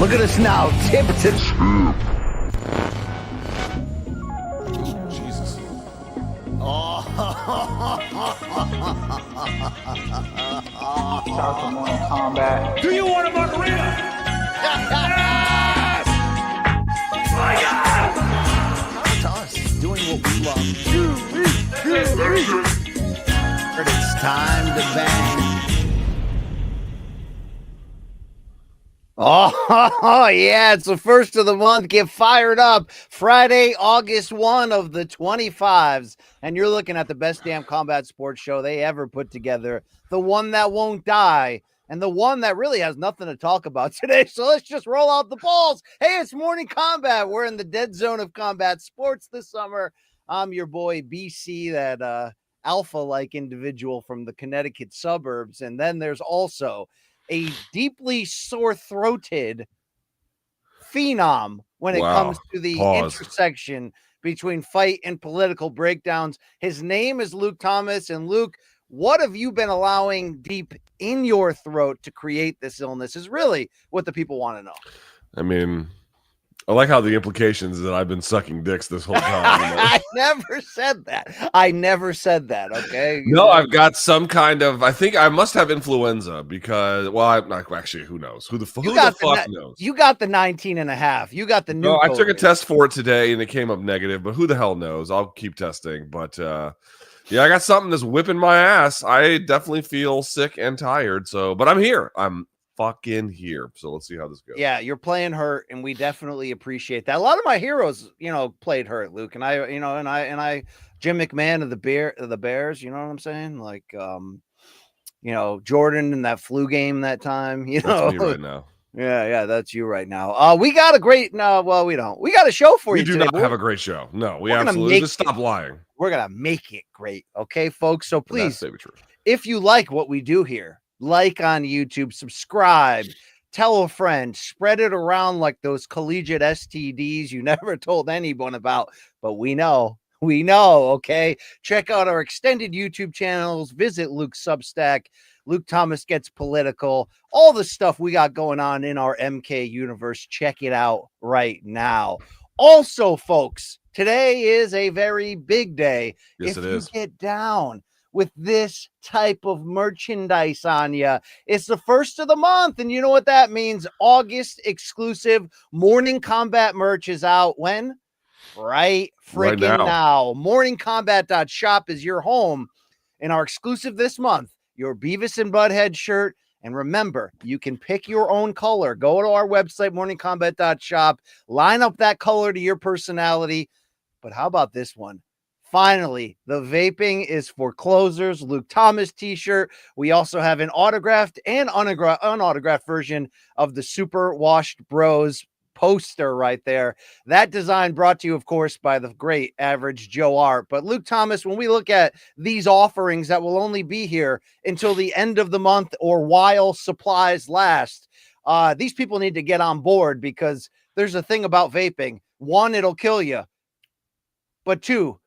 Look at us now, tip to tip. Jesus. Oh. Shout out to Morning Combat. Do you want a margarita? Yes! My God. To us, doing what we love. But it's time to bang. Oh, yeah, it's the first of the month. Get fired up. Friday, August 1 of the 25s. And you're looking at the best damn combat sports show they ever put together. The one that won't die. And the one that really has nothing to talk about today. So let's just roll out the balls. Hey, it's Morning Combat. We're in the dead zone of combat sports this summer. I'm your boy, BC, that alpha-like individual from the Connecticut suburbs. And then there's also a deeply sore-throated phenom when it comes to the intersection between fight and political breakdowns. His name is Luke Thomas. And Luke, what have you been allowing deep in your throat to create this illness is really what the people want to know. I mean, I like how the implications that I've been sucking dicks this whole time. I never said that. I never said that. Okay. No, I've got some kind of, I think I must have influenza because, well, I'm not actually, who knows? Who the fuck knows? You got the 19 and a half. You got the new. No, I took a test for it today and it came up negative, but who the hell knows? I'll keep testing. But yeah, I got something that's whipping my ass. I definitely feel sick and tired. So, but I'm here. I'm fucking here. So let's see how this goes. Yeah, you're playing hurt, and we definitely appreciate that. A lot of my heroes, played hurt, Luke, and I, Jim McMahon of the Bears. You know what I'm saying? Like, Jordan in that flu game that time. That's me right now. Yeah, that's you right now. We got a great. No, well, we don't. We got a show for you. We do today. not have a great show. No, we absolutely just stop lying. We're gonna make it great, okay, folks. So please, say the truth. If you like what we do here, like on YouTube, subscribe, tell a friend, spread it around like those collegiate STDs you never told anyone about, but we know, okay? Check out our extended YouTube channels, visit Luke's Substack, Luke Thomas Gets Political, all the stuff we got going on in our MK universe. Check it out right now. Also, folks, today is a very big day. Yes, it is. If you get down with this type of merchandise on you, it's the first of the month, and you know what that means. August exclusive Morning Combat merch is out when? Right freaking now. Morningcombat.shop is your home, and our exclusive this month, your Beavis and Butthead shirt. And remember, you can pick your own color. Go to our website, morningcombat.shop, line up that color to your personality. But how about this one? Finally, the vaping is for closers. Luke Thomas t-shirt. We also have an autographed and unautographed version of the Super Washed Bros poster right there. That design brought to you, of course, by the great Average Joe Art. But Luke Thomas, when we look at these offerings that will only be here until the end of the month or while supplies last, these people need to get on board, because there's a thing about vaping. One, it'll kill you. But two,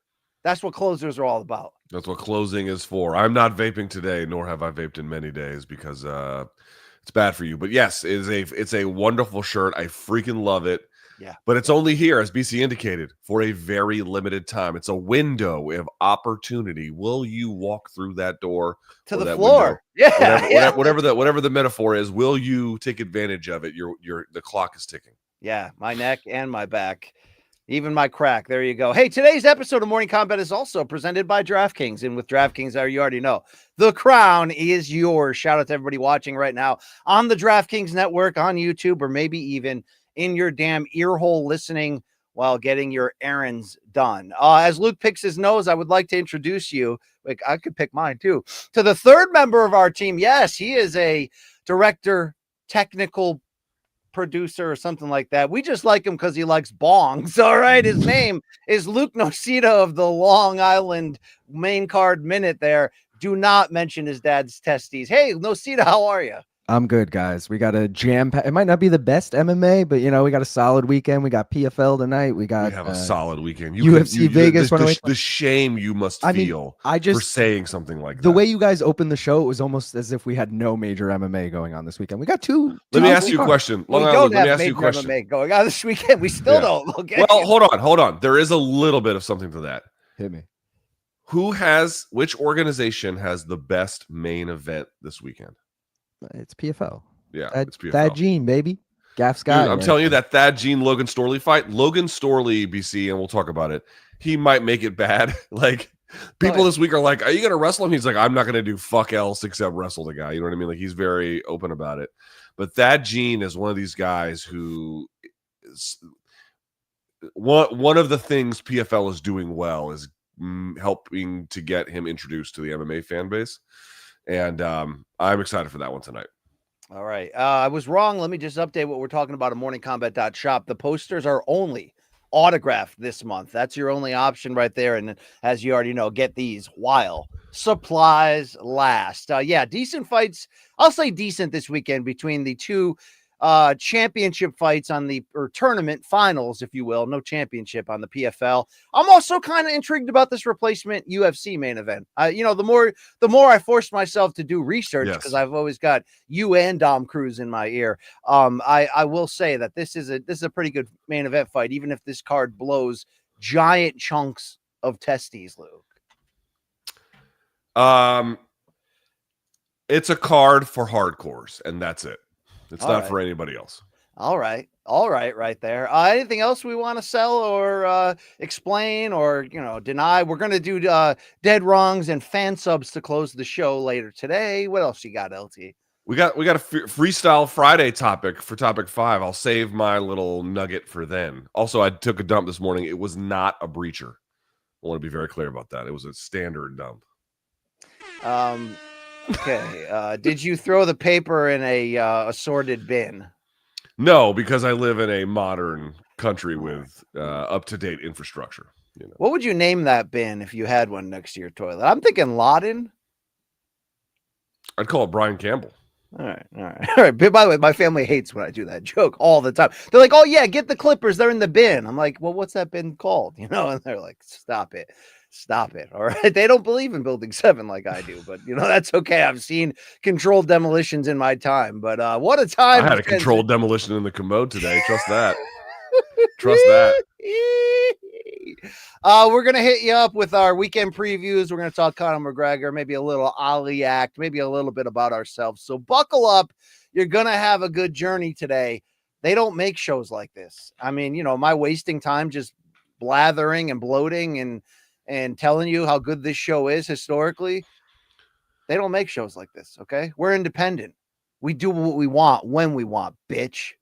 that's what closers are all about. That's what closing is for. I'm not vaping today, nor have I vaped in many days, because it's bad for you. But yes, it's a wonderful shirt. I freaking love it. Yeah. But it's only here, as BC indicated, for a very limited time. It's a window of opportunity. Will you walk through that door to the floor? Window? Whatever the metaphor is, will you take advantage of it? The clock is ticking. Yeah, my neck and my back. Even my crack. There you go. Hey, today's episode of Morning Combat is also presented by DraftKings. And with DraftKings, you already know, the crown is yours. Shout out to everybody watching right now on the DraftKings network, on YouTube, or maybe even in your damn ear hole listening while getting your errands done. As Luke picks his nose, I would like to introduce you, like I could pick mine too, to the third member of our team. Yes, he is a director, technical producer or something like that. We just like him because he likes bongs. All right. His name is Luke Nocita of the Long Island main card minute there. Do not mention his dad's testes. Hey, Nocita, how are you? I'm good, guys. We got a jam pack. It might not be the best MMA, but we got a solid weekend. We got PFL tonight. We got have a solid weekend. UFC Vegas. The shame you must feel for saying something like that. The way you guys opened the show, it was almost as if we had no major MMA going on this weekend. We got two. Let me ask you a question. We don't have major MMA going on this weekend. We still don't. Well, hold on. There is a little bit of something to that. Hit me. Which organization has the best main event this weekend? It's PFL. Yeah, it's PFL. Thad Gene, baby. Gaff Scott. Dude, I'm telling you, that Thad Gene Logan Storley fight, Logan Storley, BC, and we'll talk about it. He might make it bad. Like, people this week are like, are you going to wrestle him? He's like, I'm not going to do fuck else except wrestle the guy. You know what I mean? Like, he's very open about it. But Thad Gene is one of these guys who is one of the things PFL is doing well is helping to get him introduced to the MMA fan base. And I'm excited for that one tonight. All right. I was wrong. Let me just update what we're talking about at morningcombat.shop. The posters are only autographed this month. That's your only option right there. And as you already know, get these while supplies last. Yeah, decent fights. I'll say decent this weekend between the two championship fights on the tournament finals, if you will. No championship on the PFL. I'm also kind of intrigued about this replacement UFC main event. The more I forced myself to do research, because I've always got you and Dom Cruz in my ear. I will say that this is a pretty good main event fight, even if this card blows giant chunks of testes, Luke. It's a card for hardcores, and that's it. It's not for anybody else. All right. Right there. Anything else we want to sell or explain or, deny? We're going to do dead wrongs and fan subs to close the show later today. What else you got, LT? We got a Freestyle Friday topic for topic 5. I'll save my little nugget for then. Also, I took a dump this morning. It was not a breacher. I want to be very clear about that. It was a standard dump. Okay. Did you throw the paper in a assorted bin? No, because I live in a modern country with up-to-date infrastructure. What would you name that bin if you had one next to your toilet? I'm thinking Laden. I'd call it Brian Campbell. All right. By the way, my family hates when I do that joke all the time. They're like, "Oh yeah, get the clippers. They're in the bin." I'm like, "Well, what's that bin called?" And they're like, "Stop it. All right." They don't believe in Building 7 like I do, but that's okay. I've seen controlled demolitions in my time, but what a time. I had a controlled demolition in the commode today. Trust that. Trust that. We're going to hit you up with our weekend previews. We're going to talk Conor McGregor, maybe a little Ali act, maybe a little bit about ourselves. So buckle up. You're going to have a good journey today. They don't make shows like this. I mean, my wasting time just blathering and bloating and telling you how good this show is historically. They don't make shows like this, okay? We're independent. We do what we want when we want, bitch.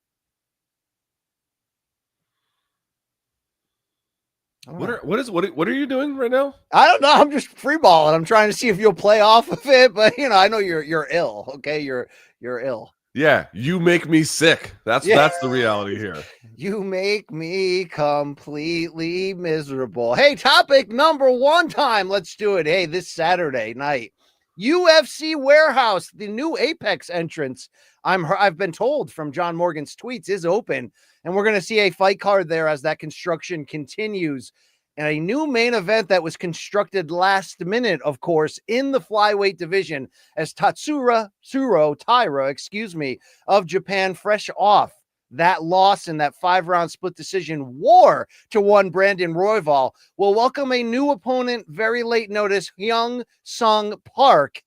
What are you doing right now? I don't know. I'm just freeballing. I'm trying to see if you'll play off of it, but I know you're ill. Okay, you're ill. Yeah, you make me sick. That's the reality here. You make me completely miserable. Hey, topic number 1 time. Let's do it. Hey, this Saturday night, UFC Warehouse, the new Apex entrance. I've been told from John Morgan's tweets is open, and we're going to see a fight card there as that construction continues. And a new main event that was constructed last minute, of course, in the flyweight division, as Tatsuro Taira, of Japan, fresh off that loss in that 5-round split decision war to one Brandon Royval, will welcome a new opponent, very late notice, Hyun Sung Park.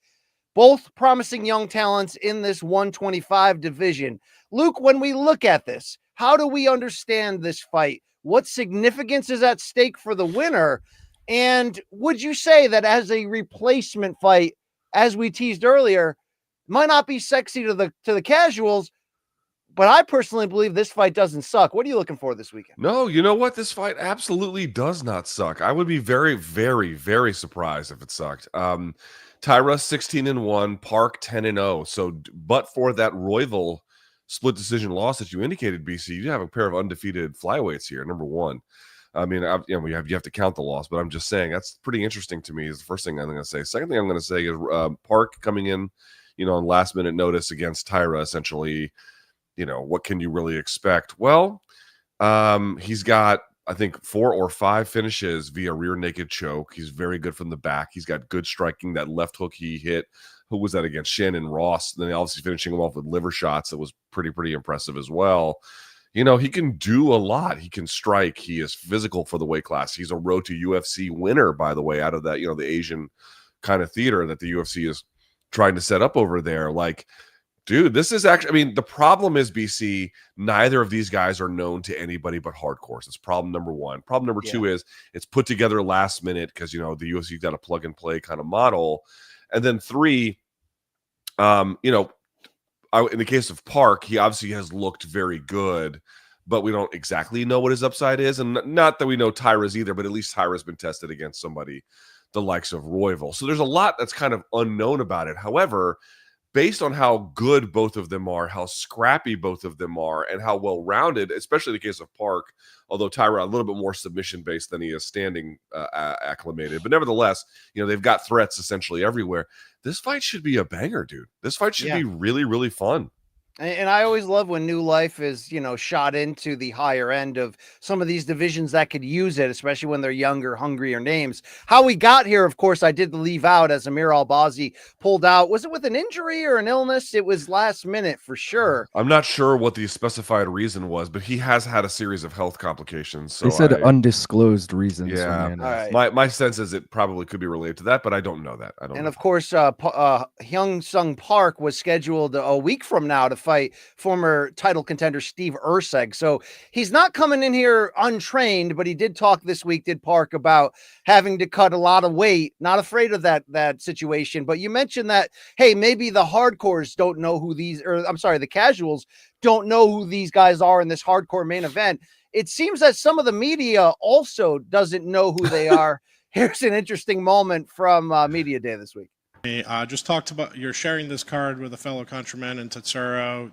Both promising young talents in this 125 division. Luke, when we look at this, how do we understand this fight? What significance is at stake for the winner? And would you say that as a replacement fight, as we teased earlier, might not be sexy to the casuals, but I personally believe this fight doesn't suck. What are you looking for this weekend? No, you know what? This fight absolutely does not suck. I would be very, very, very surprised if it sucked. Taira 16-1, Park 10-0. So, but for that Royval split decision loss that you indicated, BC, you have a pair of undefeated flyweights here. Number 1. I mean, you have to count the loss, but I'm just saying that's pretty interesting to me. Is the first thing I'm going to say. Second thing I'm going to say is Park coming in. on last minute notice against Taira, essentially, what can you really expect? Well, he's got, I think, 4 or 5 finishes via rear naked choke. He's very good from the back. He's got good striking. That left hook he hit, who was that against? Shannon Ross. And then obviously finishing him off with liver shots. That was pretty impressive as well. He can do a lot. He can strike. He is physical for the weight class. He's a road to UFC winner, by the way, out of that, the Asian kind of theater that the UFC is trying to set up over there. Like, dude, this is actually, the problem is, BC, neither of these guys are known to anybody but hardcores. That's problem number 1. Problem number 2 is it's put together last minute because, the UFC got a plug and play kind of model. And then 3, in the case of Park, he obviously has looked very good, but we don't exactly know what his upside is. And not that we know Taira's either, but at least Taira's been tested against somebody the likes of Royval. So there's a lot that's kind of unknown about it. However, based on how good both of them are, how scrappy both of them are, and how well-rounded, especially in the case of Park, although Taira a little bit more submission-based than he is standing acclimated. But nevertheless, they've got threats essentially everywhere. This fight should be a banger, dude. This fight should be really, really fun. And I always love when new life is, shot into the higher end of some of these divisions that could use it, especially when they're younger, hungrier names. How we got here, of course, I did leave out as Amir Albazi pulled out. Was it with an injury or an illness? It was last minute for sure. I'm not sure what the specified reason was, but he has had a series of health complications. So they said undisclosed reasons. Yeah, all right. My sense is it probably could be related to that, but I don't know that. Of course, Hyun Sung Park was scheduled a week from now to fight former title contender Steve Erceg. So he's not coming in here untrained, but he did talk this week, did Park, about having to cut a lot of weight. Not afraid of that situation. But you mentioned that, hey, maybe the hardcores don't know who the casuals don't know who these guys are in this hardcore main event. It seems that some of the media also doesn't know who they are. Here's an interesting moment from Media Day this week. Just talked about you're sharing this card with a fellow countryman and Tatsuro.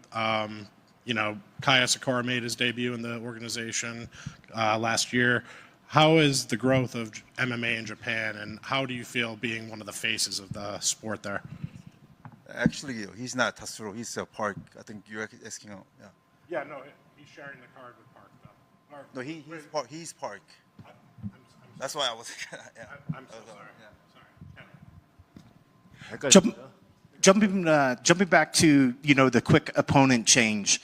Kaya Sakura made his debut in the organization last year. How is the growth of MMA in Japan, and how do you feel being one of the faces of the sport there? Actually, he's not Tatsuro. He's Park. I think you're asking him. Yeah. Yeah, no, he's sharing the card with Park, though. No, he's Park. He's Park. That's why I was. Yeah. I'm so sorry. Yeah. Jumping back to the quick opponent change.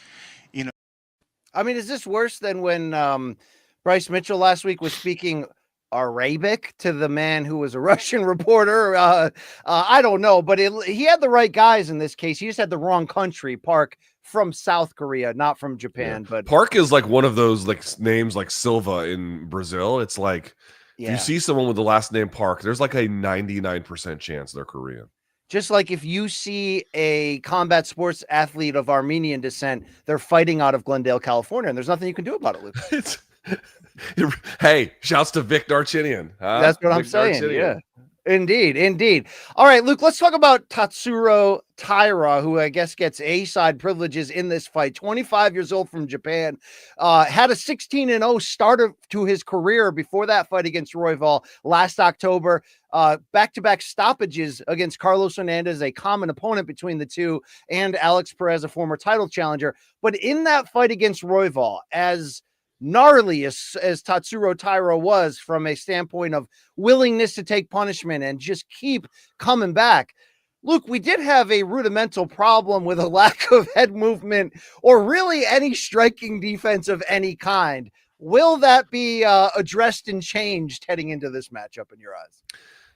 Is this worse than when Bryce Mitchell last week was speaking Arabic to the man who was a Russian reporter? I don't know, but he had the right guys in this case. He just had the wrong country. Park from South Korea, not from Japan. But Park is like one of those names like Silva in Brazil. It's like, if you see someone with the last name Park, there's like a 99% chance they're Korean. Just like if you see a combat sports athlete of Armenian descent, they're fighting out of Glendale, California, and there's nothing you can do about it, Luke. Hey, shouts to Vic Darchinian. Huh? That's what I'm saying. Yeah. Indeed. All right, Luke, let's talk about Tatsuro Taira, who I guess gets A-side privileges in this fight. 25 years old from Japan, had a 16-0 start to his career before that fight against Royval last October. Back-to-back stoppages against Carlos Hernandez, a common opponent between the two, and Alex Perez, a former title challenger. But in that fight against Royval, as gnarly as Tatsuro Taira was from a standpoint of willingness to take punishment and just keep coming back, Luke, we did have a rudimental problem with a lack of head movement or really any striking defense of any kind. Will that be addressed and changed heading into this matchup in your eyes?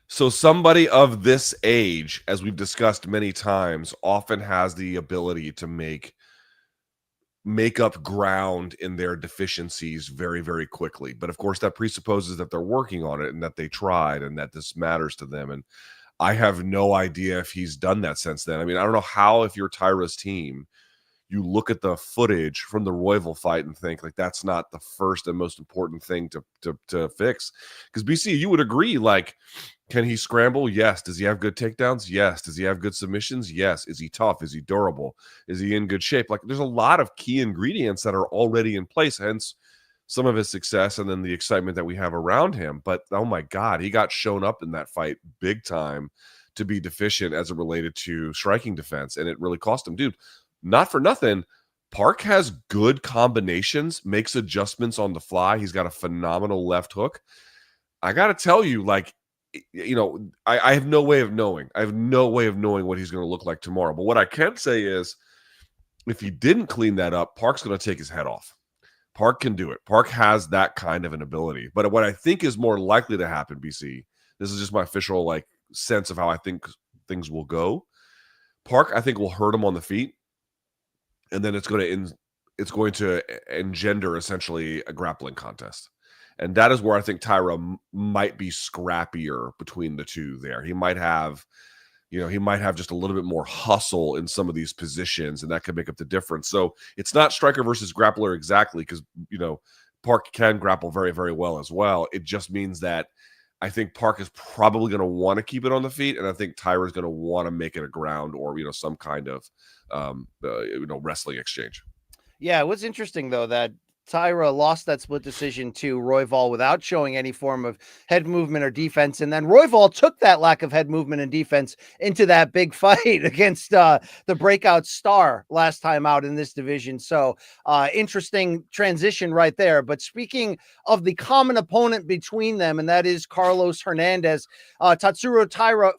So somebody of this age, as we've discussed many times, often has the ability to make up ground in their deficiencies very, very quickly. But of course, that presupposes that they're working on it and that they tried and that this matters to them. And I have no idea if he's done that since then. I don't know how, if you're Taira's team, you look at the footage from the Royval fight and think like that's not the first and most important thing to fix. Because BC, you would agree, like, can he scramble? Yes. Does he have good takedowns? Yes. Does he have good submissions? Yes. Is he tough? Is he durable? Is he in good shape? Like, there's a lot of key ingredients that are already in place, hence some of his success and then the excitement that we have around him. But oh my God, he got shown up in that fight big time. to be deficient as it related to striking defense, and it really cost him. Dude, not for nothing, Park has good combinations, makes adjustments on the fly. He's got a phenomenal left hook. I got to tell you, like, you know, I have no way of knowing. I have no way of knowing what he's going to look like tomorrow. But what I can say is, if he didn't clean that up, Park's going to take his head off. Park can do it. Park has that kind of an ability. But what I think is more likely to happen, BC, this is just my official like sense of how I think things will go. Park, I think, will hurt him on the feet, and then it's going to engender essentially a grappling contest. And that is where I think Taira might be scrappier between the two there. He might have, you know, he might have just a little bit more hustle in some of these positions, and that could make up the difference. So it's not striker versus grappler exactly, because, you know, Park can grapple very, very well as well. It just means that I think Park is probably going to want to keep it on the feet, and I think Taira is going to want to make it a ground or, you know, some kind of, you know, wrestling exchange. Yeah, it was interesting, though, that Taira lost that split decision to Royval without showing any form of head movement or defense. And then Royval took that lack of head movement and defense into that big fight against the breakout star last time out in this division. So interesting transition right there. But speaking of the common opponent between them, and that is Carlos Hernandez, Tatsuro Taira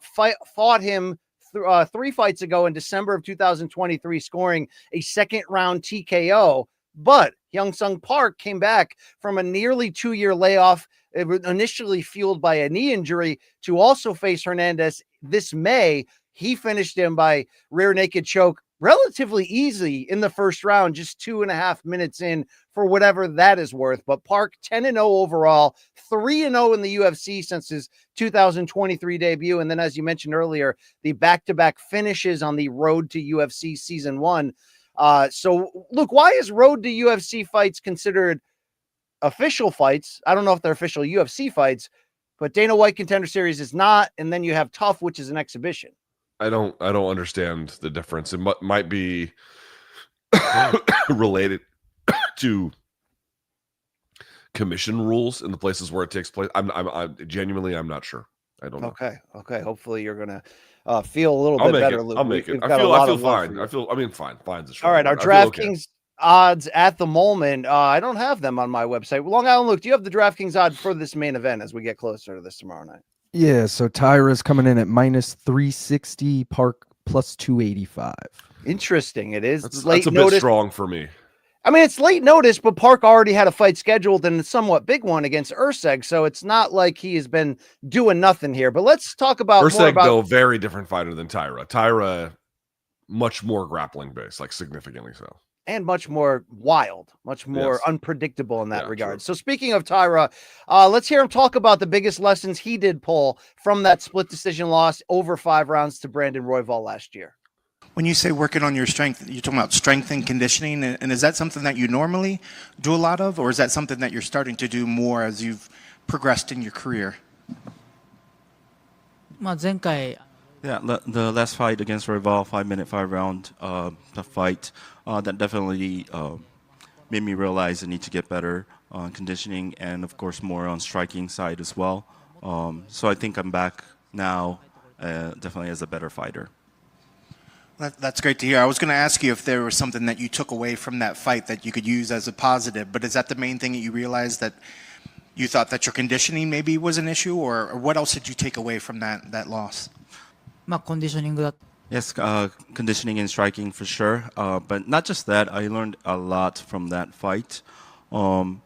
fought him 3 fights ago in December of 2023, scoring a second-round TKO. But Hyun Sung Park came back from a nearly 2-year layoff, initially fueled by a knee injury, to also face Hernandez this May. He finished him by rear naked choke relatively easy in the first round, just 2.5 minutes in, for whatever that is worth. But Park 10-0 overall, 3-0 in the UFC since his 2023 debut. And then, as you mentioned earlier, the back-to-back finishes on the road to UFC Season 1. So, Luke, why is road to UFC fights considered official fights? I don't know if they're official UFC fights, but Dana White Contender Series is not. And then you have Tough, which is an exhibition. I don't understand the difference. It might be related to commission rules in the places where it takes place. I'm genuinely, I'm not sure. I don't know. Okay. Hopefully you're gonna feel a little I'll bit make better, it. Luke. I'll make it. I feel fine. Fine's a strong All right, our word. I feel okay. DraftKings odds at the moment. I don't have them on my website. Long Island, Luke, do you have the DraftKings odds for this main event as we get closer to this tomorrow night? Yeah, so Taira's coming in at -360, Park +285. Interesting. It is That's late a bit notice. strong for me. I mean, it's late notice, but Park already had a fight scheduled, and a somewhat big one against Urseg, so it's not like he has been doing nothing here. But let's talk about Urseg, though, very different fighter than Taira. Taira, much more grappling based, like significantly so. And much more wild, much more Yes. unpredictable in that regard. True. So speaking of Taira, let's hear him talk about the biggest lessons he did pull from that split decision loss over 5 rounds to Brandon Royval last year. When you say working on your strength, you're talking about strength and conditioning, and is that something that you normally do a lot of, or is that something that you're starting to do more as you've progressed in your career? まあ前回 Yeah, the last fight against Rival, 5-minute, 5-round, the fight, that definitely made me realize I need to get better on conditioning and, of course, more on striking side as well. So I think I'm back now, definitely as a better fighter. That's great to hear. I was going to ask you if there was something that you took away from that fight that you could use as a positive, but is that the main thing that you realized, that you thought that your conditioning maybe was an issue, or what else did you take away from that loss? まあコンディショニングだ Yes, conditioning and striking for sure. But not just that, I learned a lot from that fight, and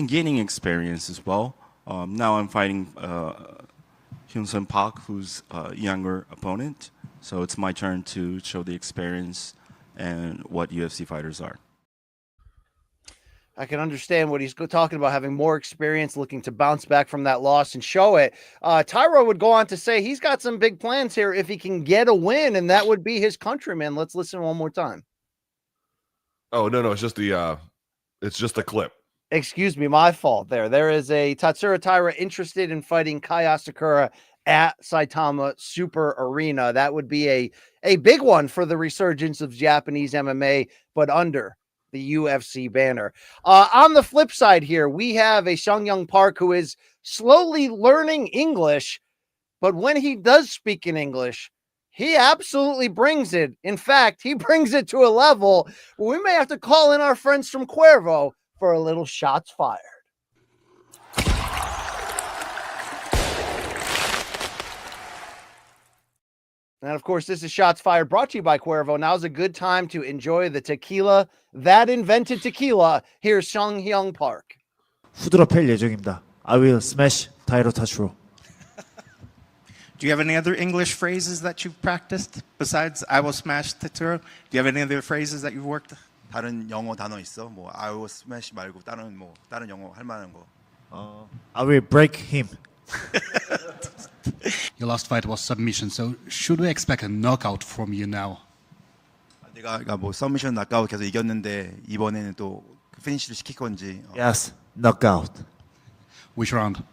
gaining experience as well. Now I'm fighting Hyun Sung Park, who's a younger opponent. So it's my turn to show the experience and what UFC fighters are. I can understand what he's talking about, having more experience, looking to bounce back from that loss and show it. Taira would go on to say he's got some big plans here if he can get a win, and that would be his countryman. Let's listen one more time. Oh, no, it's just the clip. Excuse me, my fault there. There is a Tatsuro Taira interested in fighting Kai Asakura at Saitama Super Arena. That would be a big one for the resurgence of Japanese MMA, but under the UFC banner. On the flip sside here, we have a Hyun Sung Park who is slowly learning English. but when he does speak in English, he absolutely brings it. In fact, he brings it to a level where we may have to call in our friends from Cuervo for a little shots fired. And of course, this is Shots Fired brought to you by Cuervo. Now's a good time to enjoy the tequila that invented tequila. Here's Hyun Park. 후드로 팰 예정입니다. I will smash Tairo Tatsuro. Do you have any other English phrases that you've practiced besides I will smash Tatsuro? Do you have any other phrases that you've worked? 다른 영어 단어 있어? 뭐 I will smash 말고 다른 영어 할 만한 거. I will break him. Your last fight was submission, so should we expect a knockout from you now? 내가 뭐 서미션 낙아웃 계속 이겼는데 이번에는 또 피니시를 시킬 건지. Yes, knockout. Which round?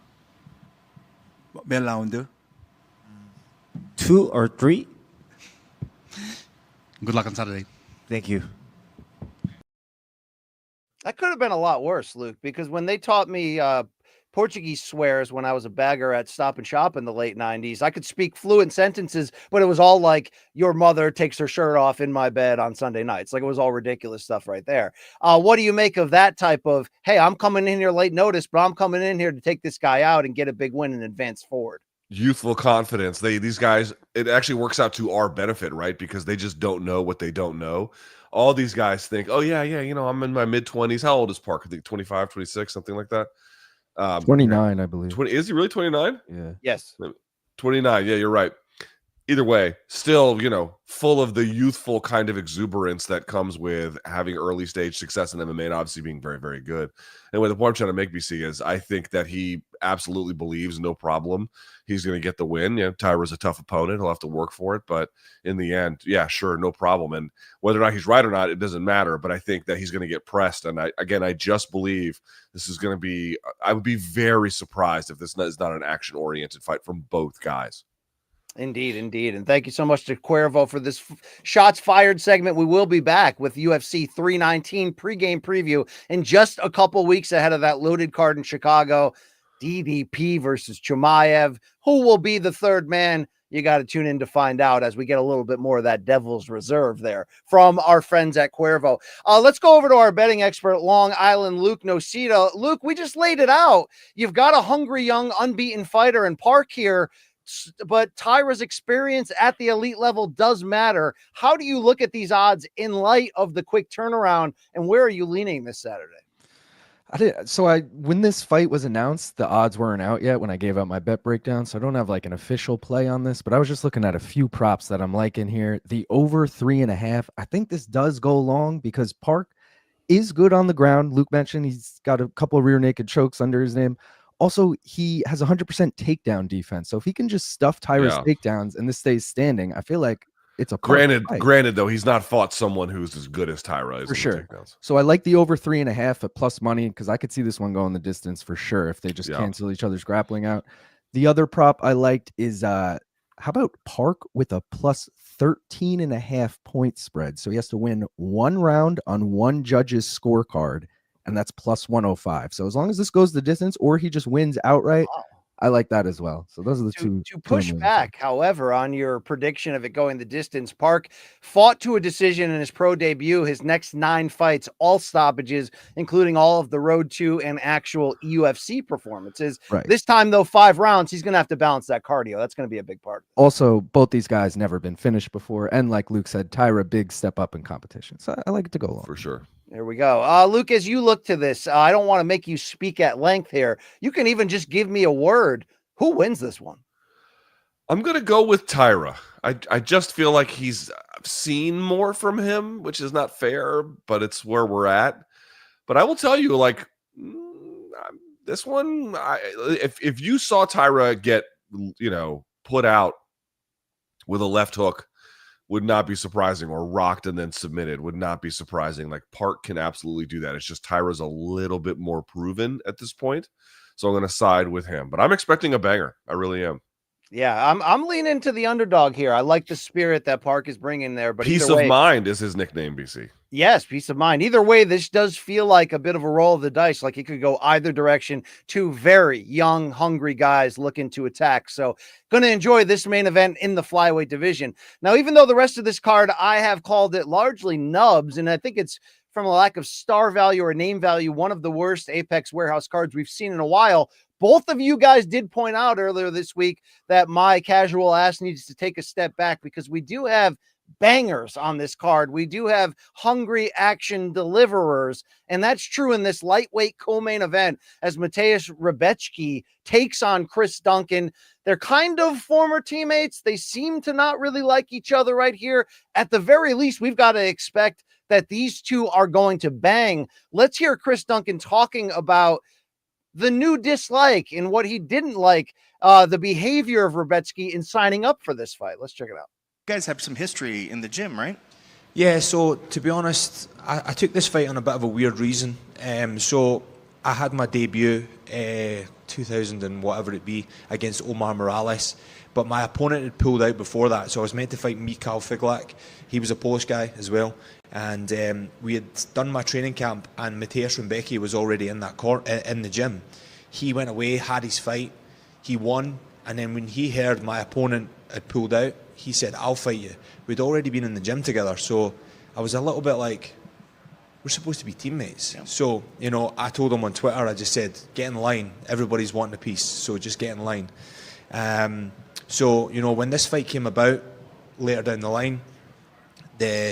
몇 라운드? 2 or 3. Good luck on Saturday. Thank you. That could have been a lot worse, Luke, because when they taught me Portuguese swears when I was a bagger at Stop and Shop in the late 90s, I could speak fluent sentences, but it was all like, your mother takes her shirt off in my bed on Sunday nights. Like, it was all ridiculous stuff right there. What do you make of that type of, hey, I'm coming in here late notice, but I'm coming in here to take this guy out and get a big win and advance forward? Youthful confidence. These guys, it actually works out to our benefit, right? Because they just don't know what they don't know. All these guys think, oh, yeah, you know, I'm in my mid-20s. How old is Park? I think 25, 26, something like that. 29, I believe. 20, is he really 29? Yeah. Yes. 29. Yeah, you're right. Either way, still, you know, full of the youthful kind of exuberance that comes with having early stage success in MMA and obviously being very, very good. And what the point I'm trying to make, BC, is I think that he absolutely believes, no problem, he's going to get the win. Yeah, Taira's a tough opponent. He'll have to work for it. But in the end, yeah, sure, no problem. And whether or not he's right or not, it doesn't matter. But I think that he's going to get pressed. And I just believe this is going to be, I would be very surprised if this is not an action-oriented fight from both guys. Indeed, indeed. And thank you so much to Cuervo for this Shots Fired segment. We will be back with UFC 319 pregame preview in just a couple weeks ahead of that loaded card in Chicago. DDP versus Chimaev. Who will be the third man? You got to tune in to find out as we get a little bit more of that Devil's Reserve there from our friends at Cuervo. Let's go over to our betting expert, Long Island, Luke Nocita. Luke, we just laid it out. You've got a hungry, young, unbeaten fighter in Park here, but Taira's experience at the elite level does matter. How do you look at these odds in light of the quick turnaround, and where are you leaning this Saturday? When this fight was announced, the odds weren't out yet when I gave out my bet breakdown, so I don't have like an official play on this, but I was just looking at a few props that I'm liking here. The over 3.5, I think this does go long because Park is good on the ground. Luke mentioned he's got a couple of rear naked chokes under his name. Also, he has 100% takedown defense. So if he can just stuff Taira's takedowns and this stays standing, I feel like it's a granted though, he's not fought someone who's as good as Taira for sure. So I like the over 3.5 at plus money because I could see this one going the distance for sure if they just cancel each other's grappling out. The other prop I liked is how about Park with a plus 13.5 point spread? So he has to win one round on one judge's scorecard, and that's plus 105. So as long as this goes the distance or he just wins outright, I like that as well. So those are the two. To push back, however, on your prediction of it going the distance, Park fought to a decision in his pro debut. His next 9 fights, all stoppages, including all of the road to and actual UFC performances. Right. This time, though, 5 rounds, he's going to have to balance that cardio. That's going to be a big part. Also, both these guys never been finished before. And like Luke said, Taira, big step up in competition. So I like it to go long. For sure. There we go. Luke, as you look to this, I don't want to make you speak at length here. You can even just give me a word. Who wins this one? I'm going to go with Taira. I just feel like I've seen more from him, which is not fair, but it's where we're at. But I will tell you, like, this one, if you saw Taira get, put out with a left hook, would not be surprising, or rocked and then submitted would not be surprising. Like, Park can absolutely do that. It's just Taira's a little bit more proven at this point. So I'm going to side with him, but I'm expecting a banger. I really am. Yeah, I'm leaning to the underdog here. I like the spirit that Park is bringing there. But Peace of mind is his nickname, BC. Yes, peace of mind. Either way, this does feel like a bit of a roll of the dice. Like it could go either direction. Two very young, hungry guys looking to attack. So going to enjoy this main event in the flyweight division. Now, even though the rest of this card, I have called it largely nubs, and I think it's from a lack of star value or name value, one of the worst Apex Warehouse cards we've seen in a while. Both of you guys did point out earlier this week that my casual ass needs to take a step back because we do have bangers on this card. We do have hungry action deliverers, and that's true in this lightweight co-main event as Mateusz Rebecki takes on Chris Duncan. They're kind of former teammates. They seem to not really like each other right here. At the very least, we've got to expect that these two are going to bang. Let's hear Chris Duncan talking about the new dislike and what he didn't like, the behavior of Rebecki in signing up for this fight. Let's check it out. You guys have some history in the gym, right? Yeah, so to be honest, I took this fight on a bit of a weird reason. So I had my debut 2000 and whatever it be against Omar Morales, but my opponent had pulled out before that, so I was meant to fight Mikhail Figlak. He was a Polish guy as well, and we had done my training camp, and Mateusz Rebecki was already in that in the gym. He went away, had his fight, he won, and then when he heard my opponent had pulled out, he said, "I'll fight you." We'd already been in the gym together, so I was a little bit like, we're supposed to be teammates. Yeah. So, you know, I told him on Twitter, I just said, get in line. Everybody's wanting a piece, so just get in line. So, you know, when this fight came about, later down the line,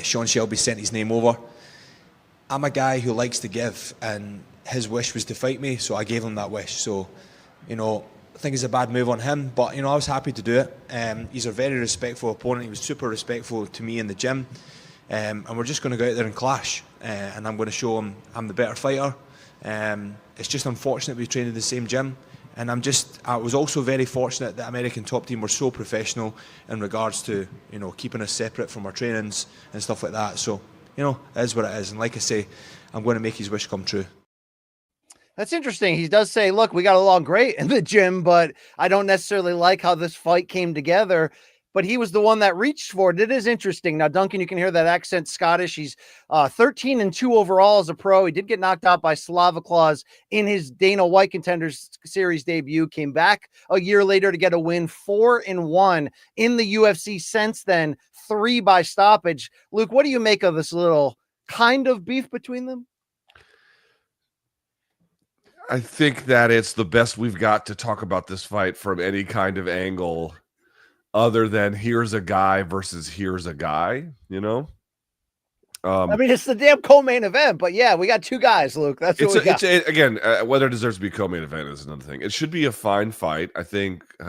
Sean Shelby sent his name over. I'm a guy who likes to give, and his wish was to fight me, so I gave him that wish. So, you know, I think it's a bad move on him, but, you know, I was happy to do it. He's a very respectful opponent. He was super respectful to me in the gym. And we're just going to go out there and clash. And I'm going to show him I'm the better fighter. It's just unfortunate we trained in the same gym. And I was also very fortunate that American Top Team were so professional in regards to, you know, keeping us separate from our trainings and stuff like that. So, you know, it is what it is. And like I say, I'm going to make his wish come true. That's interesting. He does say, look, we got along great in the gym, but I don't necessarily like how this fight came together. But he was the one that reached for it. It is interesting. Now, Duncan, you can hear that accent Scottish. He's 13-2 overall as a pro. He did get knocked out by Slava Claus in his Dana White Contenders Series debut. Came back a year later to get a win, 4-1 in the UFC since then, 3 by stoppage. Luke, what do you make of this little kind of beef between them? I think that it's the best we've got to talk about this fight from any kind of angle other than here's a guy versus here's a guy, you know? I mean, it's the damn co-main event, but yeah, we got two guys, Luke. That's what we got. Again, whether it deserves to be co-main event is another thing. It should be a fine fight. I think, I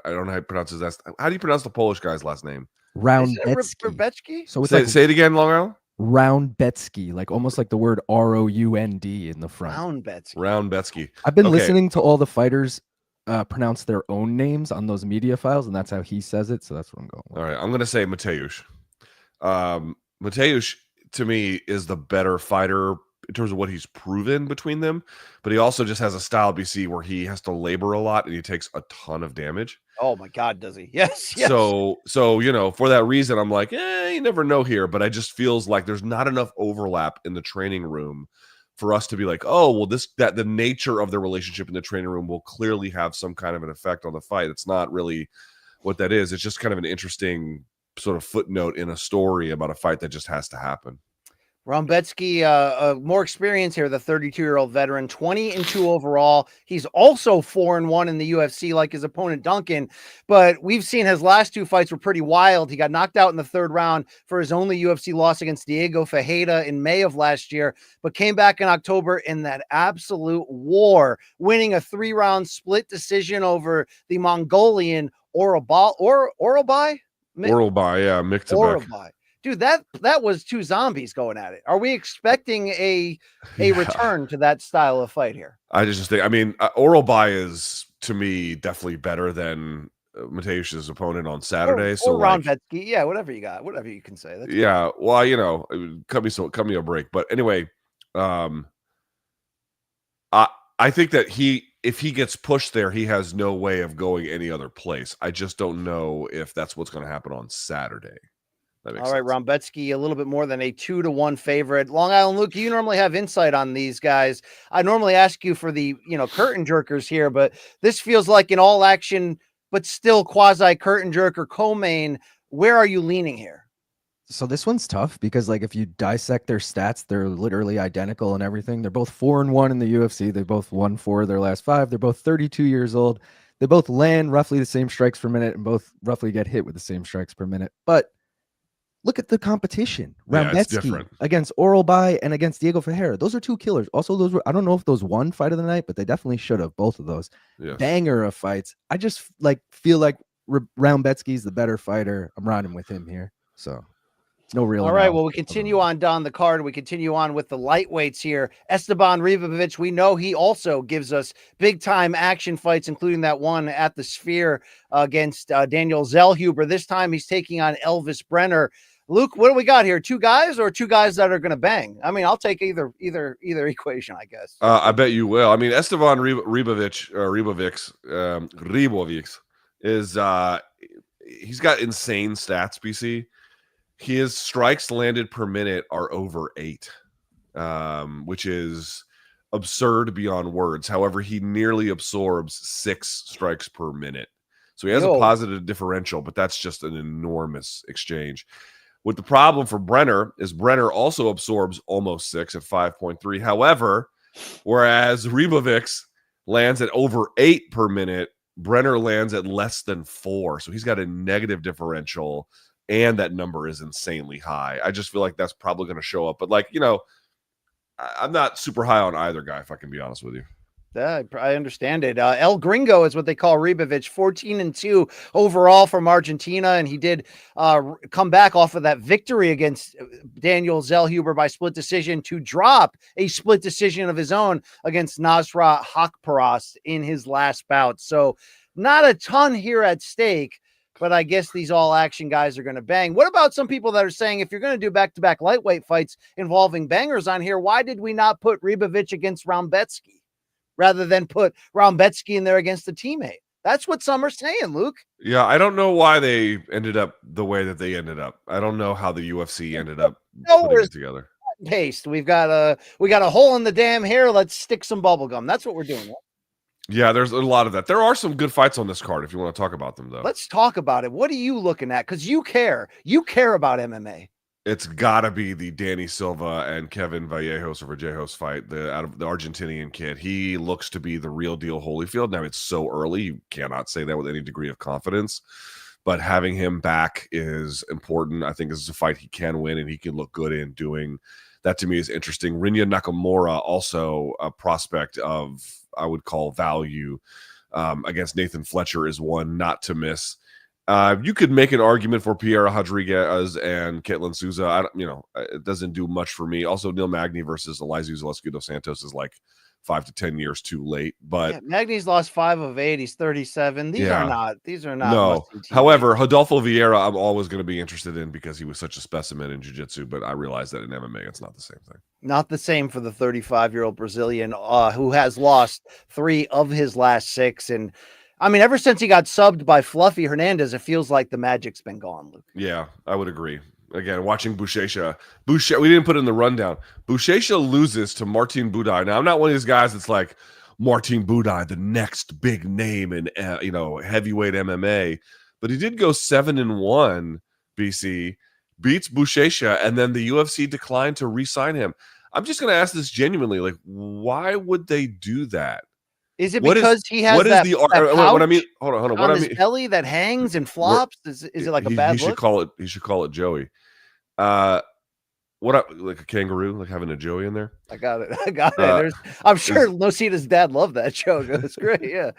don't know how to pronounce his last. How do you pronounce the Polish guy's last name? Rebecki? So it's say it again, Long Island? Roundbetsky, like almost like the word ROUND in the front. Roundbetsky. I've been listening to all the fighters pronounce their own names on those media files, and that's how he says it. So that's what I'm going with. All right, I'm going to say Mateusz. Mateusz, to me, is the better fighter in terms of what he's proven between them, but he also just has a style BC where he has to labor a lot and he takes a ton of damage. Oh my God, does he? Yes. So you know, for that reason, I'm like, you never know here, but I just feels like there's not enough overlap in the training room for us to be like, oh, well, that the nature of the relationship in the training room will clearly have some kind of an effect on the fight. It's not really what that is. It's just kind of an interesting sort of footnote in a story about a fight that just has to happen. Rombetsky, more experience here, the 32-year-old veteran, 20-2 overall. He's also 4-1 in the UFC like his opponent Duncan, but we've seen his last two fights were pretty wild. He got knocked out in the third round for his only UFC loss against Diego Ferreira in May of last year, but came back in October in that absolute war, winning a 3-round split decision over the Mongolian Orobai, Miktabek. Dude, that was two zombies going at it. Are we expecting a return to that style of fight here? I just think, I mean, Orobai is to me definitely better than Mateusz's opponent on Saturday. Or Rombetsky, yeah, whatever you got, whatever you can say. That's yeah, cool. Well, you know, cut me a break. But anyway, I think that if he gets pushed there, he has no way of going any other place. I just don't know if that's what's going to happen on Saturday. That makes All right, sense. Rebecki, a little bit more than a 2-1 favorite. Long Island Luke, you normally have insight on these guys. I normally ask you for the curtain jerkers here, but this feels like an all action, but still quasi curtain jerker co-main. Where are you leaning here? So this one's tough because like if you dissect their stats, they're literally identical and everything. They're both 4-1 in the UFC. They both won 4 of their last 5. They're both 32 years old. They both land roughly the same strikes per minute and both roughly get hit with the same strikes per minute. But look at the competition. Rebecki against Oralbai and against Diego Ferreira. Those are 2 killers. Also, those were, I don't know if those won fight of the night, but they definitely should have, both of those. Yes. Banger of fights. I just feel like Rebecki's the better fighter. I'm riding with him here. So no real. All right. Well, we continue on down the card. We continue on with the lightweights here. Esteban Ribovic, we know he also gives us big time action fights, including that one at the Sphere against Daniel Zellhuber. This time he's taking on Elvis Brenner. Luke, what do we got here? 2 guys or 2 guys that are going to bang? I mean, I'll take either equation, I guess. I bet you will. I mean, Esteban Ribovic is he's got insane stats, BC. His strikes landed per minute are over 8, which is absurd beyond words. However, he nearly absorbs 6 strikes per minute. So he has a positive differential, but that's just an enormous exchange. What the problem for Brenner is Brenner also absorbs almost 6 at 5.3. However, whereas Ribovic lands at over 8 per minute, Brenner lands at less than 4. So he's got a negative differential, and that number is insanely high. I just feel like that's probably going to show up. But, like, I'm not super high on either guy, if I can be honest with you. Yeah, I understand it. El Gringo is what they call Ribovic, 14-2 overall from Argentina, and he did come back off of that victory against Daniel Zellhuber by split decision to drop a split decision of his own against Nasrat Haqparast in his last bout. So not a ton here at stake, but I guess these all-action guys are going to bang. What about some people that are saying if you're going to do back-to-back lightweight fights involving bangers on here, why did we not put Ribovic against Rebecki rather than put Rebecki in there against a teammate? That's what some are saying, Luke. Yeah, I don't know why they ended up the way that they ended up. I don't know how the UFC ended up putting it together. Paste. We got a hole in the dam here. Let's stick some bubble gum. That's what we're doing. Right? Yeah, there's a lot of that. There are some good fights on this card if you want to talk about them, though. Let's talk about it. What are you looking at? Because you care. You care about MMA. It's got to be the Danny Silva and Kevin Vallejos or Vallejos fight, out of the Argentinian kid. He looks to be the real deal Holyfield. Now, it's so early. You cannot say that with any degree of confidence. But having him back is important. I think this is a fight he can win and he can look good in doing. That to me is interesting. Rinya Nakamura, also a prospect of, I would call, value against Nathan Fletcher, is one not to miss. You could make an argument for Pierre Rodriguez and Ketlin Souza. It doesn't do much for me. Also, Neil Magny versus Elizeu Zaleski dos Santos is like 5 to 10 years too late. But Magny's lost 5 of 8. He's 37. These are not. No. However, Rodolfo Vieira, I'm always going to be interested in because he was such a specimen in jiu-jitsu. But I realize that in MMA, it's not the same thing. Not the same for the 35-year-old Brazilian who has lost 3 of his last 6. And I mean, ever since he got subbed by Fluffy Hernandez, it feels like the magic's been gone, Luke. Yeah, I would agree. Again, watching Buchecha, we didn't put in the rundown. Buchecha loses to Martin Budaj. Now, I'm not one of these guys that's like Martin Budaj, the next big name in heavyweight MMA, but he did go 7-1. BC beats Buchecha, and then the UFC declined to re-sign him. I'm just going to ask this genuinely: like, why would they do that? Is it because he has what that what I mean? Hold on. What his belly that hangs and flops? Is it like a bad look? He should call it Joey. Like a kangaroo, like having a Joey in there? I got it. I'm sure Nocita's dad loved that joke. That's great. Yeah.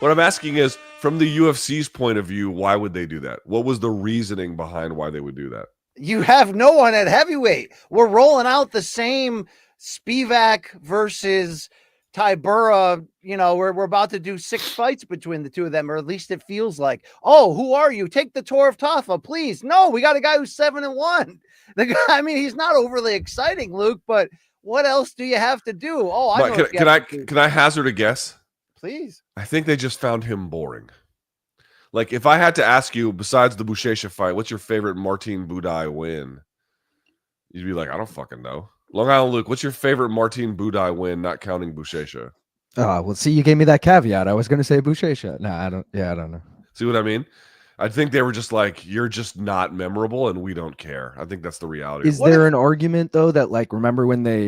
What I'm asking is, from the UFC's point of view, why would they do that? What was the reasoning behind why they would do that? You have no one at heavyweight. We're rolling out the same Spivak versus Tybura. We're about to do 6 fights between the two of them, or at least it feels like. Oh, who are you? Take the tour of Tafa, please. No, we got a guy who's 7-1. The guy, I mean, he's not overly exciting, Luke, but what else do you have to do? Oh, I know. Can I hazard a guess? Please. I think they just found him boring. Like, if I had to ask you, besides the Buchecha fight, what's your favorite Martin Budai win? You'd be like, I don't fucking know. Long Island Luke, what's your favorite Martin Budai win, not counting Buchecha? Oh, well, see, you gave me that caveat. I was going to say Buchecha. No, I don't. Yeah, I don't know. See what I mean? I think they were just like, you're just not memorable, and we don't care. I think that's the reality. Is there an argument though that, like, remember when they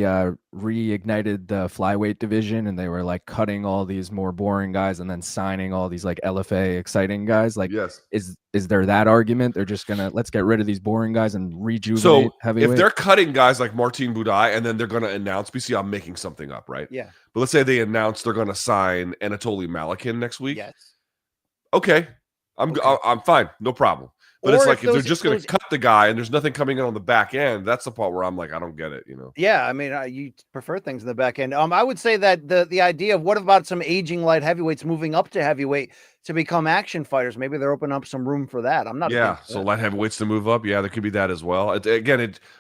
reignited the flyweight division and they were like cutting all these more boring guys and then signing all these like LFA exciting guys? Like, yes, is there that argument? They're just gonna let's get rid of these boring guys and rejuvenate so heavyweight. if they're cutting guys like Martin Budai and then they're going to announce, BC, I'm making something up, right? Yeah. But let's say they announce they're going to sign Anatoly Malakin next week. Yes. Okay. I'm fine, no problem. But it's like if they're just going to cut the guy and there's nothing coming in on the back end, that's the part where I'm like, I don't get it, you know? Yeah, I mean, you prefer things in the back end. I would say that the idea of what about some aging light heavyweights moving up to heavyweight to become action fighters? Maybe they're opening up some room for that. I'm not. Yeah, so light heavyweights to move up. Yeah, there could be that as well.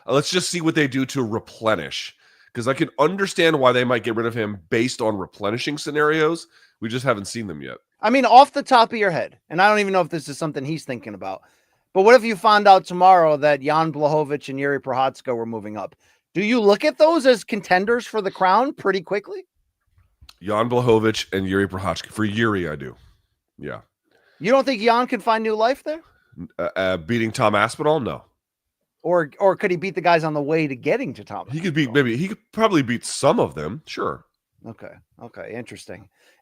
Let's just see what they do to replenish, because I can understand why they might get rid of him based on replenishing scenarios. We just haven't seen them yet. I mean, off the top of your head, and I don't even know if this is something he's thinking about, but what if you found out tomorrow that Jan Blachowicz and Yuri Prochazka were moving up? Do you look at those as contenders for the crown pretty quickly? Jan Blachowicz and Yuri Prochazka. For Yuri, I do. Yeah. You don't think Jan can find new life there? Beating Tom Aspinall? No. Or could he beat the guys on the way to getting to Tom? He could beat, maybe he could probably beat some of them. Sure. Okay.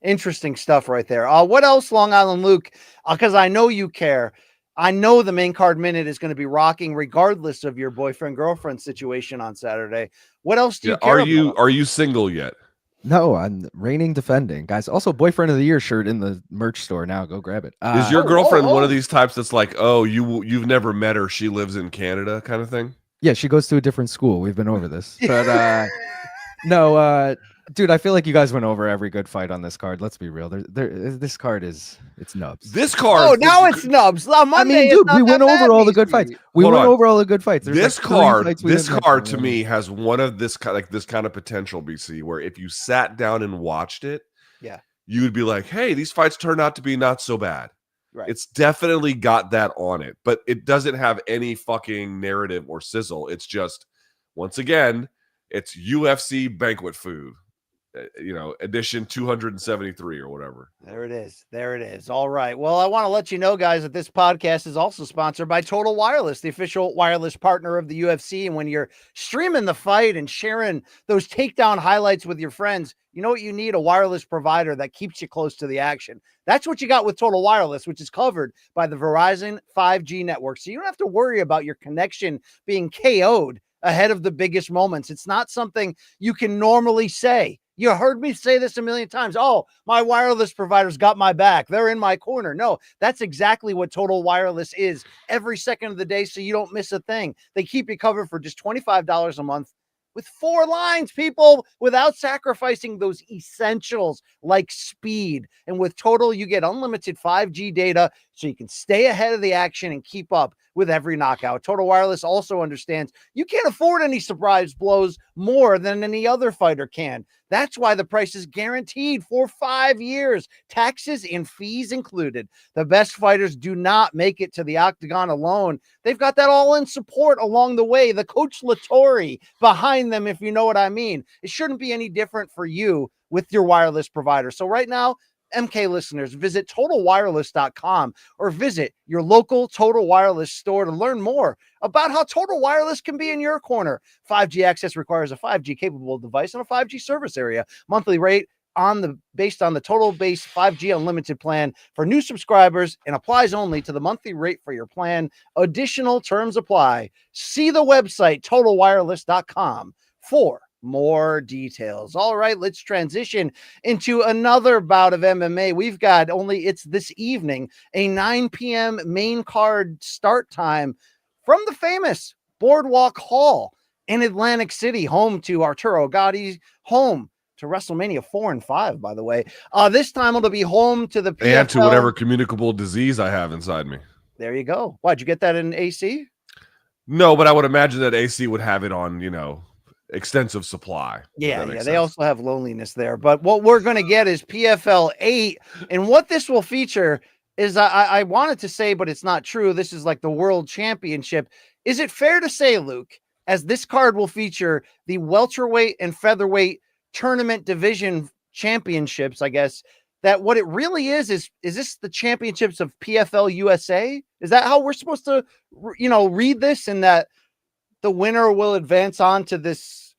Interesting stuff right there. What else, Long Island Luke? Because I know you care. I know the main card minute is going to be rocking regardless of your boyfriend-girlfriend situation on Saturday. What else do you care about? Are you single yet? No, I'm reigning defending, guys. Also, boyfriend of the year shirt in the merch store now. Go grab it. Is your girlfriend one of these types that's like, oh, you've never met her, she lives in Canada kind of thing? Yeah, she goes to a different school. We've been over this, but no, dude, I feel like you guys went over every good fight on this card. Let's be real. This card it's nubs. This card. Oh, now it's nubs. I mean, dude, we went over all the good fights. We went over all the good fights. This card to me has one of this kind of potential, BC, where if you sat down and watched it, yeah, you would be like, hey, these fights turned out to be not so bad. Right. It's definitely got that on it, but it doesn't have any fucking narrative or sizzle. It's just, once again, it's UFC banquet food. Edition 273 or whatever. There it is. All right. Well, I want to let you know, guys, that this podcast is also sponsored by Total Wireless, the official wireless partner of the UFC. And when you're streaming the fight and sharing those takedown highlights with your friends, you know what you need? A wireless provider that keeps you close to the action. That's what you got with Total Wireless, which is covered by the Verizon 5G network. So you don't have to worry about your connection being KO'd ahead of the biggest moments. It's not something you can normally say. You heard me say this a million times. Oh, my wireless provider's got my back. They're in my corner. No, that's exactly what Total Wireless is every second of the day, so you don't miss a thing. They keep you covered for just $25 a month with 4 lines, people, without sacrificing those essentials like speed. And with Total, you get unlimited 5G data so you can stay ahead of the action and keep up with every knockout. Total Wireless also understands you can't afford any surprise blows more than any other fighter can. That's why the price is guaranteed for 5 years, taxes and fees included. The best fighters do not make it to the octagon alone. They've got that all-in support along the way, the Coach Lattori behind them, if you know what I mean. It shouldn't be any different for you with your wireless provider. So right now, MK listeners, visit TotalWireless.com or visit your local Total Wireless store to learn more about how Total Wireless can be in your corner. 5G access requires a 5G capable device and a 5G service area. Monthly rate based on the Total Base 5G Unlimited plan for new subscribers and applies only to the monthly rate for your plan. Additional terms apply. See the website TotalWireless.com for more details. All right, let's transition into another bout of MMA. We've got it's this evening, a 9 p.m. main card start time from the famous Boardwalk Hall in Atlantic City, home to Arturo Gatti, home to WrestleMania 4 and 5, by the way. This time it'll be home to the PFL. And to whatever communicable disease I have inside me. There you go. Why'd you get that in AC? No, but I would imagine that AC would have it on, extensive supply. Yeah, they also have loneliness there. But what we're going to get is PFL 8, and what this will feature, is I wanted to say, but it's not true. This is like the world championship. Is it fair to say, Luke, as this card will feature the welterweight and featherweight tournament division championships, I guess, that what it really is this the championships of PFL USA? Is that how we're supposed to, read this, and that the winner will advance on to this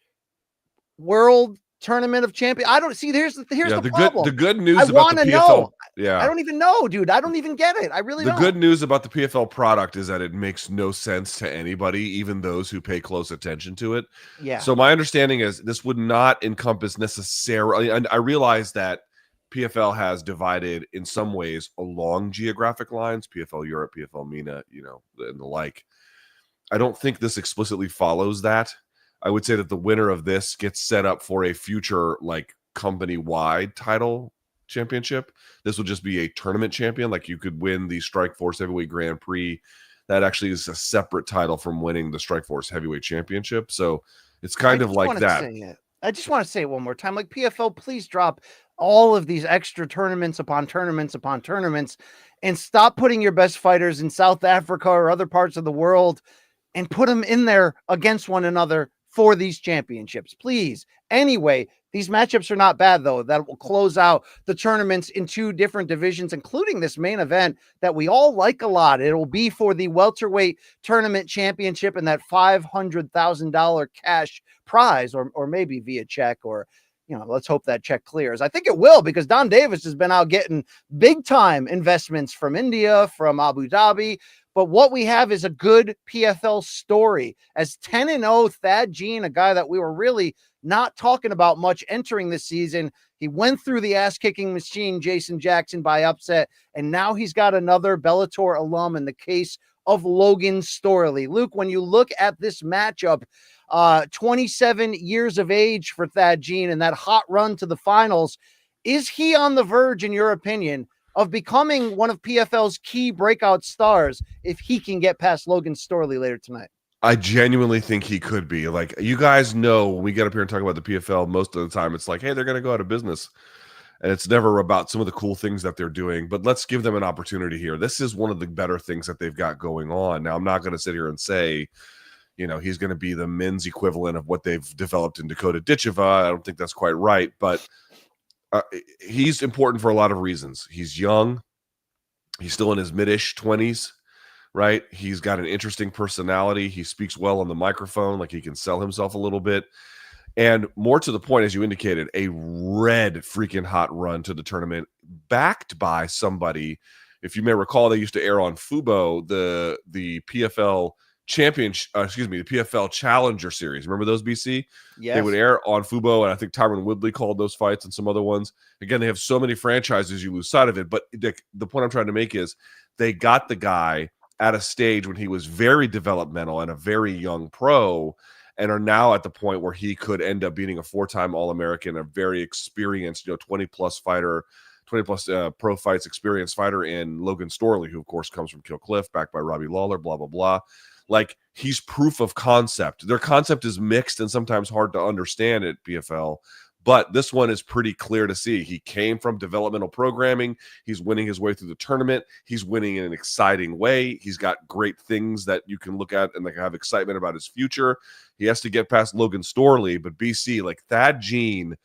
world tournament of champions? I don't see. Here's the problem. The good news I about want the to PFL. know. Yeah, I don't even know, dude. I don't even get it. I really the don't. good news about the PFL product is that it makes no sense to anybody, even those who pay close attention to it. Yeah. So my understanding is this would not encompass necessarily, and I realize that PFL has divided in some ways along geographic lines, PFL Europe, PFL MENA, and the like. I don't think this explicitly follows that. I would say that the winner of this gets set up for a future like company-wide title championship. This will just be a tournament champion. Like you could win the Strikeforce Heavyweight Grand Prix. That actually is a separate title from winning the Strikeforce Heavyweight Championship. So it's kind of like that. I just want to say it one more time. Like PFL, please drop all of these extra tournaments upon tournaments upon tournaments and stop putting your best fighters in South Africa or other parts of the world and put them in there against one another for these championships, please. Anyway, these matchups are not bad, though. That will close out the tournaments in 2 different divisions, including this main event that we all like a lot. It will be for the welterweight tournament championship and that $500,000 cash prize, or maybe via check, or let's hope that check clears. I think it will, because Don Davis has been out getting big time investments from India, from Abu Dhabi. But what we have is a good PFL story, as 10-0 Thad Jean, a guy that we were really not talking about much entering this season. He went through the ass-kicking machine, Jason Jackson, by upset, and now he's got another Bellator alum in the case of Logan Storley. Luke, when you look at this matchup, 27 years of age for Thad Jean and that hot run to the finals, is he on the verge, in your opinion, of becoming one of PFL's key breakout stars if he can get past Logan Storley later tonight? I genuinely think he could be. Like, you guys know, when we get up here and talk about the PFL, most of the time it's like, hey, they're going to go out of business. And it's never about some of the cool things that they're doing, but let's give them an opportunity here. This is one of the better things that they've got going on. Now, I'm not going to sit here and say, he's going to be the men's equivalent of what they've developed in Dakota Ditcheva. I don't think that's quite right, but he's important for a lot of reasons. He's young. He's still in his mid-ish 20s, right? He's got an interesting personality. He speaks well on the microphone, like he can sell himself a little bit. And more to the point, as you indicated, a red freaking hot run to the tournament, backed by somebody. If you may recall, they used to air on Fubo the PFL the PFL Challenger Series. Remember those, BC? Yes. They would air on Fubo, and I think Tyron Woodley called those fights and some other ones. Again, they have so many franchises, you lose sight of it. But the point I'm trying to make is they got the guy at a stage when he was very developmental and a very young pro, and are now at the point where he could end up being a 4-time All-American, a very experienced, 20-plus fighter, 20-plus pro fights experienced fighter in Logan Storley, who, of course, comes from Kill Cliff, backed by Robbie Lawler, blah, blah, blah. Like, he's proof of concept. Their concept is mixed and sometimes hard to understand at PFL, but this one is pretty clear to see. He came from developmental programming. He's winning his way through the tournament. He's winning in an exciting way. He's got great things that you can look at and have excitement about his future. He has to get past Logan Storley, but BC, like Thad Jean,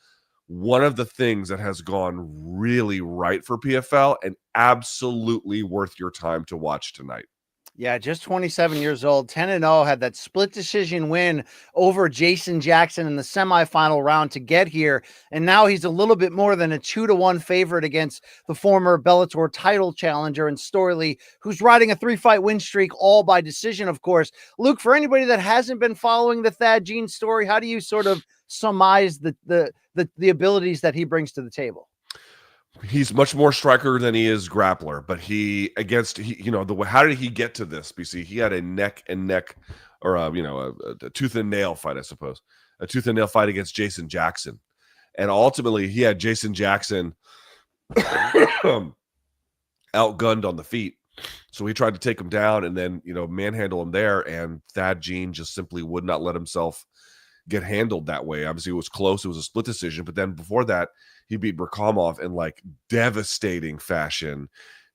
one of the things that has gone really right for PFL and absolutely worth your time to watch tonight. Yeah, just 27 years old, 10-0, had that split decision win over Jason Jackson in the semifinal round to get here. And now he's a little bit more than a 2-1 favorite against the former Bellator title challenger in Storley, who's riding a 3-fight win streak, all by decision, of course. Luke, for anybody that hasn't been following the Thad Jean story, how do you sort of surmise the abilities that he brings to the table? He's much more striker than he is grappler, but how did he get to this? BC, he had a neck and neck, or a tooth and nail fight, I suppose, a tooth and nail fight against Jason Jackson, and ultimately he had Jason Jackson outgunned on the feet, so he tried to take him down and then manhandle him there, and Thad Jean just simply would not let himself get handled that way. Obviously, it was close; it was a split decision, but then before that, he beat Burkhamov in like devastating fashion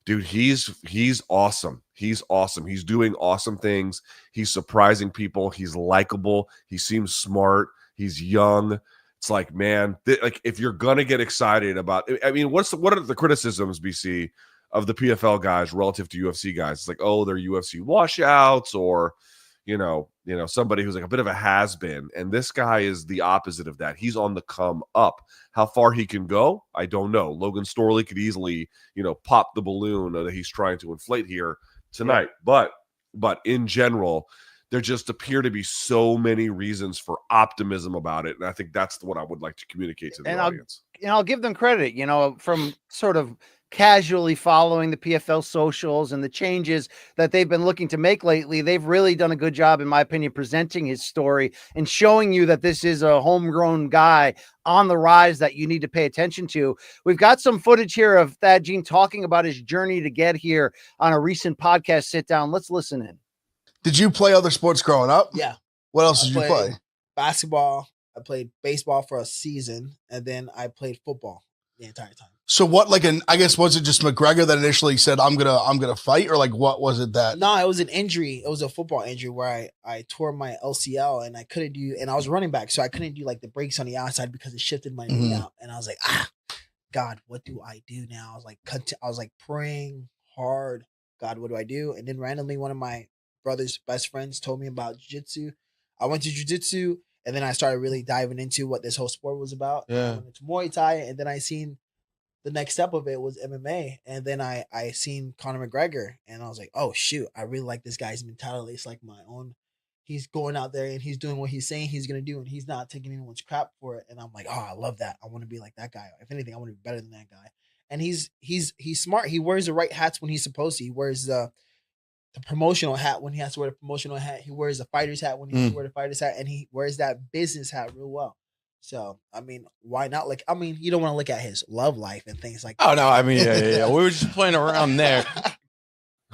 dude, he's awesome. He's awesome. He's doing awesome things. He's surprising people. He's likable. He seems smart. He's young. It's like, man, like if you're gonna get excited about, I mean, what are the criticisms, BC, of the PFL guys relative to UFC guys? It's like, oh, they're UFC washouts, or somebody who's like a bit of a has-been. And this guy is the opposite of that. He's on the come up. How far he can go, I don't know. Logan Storley could easily, pop the balloon that he's trying to inflate here tonight. Yeah. But in general, there just appear to be so many reasons for optimism about it. And I think that's what I would like to communicate to the audience. I'll give them credit, from sort of casually following the PFL socials and the changes that they've been looking to make lately. They've really done a good job, in my opinion, presenting his story and showing you that this is a homegrown guy on the rise that you need to pay attention to. We've got some footage here of Thad Gene talking about his journey to get here on a recent podcast sit down. Let's listen in. Did you play other sports growing up? Yeah. What else did you play? Basketball. I played baseball for a season, and then I played football the entire time. So what, I guess, was it just McGregor that initially said, I'm gonna fight, or what was it that? No, it was an injury. It was a football injury where I tore my LCL, and I couldn't do, and I was running back, so I couldn't do the breaks on the outside because it shifted my knee out. And I was like, God, what do I do now? I was praying hard. God, what do I do? And then randomly, one of my brother's best friends told me about jiu-jitsu. I went to jiu-jitsu, and then I started really diving into what this whole sport was about. Yeah. I went into Muay Thai, and then I seen the next step of it was MMA. And then I seen Conor McGregor, and I was like, oh shoot, I really like this guy's mentality. It's like my own. He's going out there and he's doing what he's saying he's going to do, and he's not taking anyone's crap for it. And I'm like, oh, I love that. I want to be like that guy. If anything, I want to be better than that guy. And he's smart. He wears the right hats when he's supposed to. He wears the promotional hat when he has to wear the promotional hat. He wears the fighter's hat when he has to wear the fighter's hat, and he wears that business hat real well. So, I mean, why not? You don't want to look at his love life and things like that. Oh, no. I mean, yeah. We were just playing around there.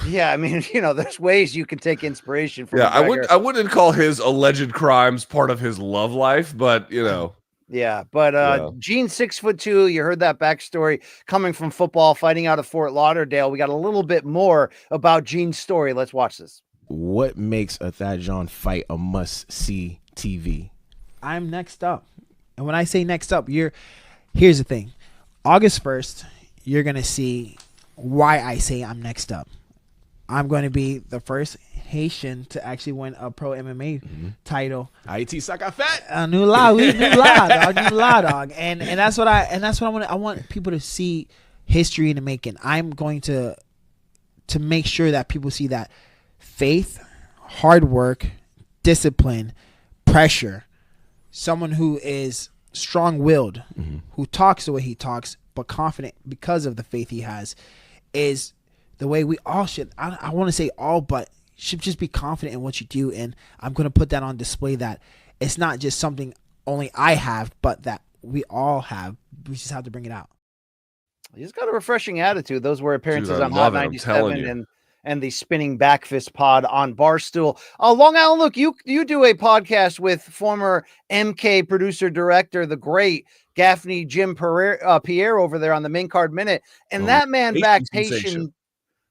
Yeah, I mean, there's ways you can take inspiration from. Yeah, McGregor. I wouldn't call his alleged crimes part of his love life, but Yeah, but Gene's 6'2". You heard that backstory coming from football, fighting out of Fort Lauderdale. We got a little bit more about Gene's story. Let's watch this. What makes a Thad John fight a must-see TV? I'm next up. And when I say next up, here's the thing. August 1st, you're going to see why I say I'm next up. I'm going to be the first Haitian to actually win a pro MMA title. Haiti suck fat. A new law, dog. And that's what I want. I want people to see history in the making. I'm going to make sure that people see that faith, hard work, discipline, pressure, someone who is strong-willed, who talks the way he talks, but confident because of the faith he has, is the way we all should. I want to say all, but should just be confident in what you do. And I'm going to put that on display, that it's not just something only I have, but that we all have. We just have to bring it out. He's got a refreshing attitude. Those were appearances on love Hot it, I'm telling 97 you. and the spinning back fist pod on Barstool. Long Island, look, you do a podcast with former MK producer director, the great Gaffney Jim Pierre over there on the Main Card Minute. And that man backs Haitian.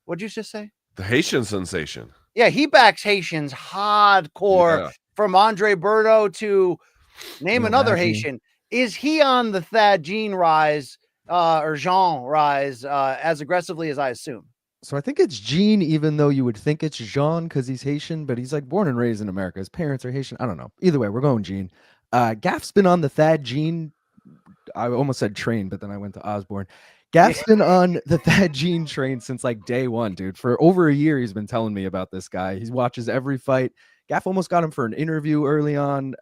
What'd you just say? The Haitian sensation. Yeah, he backs Haitians hardcore, from Andre Berto to name another Haitian. Is he on the Thad Gene rise or Jean rise as aggressively as I assume? So I think it's Gene, even though you would think it's Jean because he's Haitian, but he's born and raised in America. His parents are Haitian. I don't know. Either way, we're going Gene. Gaff's been on the Thad Gene. I almost said train, but then I went to Osborne. Gaff's been on the Thad Gene train since day one, dude. For over a year, he's been telling me about this guy. He watches every fight. Gaff almost got him for an interview early on.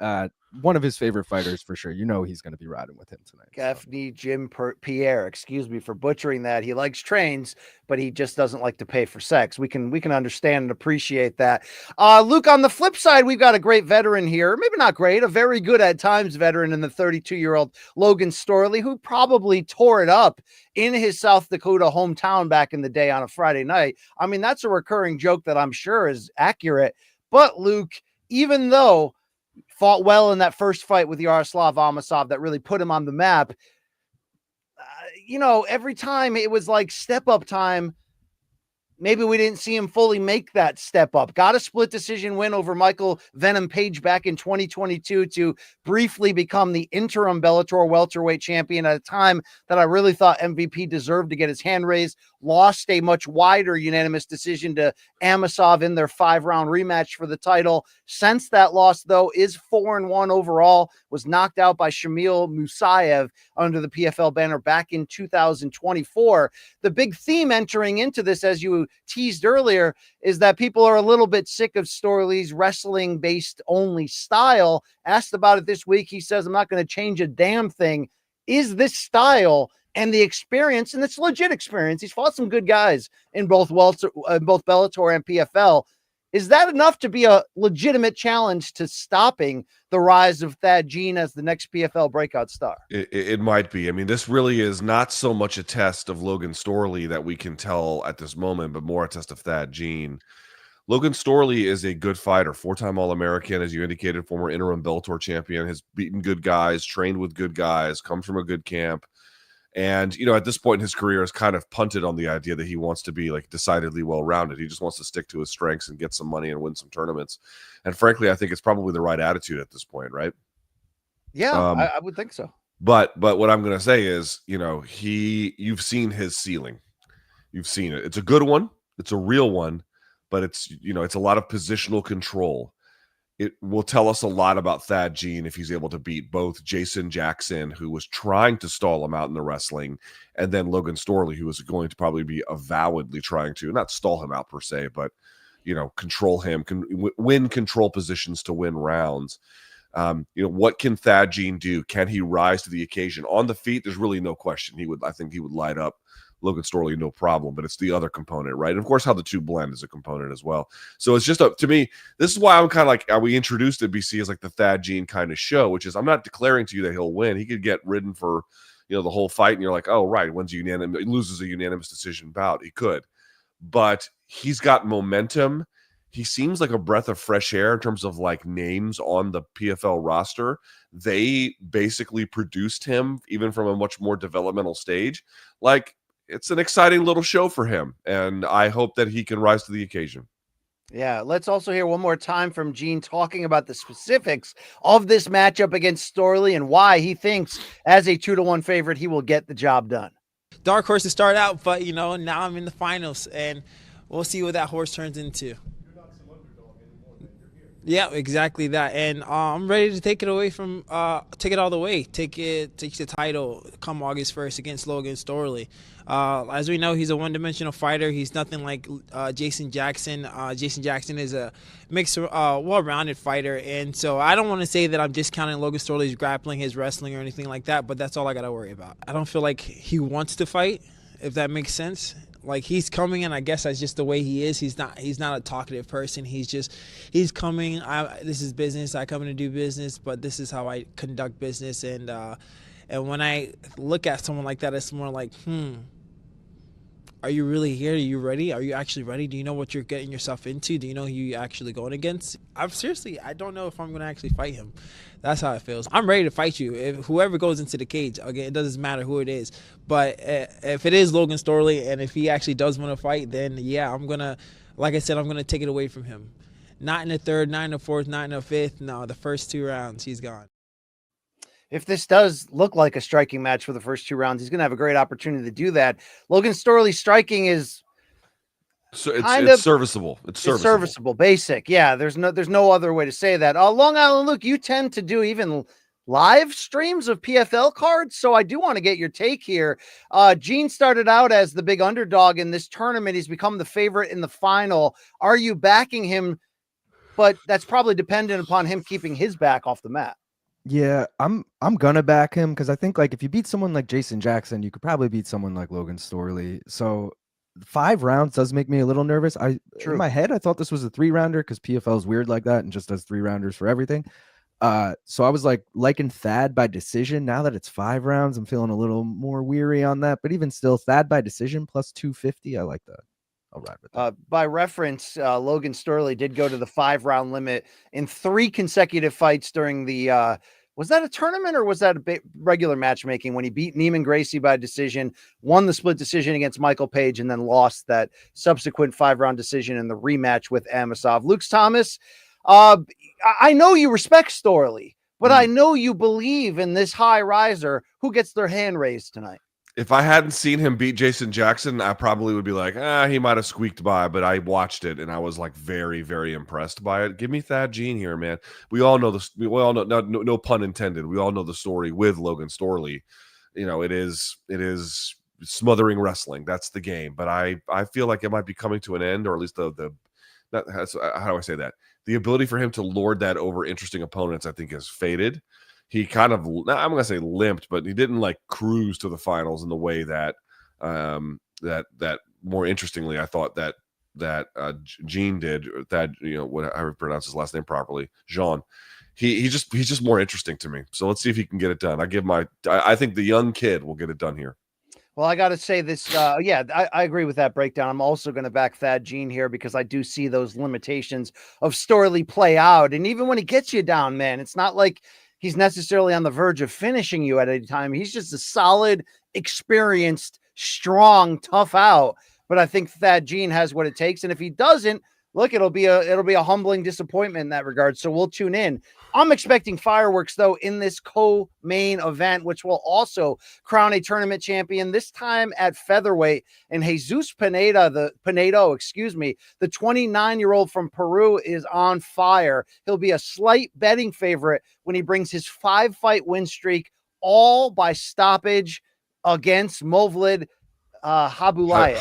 One of his favorite fighters for sure. He's going to be riding with him tonight. Gaffney Jim Pierre, excuse me for butchering that. He likes trains, but he just doesn't like to pay for sex. We can understand and appreciate that. Luke, on the flip side, we've got a great veteran here. Maybe not great, a very good at times veteran in the 32-year-old Logan Storley, who probably tore it up in his South Dakota hometown back in the day on a Friday night. I mean, that's a recurring joke that I'm sure is accurate. But Luke, even though fought well in that first fight with Yaroslav Amosov that really put him on the map, every time it was like step up time, maybe we didn't see him fully make that step up. Got a split decision win over Michael Venom Page back in 2022 to briefly become the interim Bellator welterweight champion at a time that I really thought MVP deserved to get his hand raised. Lost a much wider unanimous decision to Amasov in their 5-round rematch for the title. Since that loss, though, is 4-1 overall. Was knocked out by Shamil Musayev under the PFL banner back in 2024. The big theme entering into this, as you teased earlier, is that people are a little bit sick of Storley's wrestling-based only style. Asked about it this week, he says, I'm not going to change a damn thing. Is this style and the experience, and it's legit experience, he's fought some good guys in both Bellator and PFL, is that enough to be a legitimate challenge to stopping the rise of Thad Jean as the next PFL breakout star? It might be. I mean, this really is not so much a test of Logan Storley that we can tell at this moment, but more a test of Thad Jean. Logan Storley is a good fighter, 4-time All-American, as you indicated, former interim Bellator champion, has beaten good guys, trained with good guys, comes from a good camp. And, you know, at this point in his career has kind of punted on the idea that he wants to be like decidedly well-rounded. He just wants to stick to his strengths and get some money and win some tournaments. And frankly, I think it's probably the right attitude at this point, right? Yeah, I would think so. But what I'm going to say is, you know, you've seen his ceiling. You've seen it. It's a good one. It's a real one, but it's, you know, it's a lot of positional control. It will tell us a lot about Thad Jean if he's able to beat both Jason Jackson, who was trying to stall him out in the wrestling, and then Logan Storley, who is going to probably be avowedly trying to, not stall him out per se, but, you know, control him, win control positions to win rounds. You know, what can Thad Jean do? Can he rise to the occasion? On the feet, there's really no question. I think he would light up Logan Storley, no problem, but it's the other component, right? And of course, how the two blend is a component as well. So it's just to me, this is why I'm kind of like, are we introduced to BC as like the Thad Jean kind of show, which is I'm not declaring to you that he'll win. He could get ridden for, you know, the whole fight, and you're like, oh, right, he loses a unanimous decision bout. He could, but he's got momentum. He seems like a breath of fresh air in terms of like names on the PFL roster. They basically produced him even from a much more developmental stage. Like, it's an exciting little show for him, and I hope that he can rise to the occasion. Yeah, let's also hear one more time from Jean talking about the specifics of this matchup against Storley and why he thinks as a 2-1 favorite, he will get the job done. Dark horse to start out, but, you know, now I'm in the finals, and we'll see what that horse turns into. Yeah, exactly that, and I'm ready to take it away from, take it all the way, take the title come August 1st against Logan Storley. As we know, he's a one-dimensional fighter. He's nothing like Jason Jackson. Jason Jackson is a mixed, well-rounded fighter, and so I don't want to say that I'm discounting Logan Storley's grappling, his wrestling, or anything like that, but that's all I got to worry about. I don't feel like he wants to fight, if that makes sense. Like, he's coming, and I guess that's just the way he is. He's not a talkative person. He's coming. This is business. I come in to do business, but this is how I conduct business. And when I look at someone like that, it's more like, are you really here? Are you ready? Are you actually ready? Do you know what you're getting yourself into? Do you know who you're actually going against? I don't know if I'm going to actually fight him. That's how it feels. I'm ready to fight you. If whoever goes into the cage, again, it doesn't matter who it is. But if it is Logan Storley, and if he actually does want to fight, then yeah, I'm going to, like I said, I'm going to take it away from him. Not in the third, not in the fourth, not in the fifth. No, the first 2 rounds, he's gone. If this does look like a striking match for the first 2 rounds, he's going to have a great opportunity to do that. Logan Storley's striking is it's serviceable. It's serviceable, basic. Yeah, there's no other way to say that. Long Island Luke, you tend to do even live streams of PFL cards, so I do want to get your take here. Jean started out as the big underdog in this tournament. He's become the favorite in the final. Are you backing him? But that's probably dependent upon him keeping his back off the mat. Yeah, I'm gonna back him because I think like if you beat someone like Jason Jackson, you could probably beat someone like Logan Storley. So 5 rounds does make me a little nervous. In my head, I thought this was a 3-rounder because PFL is weird like that and just does 3-rounders for everything. So I was like liking Thad by decision. Now that it's 5 rounds, I'm feeling a little more weary on that. But even still, Thad by decision plus 250, I like that. I'll ride with that. By reference, Logan Storley did go to the 5-round limit in 3 consecutive fights during the Was that a tournament or was that a regular matchmaking when he beat Neiman Gracie by decision, won the split decision against Michael Page, and then lost that subsequent 5-round decision in the rematch with Amosov? Luke Thomas, I know you respect Storley, but I know you believe in this high riser who gets their hand raised tonight. If I hadn't seen him beat Jason Jackson, I probably would be like, he might have squeaked by, but I watched it and I was like very, very impressed by it. Give me Thad Gene here, man. We all know this. We all know, no pun intended. We all know the story with Logan Storley. You know, it is smothering wrestling. That's the game. But I feel like it might be coming to an end, or at least how do I say that? The ability for him to lord that over interesting opponents, I think, has faded. He kind of, I'm going to say limped, but he didn't like cruise to the finals in the way that that more interestingly, I thought that Gene did. That, you know, what I pronounce his last name properly, Jean. He's just more interesting to me. So let's see if he can get it done. I think the young kid will get it done here. Well, I got to say this. I agree with that breakdown. I'm also going to back Thad Gene here because I do see those limitations of Storley play out. And even when he gets you down, man, it's not like he's necessarily on the verge of finishing you at any time. He's just a solid, experienced, strong, tough out. But I think Thad Gene has what it takes. And if he doesn't, look, it'll be a humbling disappointment in that regard. So we'll tune in. I'm expecting fireworks, though, in this co-main event, which will also crown a tournament champion, this time at featherweight. And Jesus Pinedo, the 29-year-old from Peru, is on fire. He'll be a slight betting favorite when he brings his 5-fight win streak, all by stoppage against Movlid Habulayev.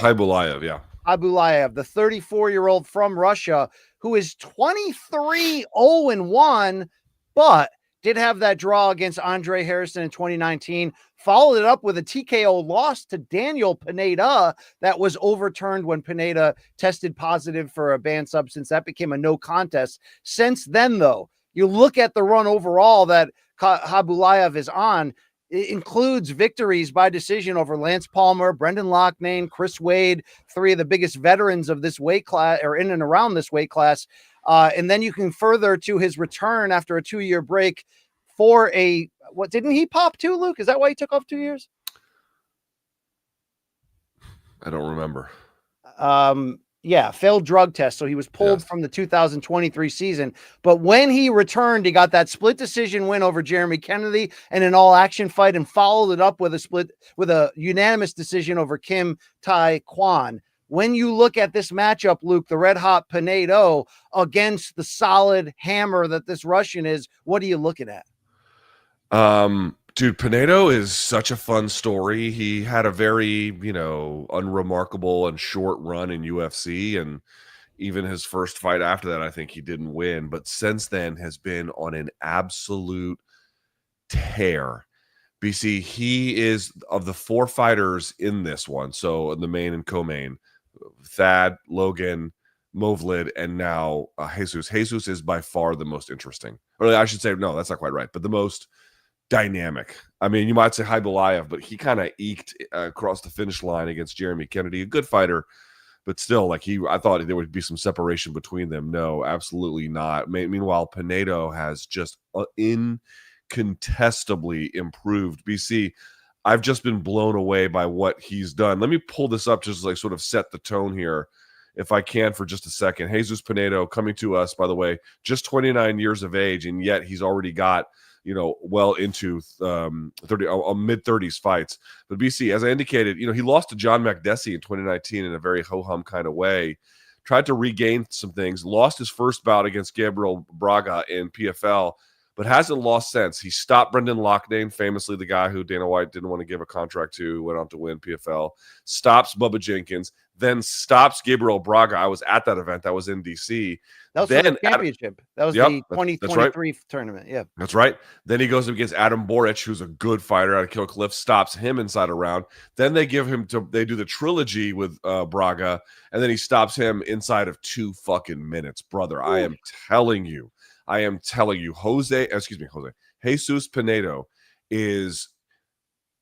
Habulayev, the 34-year-old from Russia, who is 23-0-1, but did have that draw against Andre Harrison in 2019, followed it up with a TKO loss to Daniel Pineda that was overturned when Pineda tested positive for a banned substance. That became a no contest. Since then, though, you look at the run overall that Habulayev is on, it includes victories by decision over Lance Palmer, Brendan Loughnane, Chris Wade, 3 of the biggest veterans of this weight class, or in and around this weight class. And then you can further to his return after a 2-year break for what didn't he pop too, Luke? Is that why he took off 2 years? I don't remember. Failed drug test. So he was pulled from the 2023 season. But when he returned, he got that split decision win over Jeremy Kennedy and an all-action fight, and followed it up with a unanimous decision over Kim Tai Kwan. When you look at this matchup, Luke, the red-hot Pinedo against the solid hammer that this Russian is, what are you looking at? Dude, Pinedo is such a fun story. He had a very, unremarkable and short run in UFC, and even his first fight after that, I think he didn't win, but since then has been on an absolute tear. BC, he is, of the 4 fighters in this one, so in the main and co-main, Thad, Logan, Movlid, and now Jesus. Jesus is by far the most interesting. Or I should say, no, that's not quite right, but the most dynamic. I mean, you might say Habulayev, but he kind of eked across the finish line against Jeremy Kennedy, a good fighter, but still, I thought there would be some separation between them. No, absolutely not. Meanwhile, Pinedo has just incontestably improved. BC, I've just been blown away by what he's done. Let me pull this up just to sort of set the tone here, if I can, for just a second. Jesus Pinedo coming to us, by the way, just 29 years of age, and yet he's already got well into mid-30s fights. But BC, as I indicated, he lost to John Makdessi in 2019 in a very ho-hum kind of way, tried to regain some things, lost his first bout against Gabriel Braga in PFL, but hasn't lost since. He stopped Brendan Loughnane, famously the guy who Dana White didn't want to give a contract to, went on to win PFL, stops Bubba Jenkins, then stops Gabriel Braga. I was at that event. That was in D.C. That was the championship. That was the 2023 tournament. Yeah. That's right. Then he goes up against Adam Boric, who's a good fighter out of Kill Cliff, stops him inside a round. Then they do the trilogy with Braga, and then he stops him inside of 2 fucking minutes. Brother, ooh. I am telling you, Jesus Pinedo is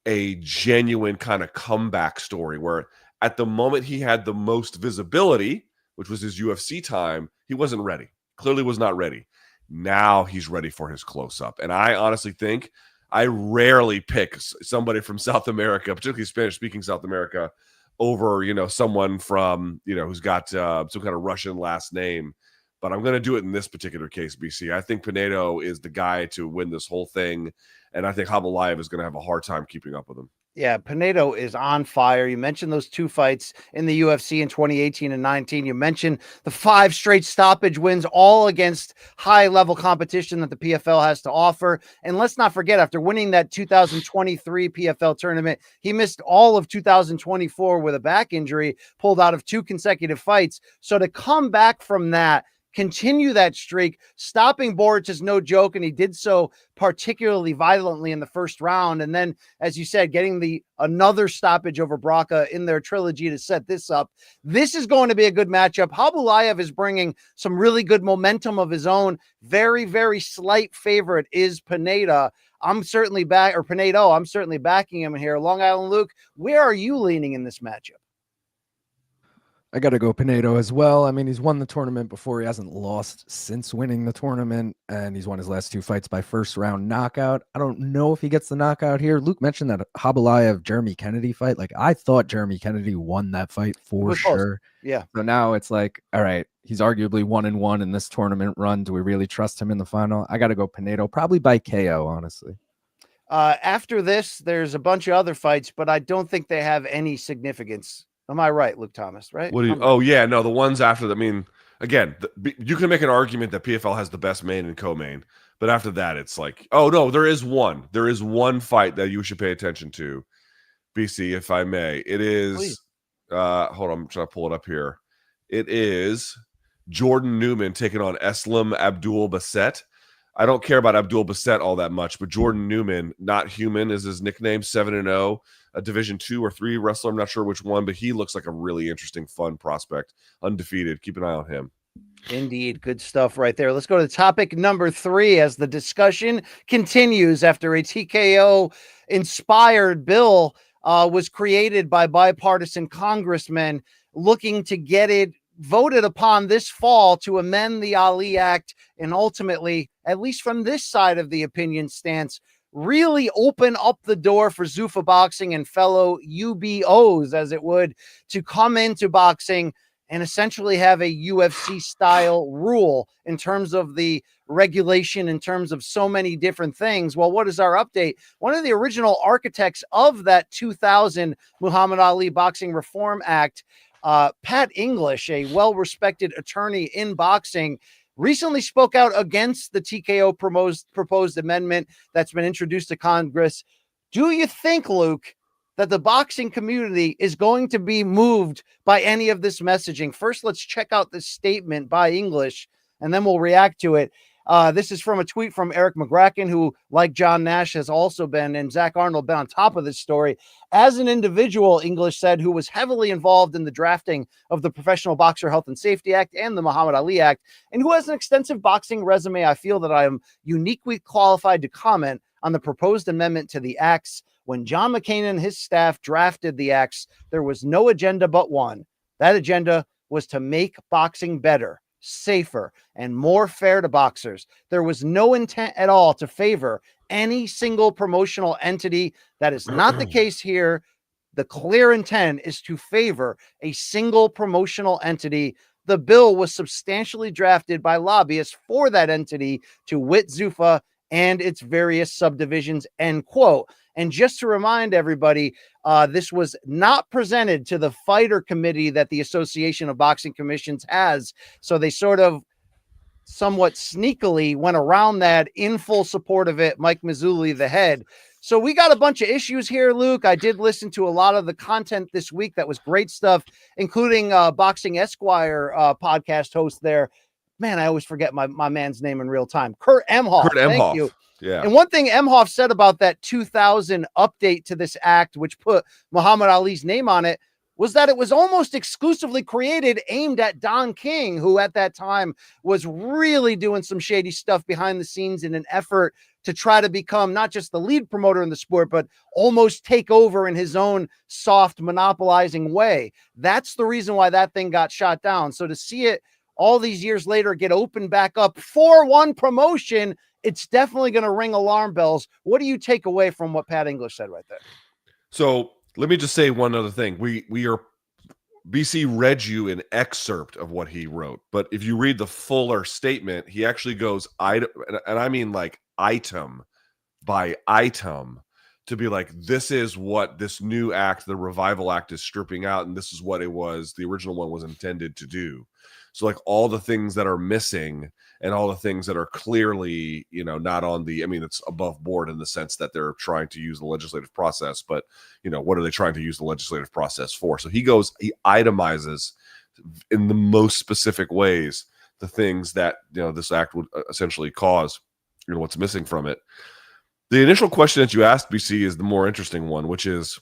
a genuine kind of comeback story where at the moment he had the most visibility, which was his UFC time, he wasn't ready. Clearly was not ready. Now he's ready for his close-up. And I honestly think I rarely pick somebody from South America, particularly Spanish-speaking South America, over, someone from, who's got some kind of Russian last name. But I'm going to do it in this particular case, BC. I think Pinedo is the guy to win this whole thing. And I think Khabibulov is going to have a hard time keeping up with him. Yeah, Pinedo is on fire. You mentioned those 2 fights in the UFC in 2018 and 19. You mentioned the 5 straight stoppage wins, all against high-level competition that the PFL has to offer. And let's not forget, after winning that 2023 PFL tournament, he missed all of 2024 with a back injury, pulled out of 2 consecutive fights. So to come back from that, continue that streak, stopping Boric is no joke, and he did so particularly violently in the first round. And then, as you said, getting another stoppage over Braca in their trilogy to set this up. This is going to be a good matchup. Khabibulov is bringing some really good momentum of his own. Very, very slight favorite is Pinedo. I'm certainly backing him here. Long Island Luke, where are you leaning in this matchup? I got to go Pinedo as well. I mean, he's won the tournament before. He hasn't lost since winning the tournament, and he's won his last 2 fights by first-round knockout. I don't know if he gets the knockout here. Luke mentioned that Khabibulov Jeremy Kennedy fight. Like, I thought Jeremy Kennedy won that fight for sure. Yeah. So now it's like, all right, he's arguably 1-1 in this tournament run. Do we really trust him in the final? I got to go Pinedo, probably by KO, honestly. After this, there's a bunch of other fights, but I don't think they have any significance. Am I right, Luke Thomas, right? The ones after that. I mean, again, you can make an argument that PFL has the best main and co-main, but after that, it's like, oh, no, there is one. There is one fight that you should pay attention to, BC, if I may. It is, hold on, I'm trying to pull it up here. It is Jordan Newman taking on Eslam Abdul Basset. I don't care about Abdul Basset all that much, but Jordan Newman, not human, is his nickname, 7-0. A Division 2 or 3 wrestler. I'm not sure which one, but he looks like a really interesting, fun prospect. Undefeated. Keep an eye on him. Indeed. Good stuff right there. Let's go to topic number 3 as the discussion continues after a TKO inspired bill was created by bipartisan congressmen looking to get it voted upon this fall to amend the Ali Act and ultimately, at least from this side of the opinion stance, really open up the door for Zuffa Boxing and fellow UBOs, as it would, to come into boxing and essentially have a UFC style rule in terms of the regulation, in terms of so many different things. Well, what is our update? One of the original architects of that 2000 Muhammad Ali Boxing Reform Act, Pat English, a well-respected attorney in boxing, recently spoke out against the TKO proposed amendment that's been introduced to Congress. Do you think, Luke, that the boxing community is going to be moved by any of this messaging? First, let's check out this statement by English, and then we'll react to it. This is from a tweet from Eric McGracken, who, like John Nash, has also been, and Zach Arnold, been on top of this story. As an individual, English said, who was heavily involved in the drafting of the Professional Boxer Health and Safety Act and the Muhammad Ali Act, and who has an extensive boxing resume, I feel that I am uniquely qualified to comment on the proposed amendment to the acts. When John McCain and his staff drafted the acts, there was no agenda but one. That agenda was to make boxing better, safer, and more fair to boxers. There was no intent at all to favor any single promotional entity. That is not the case here. The clear intent is to favor a single promotional entity. The bill was substantially drafted by lobbyists for that entity, to wit Zuffa and its various subdivisions, end quote. And just to remind everybody, this was not presented to the fighter committee that the Association of Boxing Commissions has. So they sort of somewhat sneakily went around that in full support of it. Mike Mazzulli, the head. So we got a bunch of issues here, Luke. I did listen to a lot of the content this week. That was great stuff, including Boxing Esquire podcast host there. Man, I always forget my man's name in real time. Kurt Emhoff. Thank you. Yeah. And one thing Emhoff said about that 2000 update to this act, which put Muhammad Ali's name on it, was that it was almost exclusively created aimed at Don King, who at that time was really doing some shady stuff behind the scenes in an effort to try to become not just the lead promoter in the sport, but almost take over in his own soft monopolizing way. That's the reason why that thing got shot down. So to see it all these years later get opened back up for one promotion, it's definitely going to ring alarm bells. What do you take away from what Pat English said right there? So let me just say one other thing. We are BC read you an excerpt of what he wrote, but if you read the fuller statement, he actually goes item, and I mean like item by item, to be like, this is what this new act, the Revival Act, is stripping out, and this is what it was, the original one was intended to do. So like all the things that are missing and all the things that are clearly, you know, not on the, I mean, it's above board in the sense that they're trying to use the legislative process, but, you know, what are they trying to use the legislative process for? So he itemizes in the most specific ways the things that, you know, this act would essentially cause, you know, what's missing from it. The initial question that you asked, BC, is the more interesting one, which is,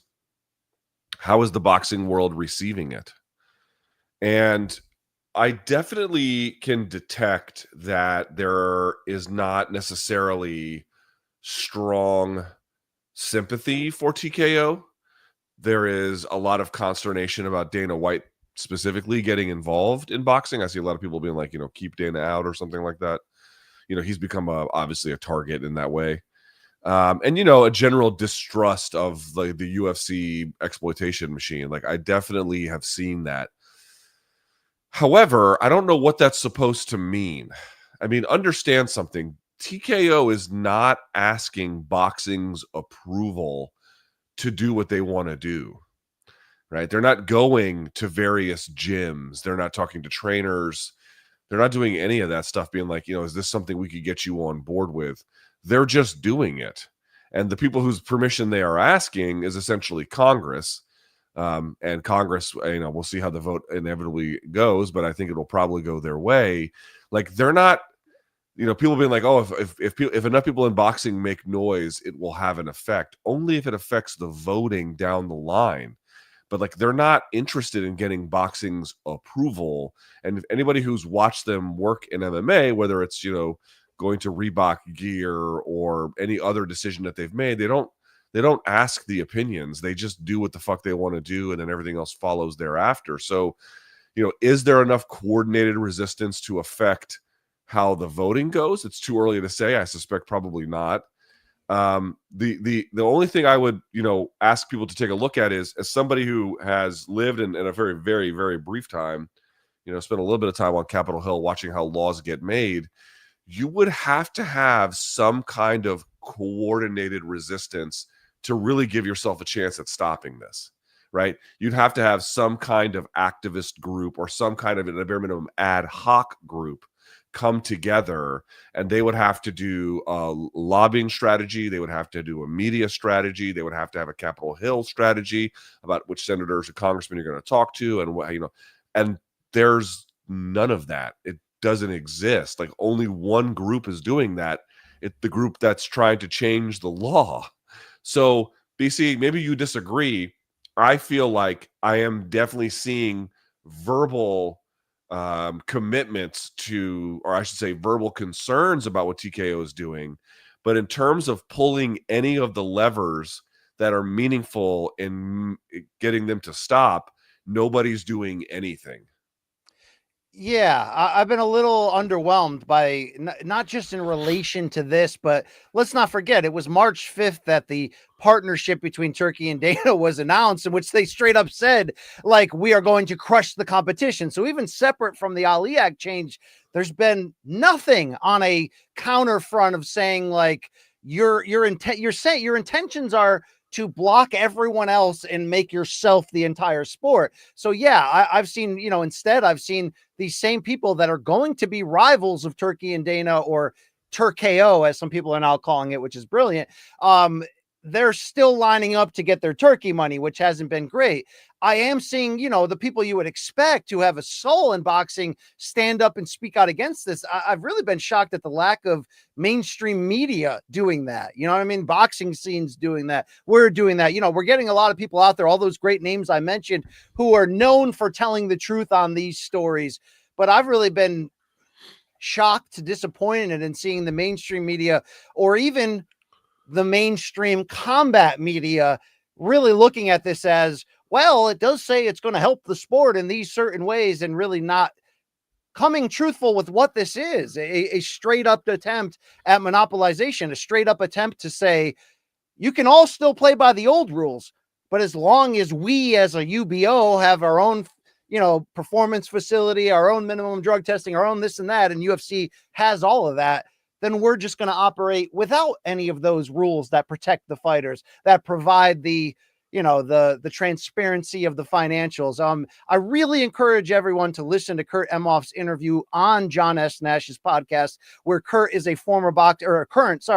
how is the boxing world receiving it? And I definitely can detect that there is not necessarily strong sympathy for TKO. There is a lot of consternation about Dana White specifically getting involved in boxing. I see a lot of people being like, you know, keep Dana out or something like that. You know, he's become obviously a target in that way. And, you know, a general distrust of the UFC exploitation machine. Like, I definitely have seen that. However, I don't know what that's supposed to mean. I mean, understand something. TKO is not asking boxing's approval to do what they want to do, right? They're not going to various gyms. They're not talking to trainers. They're not doing any of that stuff, being like, you know, is this something we could get you on board with? They're just doing it. And the people whose permission they are asking is essentially Congress. And Congress, you know, we'll see how the vote inevitably goes, but I think it'll probably go their way. Like, they're not, you know, people being like, oh, if enough people in boxing make noise, it will have an effect. Only if it affects the voting down the line. But like, they're not interested in getting boxing's approval. And if anybody who's watched them work in MMA, whether it's, you know, going to Reebok gear or any other decision that they've made, they don't ask the opinions. They just do what the fuck they want to do, and then everything else follows thereafter. So, you know, is there enough coordinated resistance to affect how the voting goes? It's too early to say. I suspect probably not. The only thing I would, you know, ask people to take a look at is, as somebody who has lived in a very, very, very brief time, you know, spent a little bit of time on Capitol Hill watching how laws get made, you would have to have some kind of coordinated resistance to really give yourself a chance at stopping this, right? You'd have to have some kind of activist group or some kind of, at a bare minimum, ad hoc group come together, and they would have to do a lobbying strategy. They would have to do a media strategy. They would have to have a Capitol Hill strategy about which senators or congressmen you're going to talk to, and what, you know, and there's none of that. It doesn't exist. Like, only one group is doing that. It's the group that's trying to change the law. So, BC, maybe you disagree. I feel like I am definitely seeing verbal commitments to, or I should say verbal concerns about what TKO is doing. But in terms of pulling any of the levers that are meaningful in getting them to stop, nobody's doing anything. Yeah, I've been a little underwhelmed by not just in relation to this, but let's not forget, it was March 5th that the partnership between Turkey and Dana was announced, in which they straight up said, like, we are going to crush the competition. So even separate from the Ali Act change, there's been nothing on a counter front of saying, like, your intentions are to block everyone else and make yourself the entire sport. So yeah, I've seen, you know, instead I've seen these same people that are going to be rivals of Turkey and Dana, or Turkeo, as some people are now calling it, which is brilliant. They're still lining up to get their Turkey money, which hasn't been great. I am seeing, you know, the people you would expect to have a soul in boxing stand up and speak out against this. I've really been shocked at the lack of mainstream media doing that. You know what I mean? Boxing scenes doing that. We're doing that. You know, we're getting a lot of people out there, all those great names I mentioned, who are known for telling the truth on these stories. But I've really been shocked, disappointed in seeing the mainstream media, or even the mainstream combat media, really looking at this as, well, it does say it's going to help the sport in these certain ways, and really not coming truthful with what this is, a straight up attempt at monopolization, a straight up attempt to say, you can all still play by the old rules, but as long as we as a UBO have our own, performance facility, our own minimum drug testing, our own this and that, and UFC has all of that, then we're just going to operate without any of those rules that protect the fighters, that provide the transparency of the financials. I really encourage everyone to listen to Kurt Emhoff's interview on John S. Nash's podcast, where Kurt is a former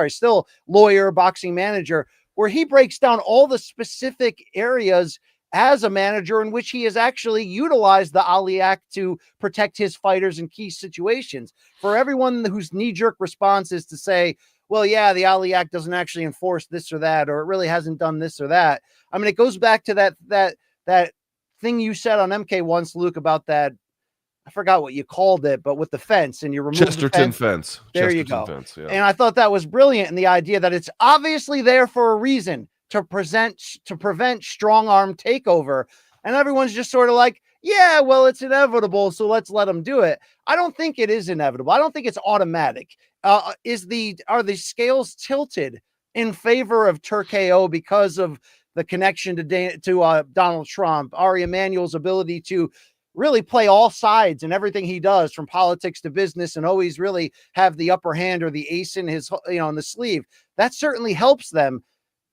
still lawyer, boxing manager, where he breaks down all the specific areas as a manager in which he has actually utilized the Ali Act to protect his fighters in key situations. For everyone whose knee-jerk response is to say, well, yeah, the Ali Act doesn't actually enforce this or that, or it really hasn't done this or that. I mean, it goes back to that thing you said on MK once, Luke, about that. I forgot what you called it, but with the fence, and you removed Chesterton fence. There Chesterton you go. Fence, yeah. And I thought that was brilliant in the idea that it's obviously there for a reason, to prevent strong arm takeover. And everyone's just sort of like, yeah, well, it's inevitable, so let's let them do it. I don't think it is inevitable. I don't think it's automatic. Are the scales tilted in favor of Turk-KO because of the connection to Donald Trump, Ari Emanuel's ability to really play all sides and everything he does, from politics to business, and always really have the upper hand or the ace in his, in the sleeve? That certainly helps them.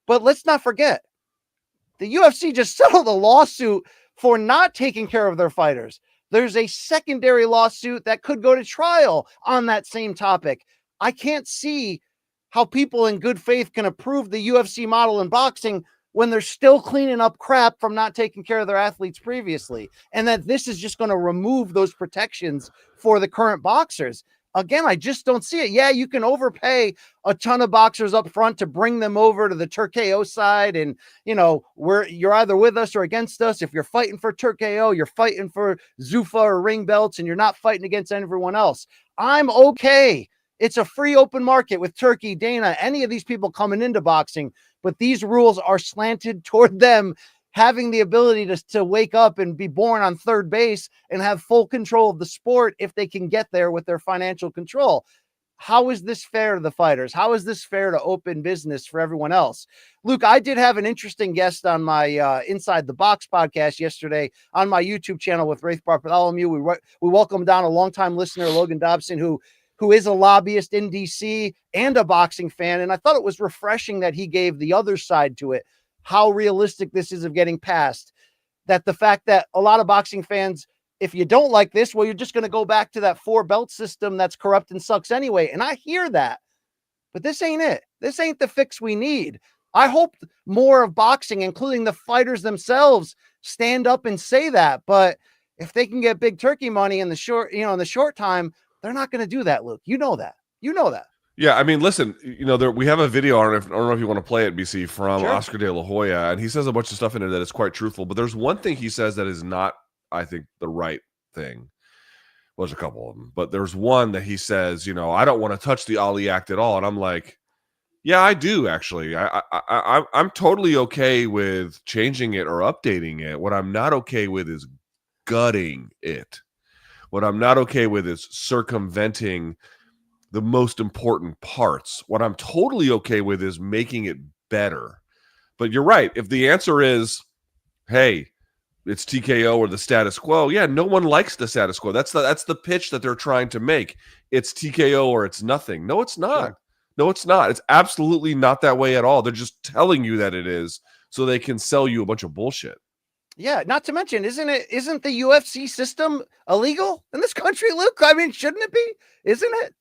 But let's not forget, the UFC just settled a lawsuit for not taking care of their fighters. There's a secondary lawsuit that could go to trial on that same topic. I can't see how people in good faith can approve the UFC model in boxing when they're still cleaning up crap from not taking care of their athletes previously, and that this is just going to remove those protections for the current boxers. Again, I just don't see it. Yeah, you can overpay a ton of boxers up front to bring them over to the Turk-KO side, and you're either with us or against us. If you're fighting for Turk-KO, you're fighting for Zuffa or ring belts, and you're not fighting against everyone else. I'm okay. It's a free open market with Turkey, Dana, any of these people coming into boxing, but these rules are slanted toward them having the ability to wake up and be born on third base and have full control of the sport if they can get there with their financial control. How is this fair to the fighters? How is this fair to open business for everyone else? Luke, I did have an interesting guest on my Inside the Box podcast yesterday on my YouTube channel with Rafe Bartholomew. We welcomed down a longtime listener, Logan Dobson, who is a lobbyist in DC and a boxing fan. And I thought it was refreshing that he gave the other side to it, how realistic this is of getting past. That the fact that a lot of boxing fans, if you don't like this, well, you're just going to go back to that 4-belt system that's corrupt and sucks anyway. And I hear that, but this ain't it. This ain't the fix we need. I hope more of boxing, including the fighters themselves, stand up and say that. But if they can get big turkey money in the short time, they're not going to do that, Luke. You know that. Yeah, I mean, listen, we have a video. I don't know if you want to play it, BC, from Sure. Oscar De La Hoya, and he says a bunch of stuff in it that is quite truthful. But there's one thing he says that is not, I think, the right thing. Well, there's a couple of them, but there's one that he says, I don't want to touch the Ali Act at all. And I'm like, yeah, I do, actually. I'm totally okay with changing it or updating it. What I'm not okay with is gutting it. What I'm not okay with is circumventing the most important parts. What I'm totally okay with is making it better. But you're right. If the answer is, hey, it's TKO or the status quo, yeah, no one likes the status quo. That's the pitch that they're trying to make. It's TKO or it's nothing. No, it's not. Yeah. No, it's not. It's absolutely not that way at all. They're just telling you that it is so they can sell you a bunch of bullshit. Yeah, not to mention, isn't the UFC system illegal in this country, Luke? I mean, shouldn't it be? Isn't it?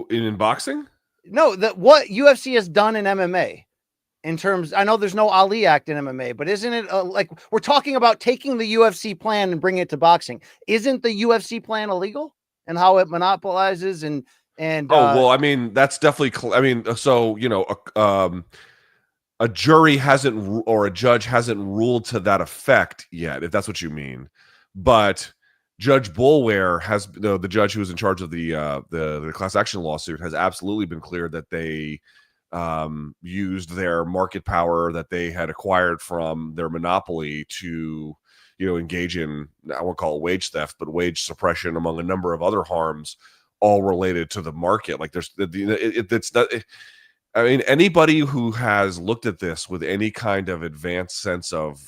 In boxing? No, what UFC has done in MMA in terms, I know there's no Ali Act in MMA, but isn't it like we're talking about taking the UFC plan and bringing it to boxing? Isn't the UFC plan illegal and how it monopolizes and well, I mean, that's definitely, so, a jury hasn't, or a judge hasn't ruled to that effect yet, if that's what you mean. But Judge Boulware has, the judge who was in charge of the class action lawsuit, has absolutely been clear that they used their market power that they had acquired from their monopoly to, engage in, I won't call it wage theft, but wage suppression among a number of other harms, all related to the market. Like it's not. I mean, anybody who has looked at this with any kind of advanced sense of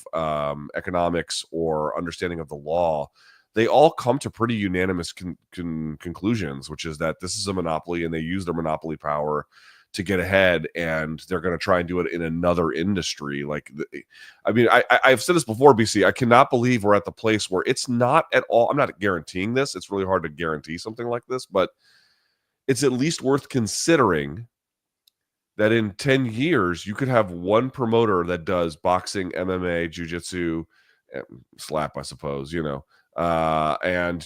economics or understanding of the law, they all come to pretty unanimous conclusions, which is that this is a monopoly and they use their monopoly power to get ahead, and they're going to try and do it in another industry. Like, I mean, I've said this before, BC, I cannot believe we're at the place where it's not at all, I'm not guaranteeing this. It's really hard to guarantee something like this, but it's at least worth considering that in 10 years, you could have one promoter that does boxing, MMA, jiu-jitsu, slap, I suppose, and,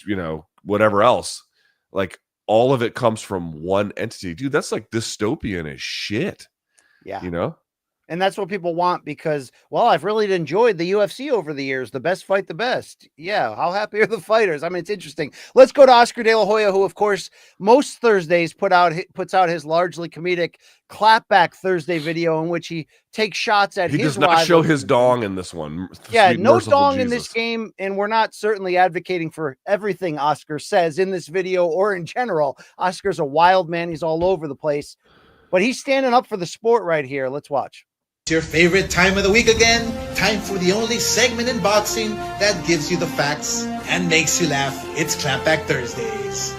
whatever else. Like, all of it comes from one entity. Dude, that's like dystopian as shit. Yeah. And that's what people want because, well, I've really enjoyed the UFC over the years. The best fight the best. Yeah. How happy are the fighters? I mean, it's interesting. Let's go to Oscar De La Hoya, who, of course, most Thursdays puts out his largely comedic Clapback Thursday video in which he takes shots at his He does not rivals. show his dong in this one. Yeah, Sweet, no dong Jesus. in this game. And we're not certainly advocating for everything Oscar says in this video or in general. Oscar's a wild man. He's all over the place. But he's standing up for the sport right here. Let's watch. Your favorite time of the week again. Time for the only segment in boxing that gives you the facts and makes you laugh. It's Clapback Thursdays.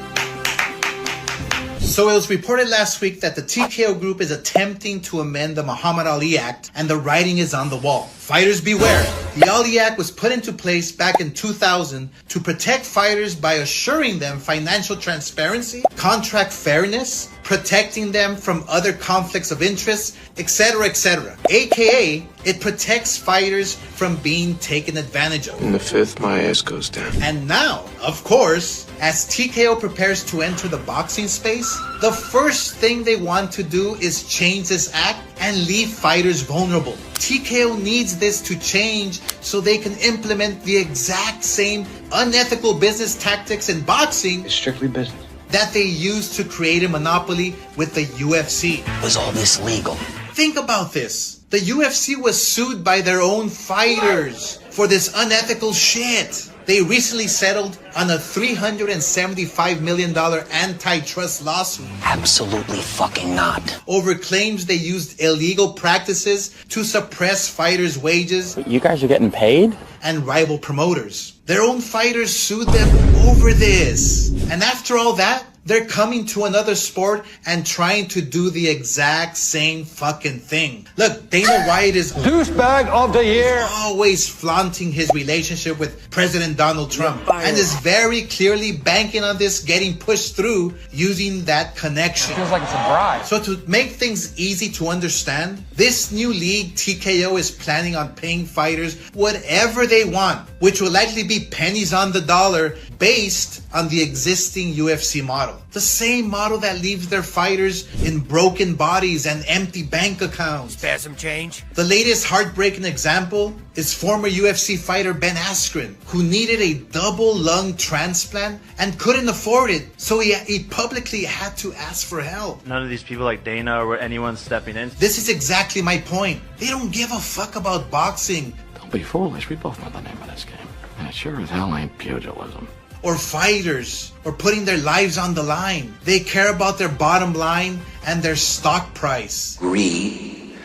So it was reported last week that the TKO group is attempting to amend the Muhammad Ali Act, and the writing is on the wall. Fighters beware. The Ali Act was put into place back in 2000 to protect fighters by assuring them financial transparency, contract fairness, protecting them from other conflicts of interest, etc., etc. AKA, it protects fighters from being taken advantage of. In the fifth, my ass goes down. And now, of course, as TKO prepares to enter the boxing space, the first thing they want to do is change this act and leave fighters vulnerable. TKO needs this to change so they can implement the exact same unethical business tactics in boxing. It's strictly business. That they used to create a monopoly with the UFC. Was all this legal? Think about this. The UFC was sued by their own fighters for this unethical shit. They recently settled on a $375 million antitrust lawsuit. Absolutely fucking not. Over claims they used illegal practices to suppress fighters' wages. You guys are getting paid? And rival promoters. Their own fighters sued them over this. And after all that, they're coming to another sport and trying to do the exact same fucking thing. Look, Dana White is douchebag of the year, always flaunting his relationship with President Donald Trump and is very clearly banking on this getting pushed through using that connection. Feels like it's a bribe. So to make things easy to understand, this new league TKO is planning on paying fighters whatever they want, which will likely be pennies on the dollar based on the existing UFC model. The same model that leaves their fighters in broken bodies and empty bank accounts. Spare some change. The latest heartbreaking example is former UFC fighter Ben Askren, who needed a double lung transplant and couldn't afford it, so he publicly had to ask for help. None of these people like Dana or anyone stepping in. This is exactly my point. They don't give a fuck about boxing. Don't be foolish. We both know the name of this game. And it sure as hell ain't pugilism. Or fighters, or putting their lives on the line. They care about their bottom line and their stock price. Greed,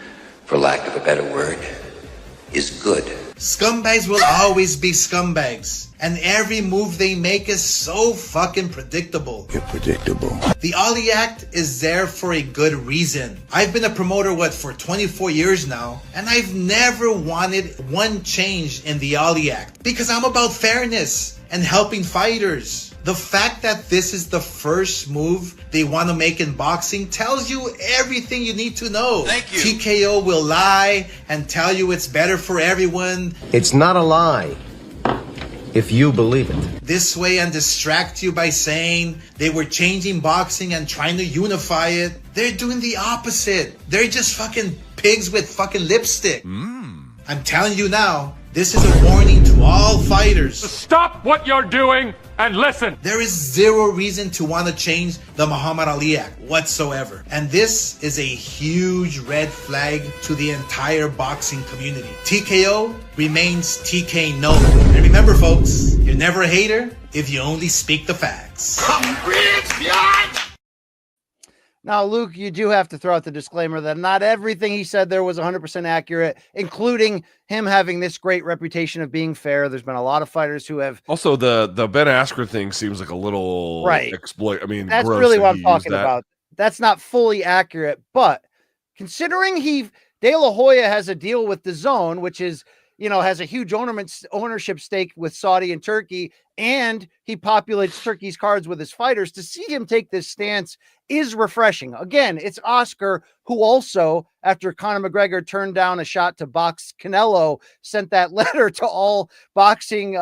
for lack of a better word, is good. Scumbags will always be scumbags, and every move they make is so fucking predictable. You're predictable. The Ali Act is there for a good reason. I've been a promoter, for 24 years now, and I've never wanted one change in the Ali Act because I'm about fairness and helping fighters. The fact that this is the first move they want to make in boxing tells you everything you need to know. Thank you. TKO will lie and tell you it's better for everyone. It's not a lie if you believe it. This way and distract you by saying they were changing boxing and trying to unify it. They're doing the opposite. They're just fucking pigs with fucking lipstick. I'm telling you now, This is a warning to all fighters. Stop what you're doing and listen. There is zero reason to want to change the Muhammad Ali Act whatsoever. And this is a huge red flag to the entire boxing community. TKO remains TK no. And remember, folks, you're never a hater if you only speak the facts. Now, Luke, you do have to throw out the disclaimer that not everything he said there was 100% accurate, including him having this great reputation of being fair. There's been a lot of fighters who have. Also, the Ben Askren thing seems like a little exploit. I mean, that's gross really that what I'm he talking used that. about. That's not fully accurate, but considering De La Hoya has a deal with the Zone, which is, has a huge ownership stake with Saudi and Turkey, and he populates Turkey's cards with his fighters, to see him take this stance is refreshing. Again, it's Oscar, who also, after Conor McGregor turned down a shot to box Canelo, sent that letter to all boxing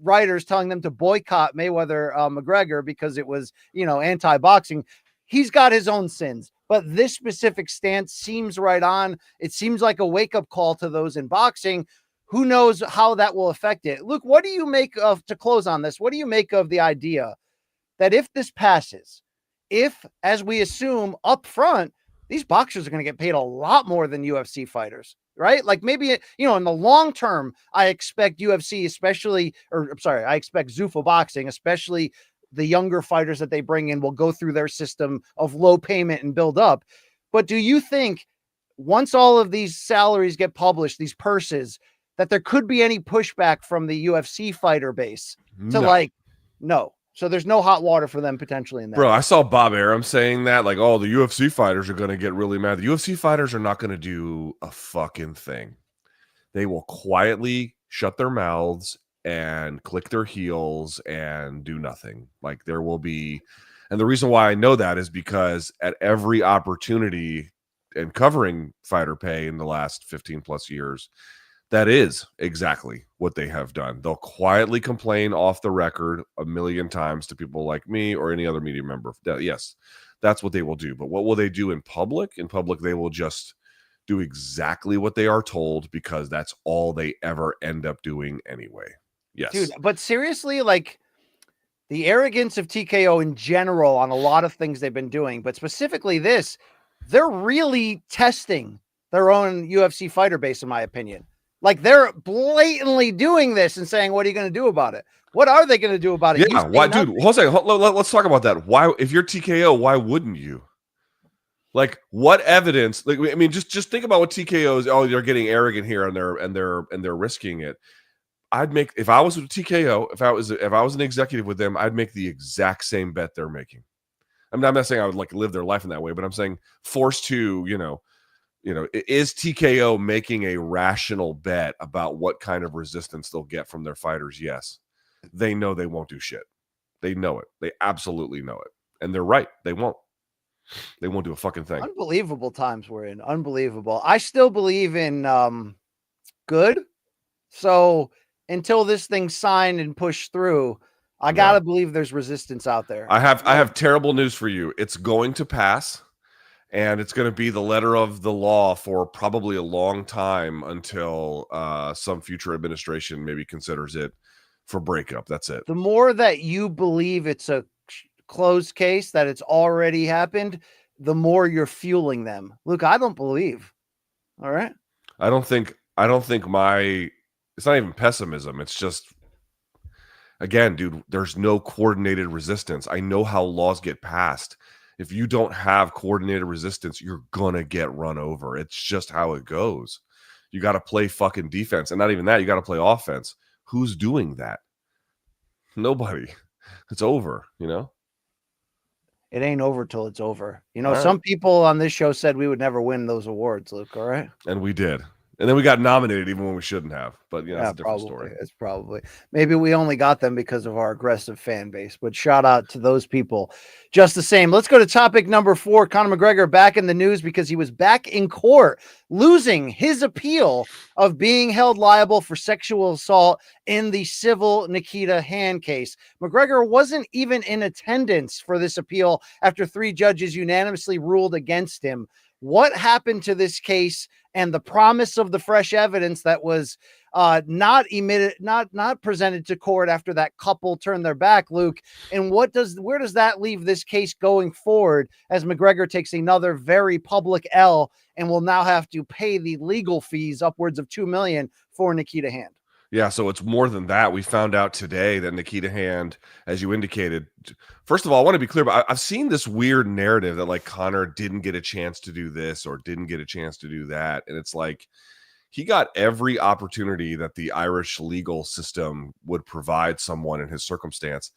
writers telling them to boycott Mayweather McGregor because it was, anti-boxing. He's got his own sins, but this specific stance seems right on. It seems like a wake-up call to those in boxing. Who knows how that will affect it? Luke, what do you make of, to close on this, what do you make of the idea that if this passes, if, as we assume up front, these boxers are going to get paid a lot more than UFC fighters, right? Like maybe, in the long term, I expect UFC, I expect Zuffa Boxing, especially the younger fighters that they bring in, will go through their system of low payment and build up. But do you think once all of these salaries get published, these purses, that there could be any pushback from the UFC fighter base to no? So there's no hot water for them potentially in that. Bro, I saw Bob Arum saying that, like, oh, the UFC fighters are going to get really mad. The UFC fighters are not going to do a fucking thing. They will quietly shut their mouths and click their heels and do nothing. Like, there will be, and the reason why I know that is because at every opportunity and covering fighter pay in the last 15 plus years, that is exactly what they have done. They'll quietly complain off the record a million times to people like me or any other media member. Yes, that's what they will do. But what will they do in public? In public, they will just do exactly what they are told, because that's all they ever end up doing anyway. Yes. Dude, but seriously, like, the arrogance of TKO in general on a lot of things they've been doing, but specifically this, they're really testing their own UFC fighter base, in my opinion. Like, they're blatantly doing this and saying, what are you going to do about it? What are they going to do about it? Yeah, why, dude, Jose, let's talk about that. Why, if you're TKO, why wouldn't you? Like, what evidence? Like, I mean, just think about what TKO is. Oh, they're getting arrogant here, and they're risking it. I'd make, if I was with TKO, if I was an executive with them, I'd make the exact same bet they're making. I'm not saying I would like live their life in that way, but I'm saying forced to, is TKO making a rational bet about what kind of resistance they'll get from their fighters? Yes. They know they won't do shit. They know it. They absolutely know it. And they're right. They won't. They won't do a fucking thing. Unbelievable times we're in. Unbelievable. I still believe in good. So until this thing's signed and pushed through, I gotta believe there's resistance out there. I have terrible news for you. It's going to pass. And it's going to be the letter of the law for probably a long time, until some future administration maybe considers it for breakup. That's it. The more that you believe it's a closed case, that it's already happened, the more you're fueling them. Luke, I don't believe. All right. I don't think it's not even pessimism. It's just, again, dude, there's no coordinated resistance. I know how laws get passed. If you don't have coordinated resistance, you're going to get run over. It's just how it goes. You got to play fucking defense. And not even that, you got to play offense. Who's doing that? Nobody. It's over, It ain't over till it's over. All right. Some people on this show said we would never win those awards, Luke, all right? And we did. And then we got nominated even when we shouldn't have. But, that's a different story. It's probably. Maybe we only got them because of our aggressive fan base. But shout out to those people just the same. Let's go to topic number 4. Conor McGregor back in the news because he was back in court, losing his appeal of being held liable for sexual assault in the civil Nikita Hand case. McGregor wasn't even in attendance for this appeal after 3 judges unanimously ruled against him. What happened to this case and the promise of the fresh evidence that was not emitted, not presented to court after that couple turned their back, Luke. And where does that leave this case going forward as McGregor takes another very public L and will now have to pay the legal fees upwards of $2 million for Nikita Hand? Yeah, so it's more than that. We found out today that Nikita Hand, as you indicated, first of all, I want to be clear, but I've seen this weird narrative that like Conor didn't get a chance to do this or didn't get a chance to do that. And it's like, he got every opportunity that the Irish legal system would provide someone in his circumstance,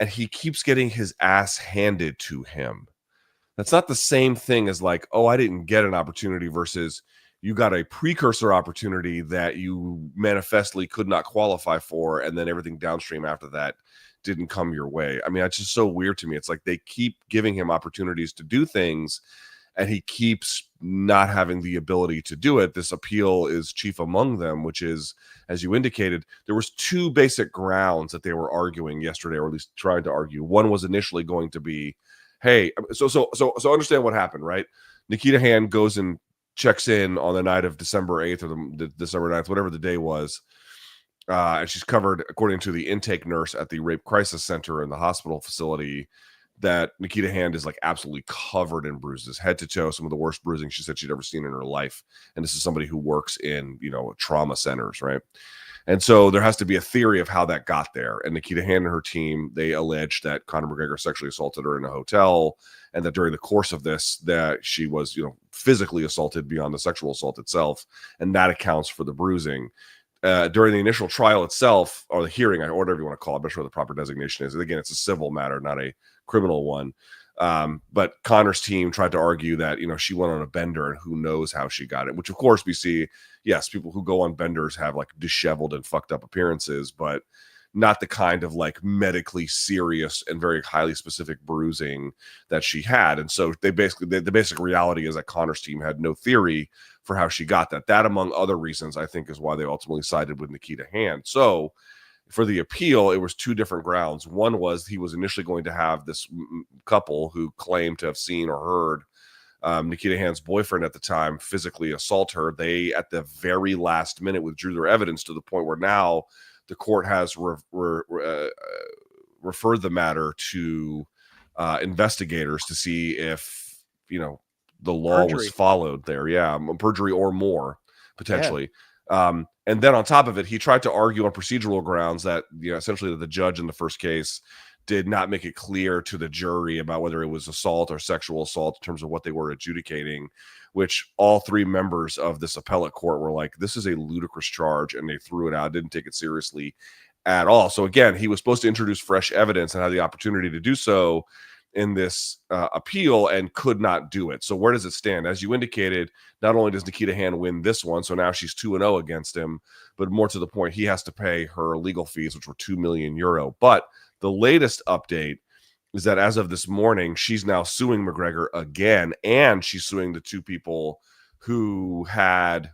and he keeps getting his ass handed to him. That's not the same thing as like, oh, I didn't get an opportunity versus you got a precursor opportunity that you manifestly could not qualify for, and then everything downstream after that didn't come your way. I mean, it's just so weird to me. It's like they keep giving him opportunities to do things, and he keeps not having the ability to do it. This appeal is chief among them, which is, as you indicated, there was two basic grounds that they were arguing yesterday, or at least trying to argue. One was initially going to be, hey, so understand what happened, right? Nikita Hand goes and checks in on the night of December 8th or the December 9th, whatever the day was. And she's covered, according to the intake nurse at the Rape Crisis Center in the hospital facility, that Nikita Hand is like absolutely covered in bruises, head to toe, some of the worst bruising she said she'd ever seen in her life. And this is somebody who works in, trauma centers, right? And so there has to be a theory of how that got there. And Nikita Hand and her team, they allege that Conor McGregor sexually assaulted her in a hotel, and that during the course of this, that she was, physically assaulted beyond the sexual assault itself, and that accounts for the bruising. During the initial trial itself, or the hearing, or whatever you want to call it, I'm not sure what the proper designation is. Again, it's a civil matter, not a criminal one. But Conor's team tried to argue that, she went on a bender and who knows how she got it, which of course we see, yes, people who go on benders have like disheveled and fucked up appearances, but not the kind of like medically serious and very highly specific bruising that she had. And so they basically, the basic reality is that Conor's team had no theory for how she got that. That, among other reasons, I think is why they ultimately sided with Nikita Hand. So for the appeal, it was two different grounds. One was he was initially going to have this couple who claimed to have seen or heard Nikita Hand's boyfriend at the time physically assault her. They, at the very last minute, withdrew their evidence to the point where now the court has referred the matter to investigators to see if, the law was followed there. Yeah, perjury or more, potentially. Yeah. And then on top of it, he tried to argue on procedural grounds that, essentially that the judge in the first case did not make it clear to the jury about whether it was assault or sexual assault in terms of what they were adjudicating, which all three members of this appellate court were like, this is a ludicrous charge, and they threw it out, didn't take it seriously at all. So again, he was supposed to introduce fresh evidence and had the opportunity to do so in this appeal and could not do it. So where does it stand? As you indicated, not only does Nikita Hand win this one, so now she's 2-0 against him, but more to the point, he has to pay her legal fees, which were €2 million. But the latest update is that as of this morning, she's now suing McGregor again, and she's suing the two people who had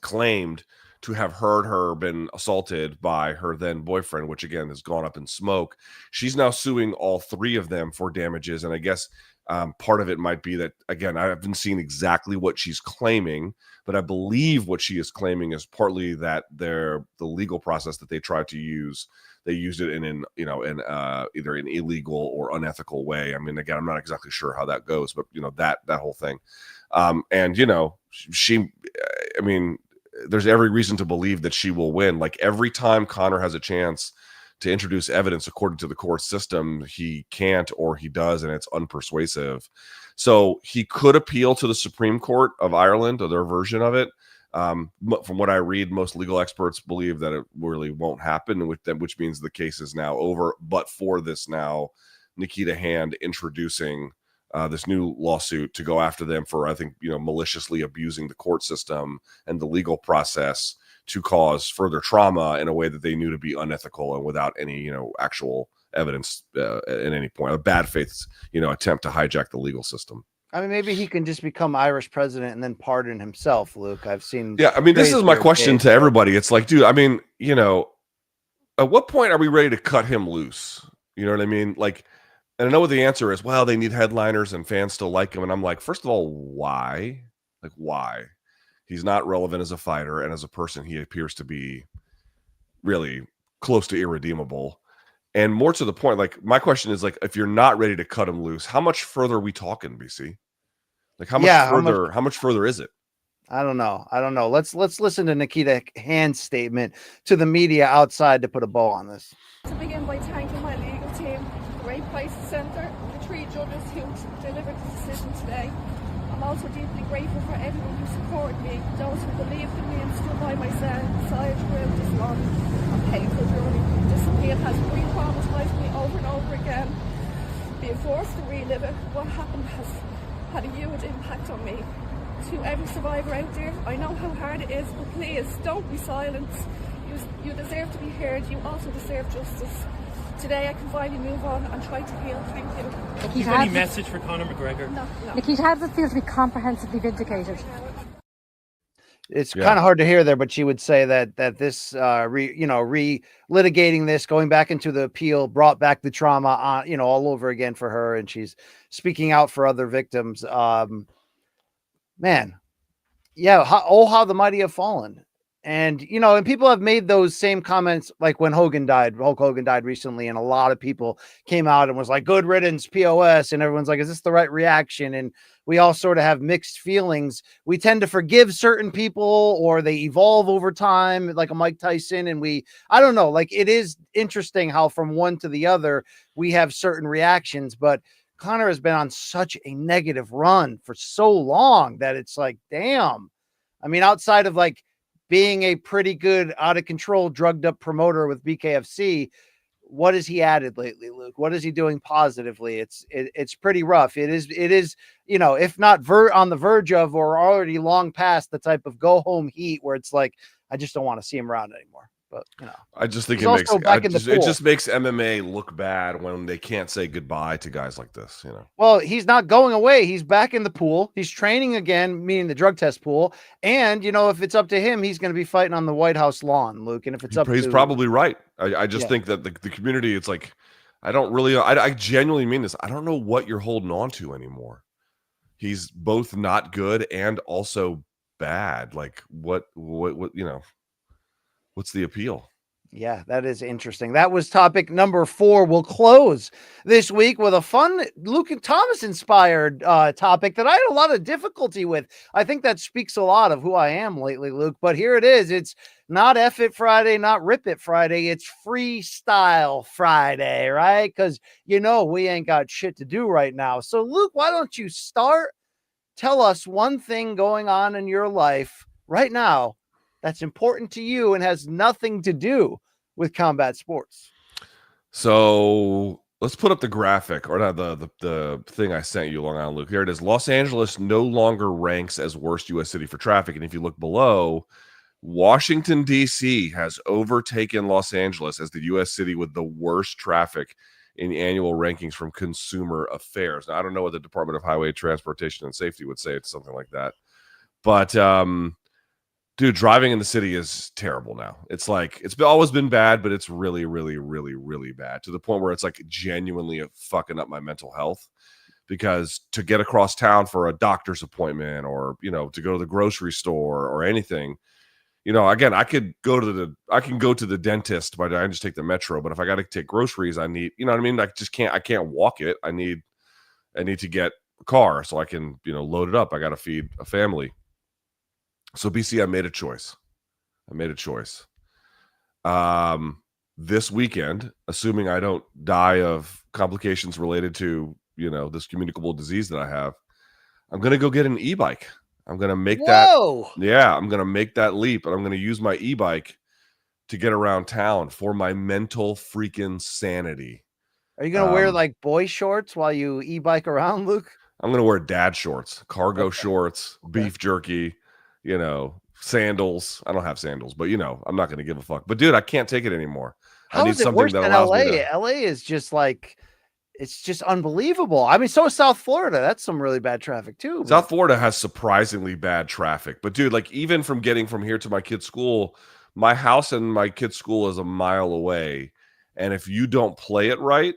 claimed to have heard her been assaulted by her then boyfriend, which again has gone up in smoke. She's now suing all three of them for damages. And I guess part of it might be that, again, I haven't seen exactly what she's claiming, but I believe what she is claiming is partly that the legal process that they tried to use, they used it in either an illegal or unethical way. I mean, again, I'm not exactly sure how that goes, but that whole thing. There's every reason to believe that she will win. Like every time Conor has a chance to introduce evidence according to the court system, he can't, or he does, and it's unpersuasive. So he could appeal to the Supreme Court of Ireland, or their version of it. From what I read, most legal experts believe that it really won't happen, which means the case is now over. But for this now, Nikita Hand introducing this new lawsuit to go after them for, I think, maliciously abusing the court system and the legal process to cause further trauma in a way that they knew to be unethical and without any, actual evidence at any point. A bad faith, attempt to hijack the legal system. I mean, maybe he can just become Irish president and then pardon himself, Luke. I've seen. Yeah, I mean, this is my question to everybody. It's like, dude, I mean, at what point are we ready to cut him loose? You know what I mean? Like, and I know what the answer is. Well, they need headliners and fans still like him. And I'm like, first of all, why? Like, why? He's not relevant as a fighter, and as a person, he appears to be really close to irredeemable. And more to the point, like my question is, like, if you're not ready to cut him loose, how much further are we talking, BC? Like how much further is it? I don't know. Let's listen to Nikita Hand's statement to the media outside to put a bow on this. To begin by thanking my legal team, the Great Crisis Centre, the 3 judges who delivered the decision today. I'm also deeply grateful for everyone who supported me, those who believed in me and stood by my side throughout this long and painful journey. This appeal has re-traumatized me over and over again. Being forced to relive it, what happened has had a huge impact on me. To every survivor out there, I know how hard it is, but please don't be silent. You deserve to be heard. You also deserve justice. Today I can finally move on and try to heal. Thank you. Do you have any message for Conor McGregor? No. Nikita, how does it feel to be comprehensively vindicated? It's kind of hard to hear there, but she would say that this re-litigating this, going back into the appeal, brought back the trauma on, all over again for her, and she's speaking out for other victims. Man, yeah, how the mighty have fallen. And, and people have made those same comments, like when Hulk Hogan died recently, and a lot of people came out and was like, good riddance, POS. And everyone's like, is this the right reaction? And we all sort of have mixed feelings. We tend to forgive certain people, or they evolve over time, like a Mike Tyson. And I don't know, like, it is interesting how from one to the other, we have certain reactions, but Conor has been on such a negative run for so long that it's like, damn. I mean, outside of like being a pretty good, out of control, drugged up promoter with BKFC, what has he added lately, Luke? What is he doing positively? It's pretty rough. It is, if not on the verge of, or already long past the type of go home heat where it's like, I just don't want to see him around anymore. But I just think it just makes MMA look bad when they can't say goodbye to guys like this. Well, he's not going away. He's back in the pool. He's training again, meaning the drug test pool. And if it's up to him, he's going to be fighting on the White House lawn, Luke. And if it's he's probably right. I just think that the community, it's like, I genuinely mean this. I don't know what you're holding on to anymore. He's both not good and also bad. Like what what's the appeal? Yeah, that is interesting. That was topic number 4. We'll close this week with a fun Luke and Thomas inspired topic that I had a lot of difficulty with. I think that speaks a lot of who I am lately, Luke. But here it is. It's not F It Friday, not Rip It Friday. It's Freestyle Friday, right? Because, we ain't got shit to do right now. So, Luke, why don't you start? Tell us one thing going on in your life right now that's important to you and has nothing to do with combat sports. So let's put up the graphic, or not the thing I sent you, Long Island Luke. Here it is. Los Angeles no longer ranks as worst U.S. city for traffic. And if you look below, Washington, D.C. has overtaken Los Angeles as the U.S. city with the worst traffic in the annual rankings from Consumer Affairs. Now, I don't know what the Department of Highway Transportation and Safety would say. It's something like that. But, dude, driving in the city is terrible now. It's like, it's always been bad, but it's really, really, really, really bad, to the point where it's like genuinely fucking up my mental health, because to get across town for a doctor's appointment, or, to go to the grocery store or anything, again, I can go to the dentist, but I just take the metro. But if I got to take groceries, I need, I can't walk it. I need to get a car so I can, load it up. I got to feed a family. So BC, I made a choice. This weekend, assuming I don't die of complications related to, this communicable disease that I have, I'm going to go get an e-bike. I'm going to make I'm going to make that leap, and I'm going to use my e-bike to get around town for my mental freaking sanity. Are you going to wear like boy shorts while you e-bike around, Luke? I'm going to wear dad shorts, cargo shorts, beef jerky, sandals. I don't have sandals, but I'm not going to give a fuck. But dude, I can't take it anymore. How is it worse than LA? LA is just like, it's just unbelievable. I mean, so is South Florida. That's some really bad traffic too. South Florida has surprisingly bad traffic. But dude, like, even from getting from here to my kid's school, my house and my kid's school is a mile away. And if you don't play it right,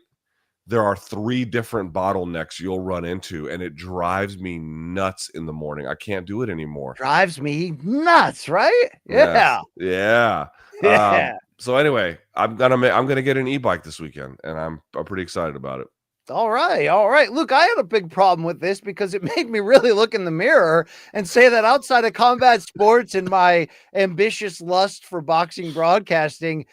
there are 3 different bottlenecks you'll run into, and it drives me nuts in the morning. I can't do it anymore. Drives me nuts, right? Yeah. Yes. Yeah. Yeah. So anyway, I'm gonna get an e-bike this weekend, and I'm pretty excited about it. All right. All right. Look, I had a big problem with this because it made me really look in the mirror and say that outside of combat sports and my ambitious lust for boxing broadcasting,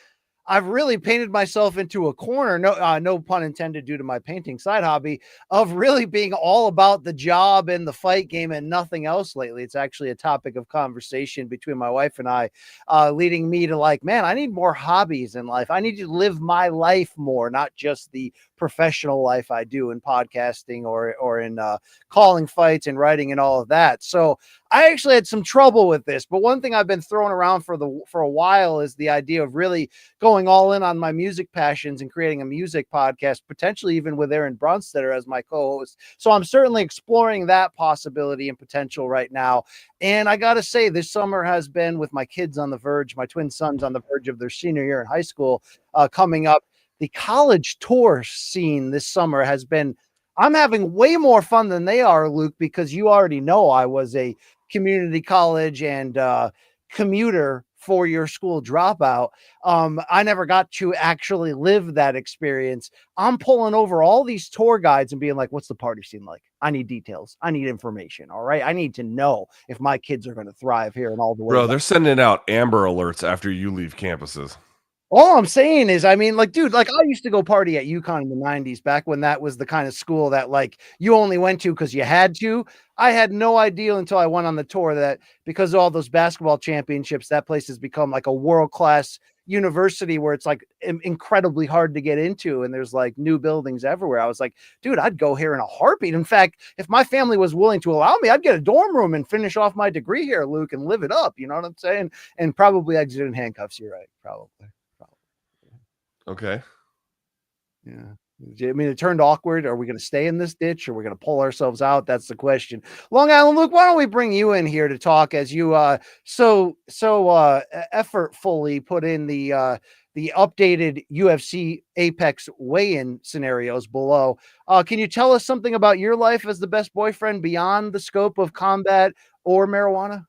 I've really painted myself into a corner, no pun intended, due to my painting side hobby, of really being all about the job and the fight game and nothing else lately. It's actually a topic of conversation between my wife and I, leading me to like, man, I need more hobbies in life. I need to live my life more, not just the professional life I do in podcasting or in calling fights and writing and all of that. So I actually had some trouble with this, but one thing I've been throwing around for a while is the idea of really going all in on my music passions and creating a music podcast, potentially even with Aaron Brunstetter as my co-host. So I'm certainly exploring that possibility and potential right now. And I got to say, this summer has been, with my kids on the verge, my twin sons on the verge of their senior year in high school coming up, the college tour scene this summer has been, I'm having way more fun than they are, Luke, because you already know I was a community college and commuter for your school dropout. I never got to actually live that experience. I'm pulling over all these tour guides and being like, what's the party scene like? I need details. I need information. All right. I need to know if my kids are going to thrive here and all the way. Bro, they're sending out Amber alerts after you leave campuses. All I'm saying is, I mean, like, dude, like I used to go party at UConn in the 90s, back when that was the kind of school that like you only went to because you had to. I had no idea until I went on the tour that because of all those basketball championships, that place has become like a world-class university where it's like incredibly hard to get into. And there's like new buildings everywhere. I was like, dude, I'd go here in a heartbeat. In fact, if my family was willing to allow me, I'd get a dorm room and finish off my degree here, Luke, and live it up. You know what I'm saying? And probably exit in handcuffs. You're right. Probably. Okay. Yeah. I mean, it turned awkward. Are we going to stay in this ditch or are we going to pull ourselves out? That's the question. Long Island Luke, why don't we bring you in here to talk as you so effortfully put in the updated UFC Apex weigh-in scenarios below. Can you tell us something about your life as the best boyfriend beyond the scope of combat or marijuana?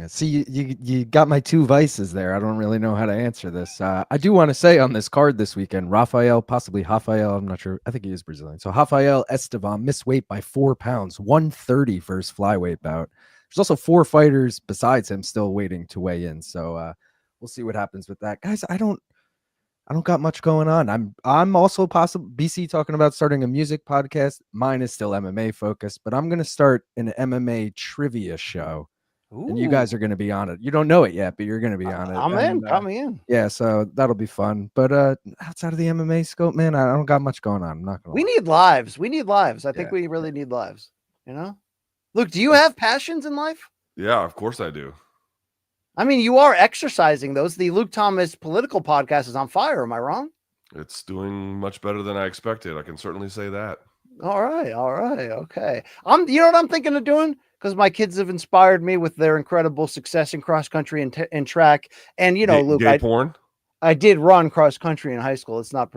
See, you got my 2 vices there. I don't really know how to answer this. I do want to say on this card this weekend, possibly Rafael, I'm not sure. I think he is Brazilian. So Rafael Estevam missed weight by 4 pounds, 130 for his flyweight bout. There's also 4 fighters besides him still waiting to weigh in. So we'll see what happens with that. Guys, I don't got much going on. I'm also BC talking about starting a music podcast. Mine is still MMA focused, but I'm going to start an MMA trivia show. Ooh. And you guys are going to be on it. You don't know it yet, but you're going to be on it. Come in. Yeah, so that'll be fun. But outside of the MMA scope, man, I don't got much going on. I'm not going to. We need lives. I think we really need lives. You know? Luke, do you have passions in life? Yeah, of course I do. I mean, you are exercising those. The Luke Thomas political podcast is on fire. Am I wrong? It's doing much better than I expected. I can certainly say that. All right. Okay. You know what I'm thinking of doing? Because my kids have inspired me with their incredible success in cross country and track. And, you know, Luke, I did run cross country in high school. Let's not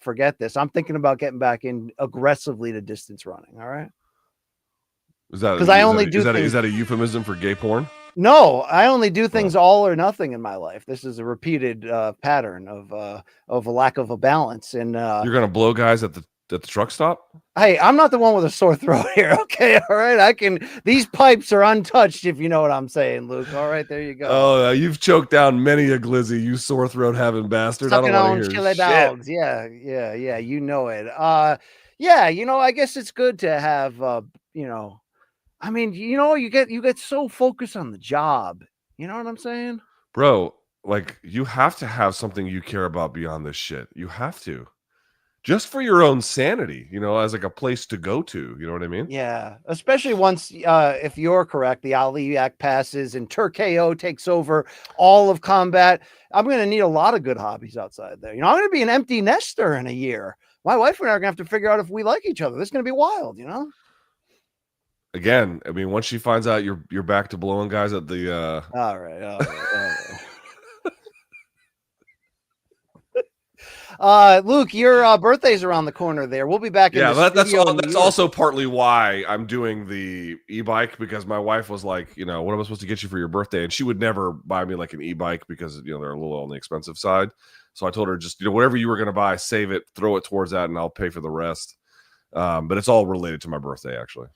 forget this. I'm thinking about getting back in aggressively to distance running. All right. Is that a euphemism for gay porn? No, I only do things all or nothing in my life. This is a repeated pattern of a lack of a balance. And you're going to blow guys at the truck stop? Hey, I'm not the one with a sore throat here. Okay. All right. These pipes are untouched, if you know what I'm saying, Luke. All right. There you go. Oh, you've choked down many a glizzy, you sore throat having bastard. Sucking I don't want to chili hear dogs. shit. Yeah. You know it. Yeah. You know, I guess it's good to have, you know, I mean, you know, you get so focused on the job. You know what I'm saying? Bro, like you have to have something you care about beyond this shit. You have to. Just for your own sanity, you know, as like a place to go to, you know what I mean? Yeah, especially once, if you're correct, the Ali Act passes and Turk-KO takes over all of combat. I'm going to need a lot of good hobbies outside there. You know, I'm going to be an empty nester in a year. My wife and I are going to have to figure out if we like each other. This is going to be wild, you know? Again, I mean, once she finds out you're back to blowing guys at the All right. Luke, your birthday's around the corner there. We'll be back in the studio. That's also partly why I'm doing the e-bike, because my wife was like, what am I supposed to get you for your birthday? And she would never buy me like an e-bike because, they're a little on the expensive side. So I told her, just, whatever you were going to buy, save it, throw it towards that, and I'll pay for the rest. But it's all related to my birthday, actually.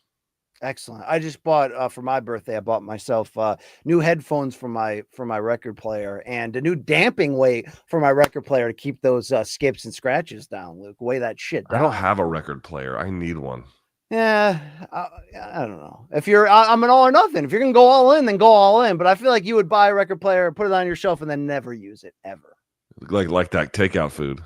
Excellent. I just bought for my birthday. I bought myself new headphones for my record player and a new damping weight for my record player to keep those skips and scratches down. Luke, weigh that shit down. I don't have a record player. I need one. Yeah, I don't know. If I'm an all or nothing. If you're gonna go all in, then go all in. But I feel like you would buy a record player, put it on your shelf, and then never use it ever. Like that takeout food.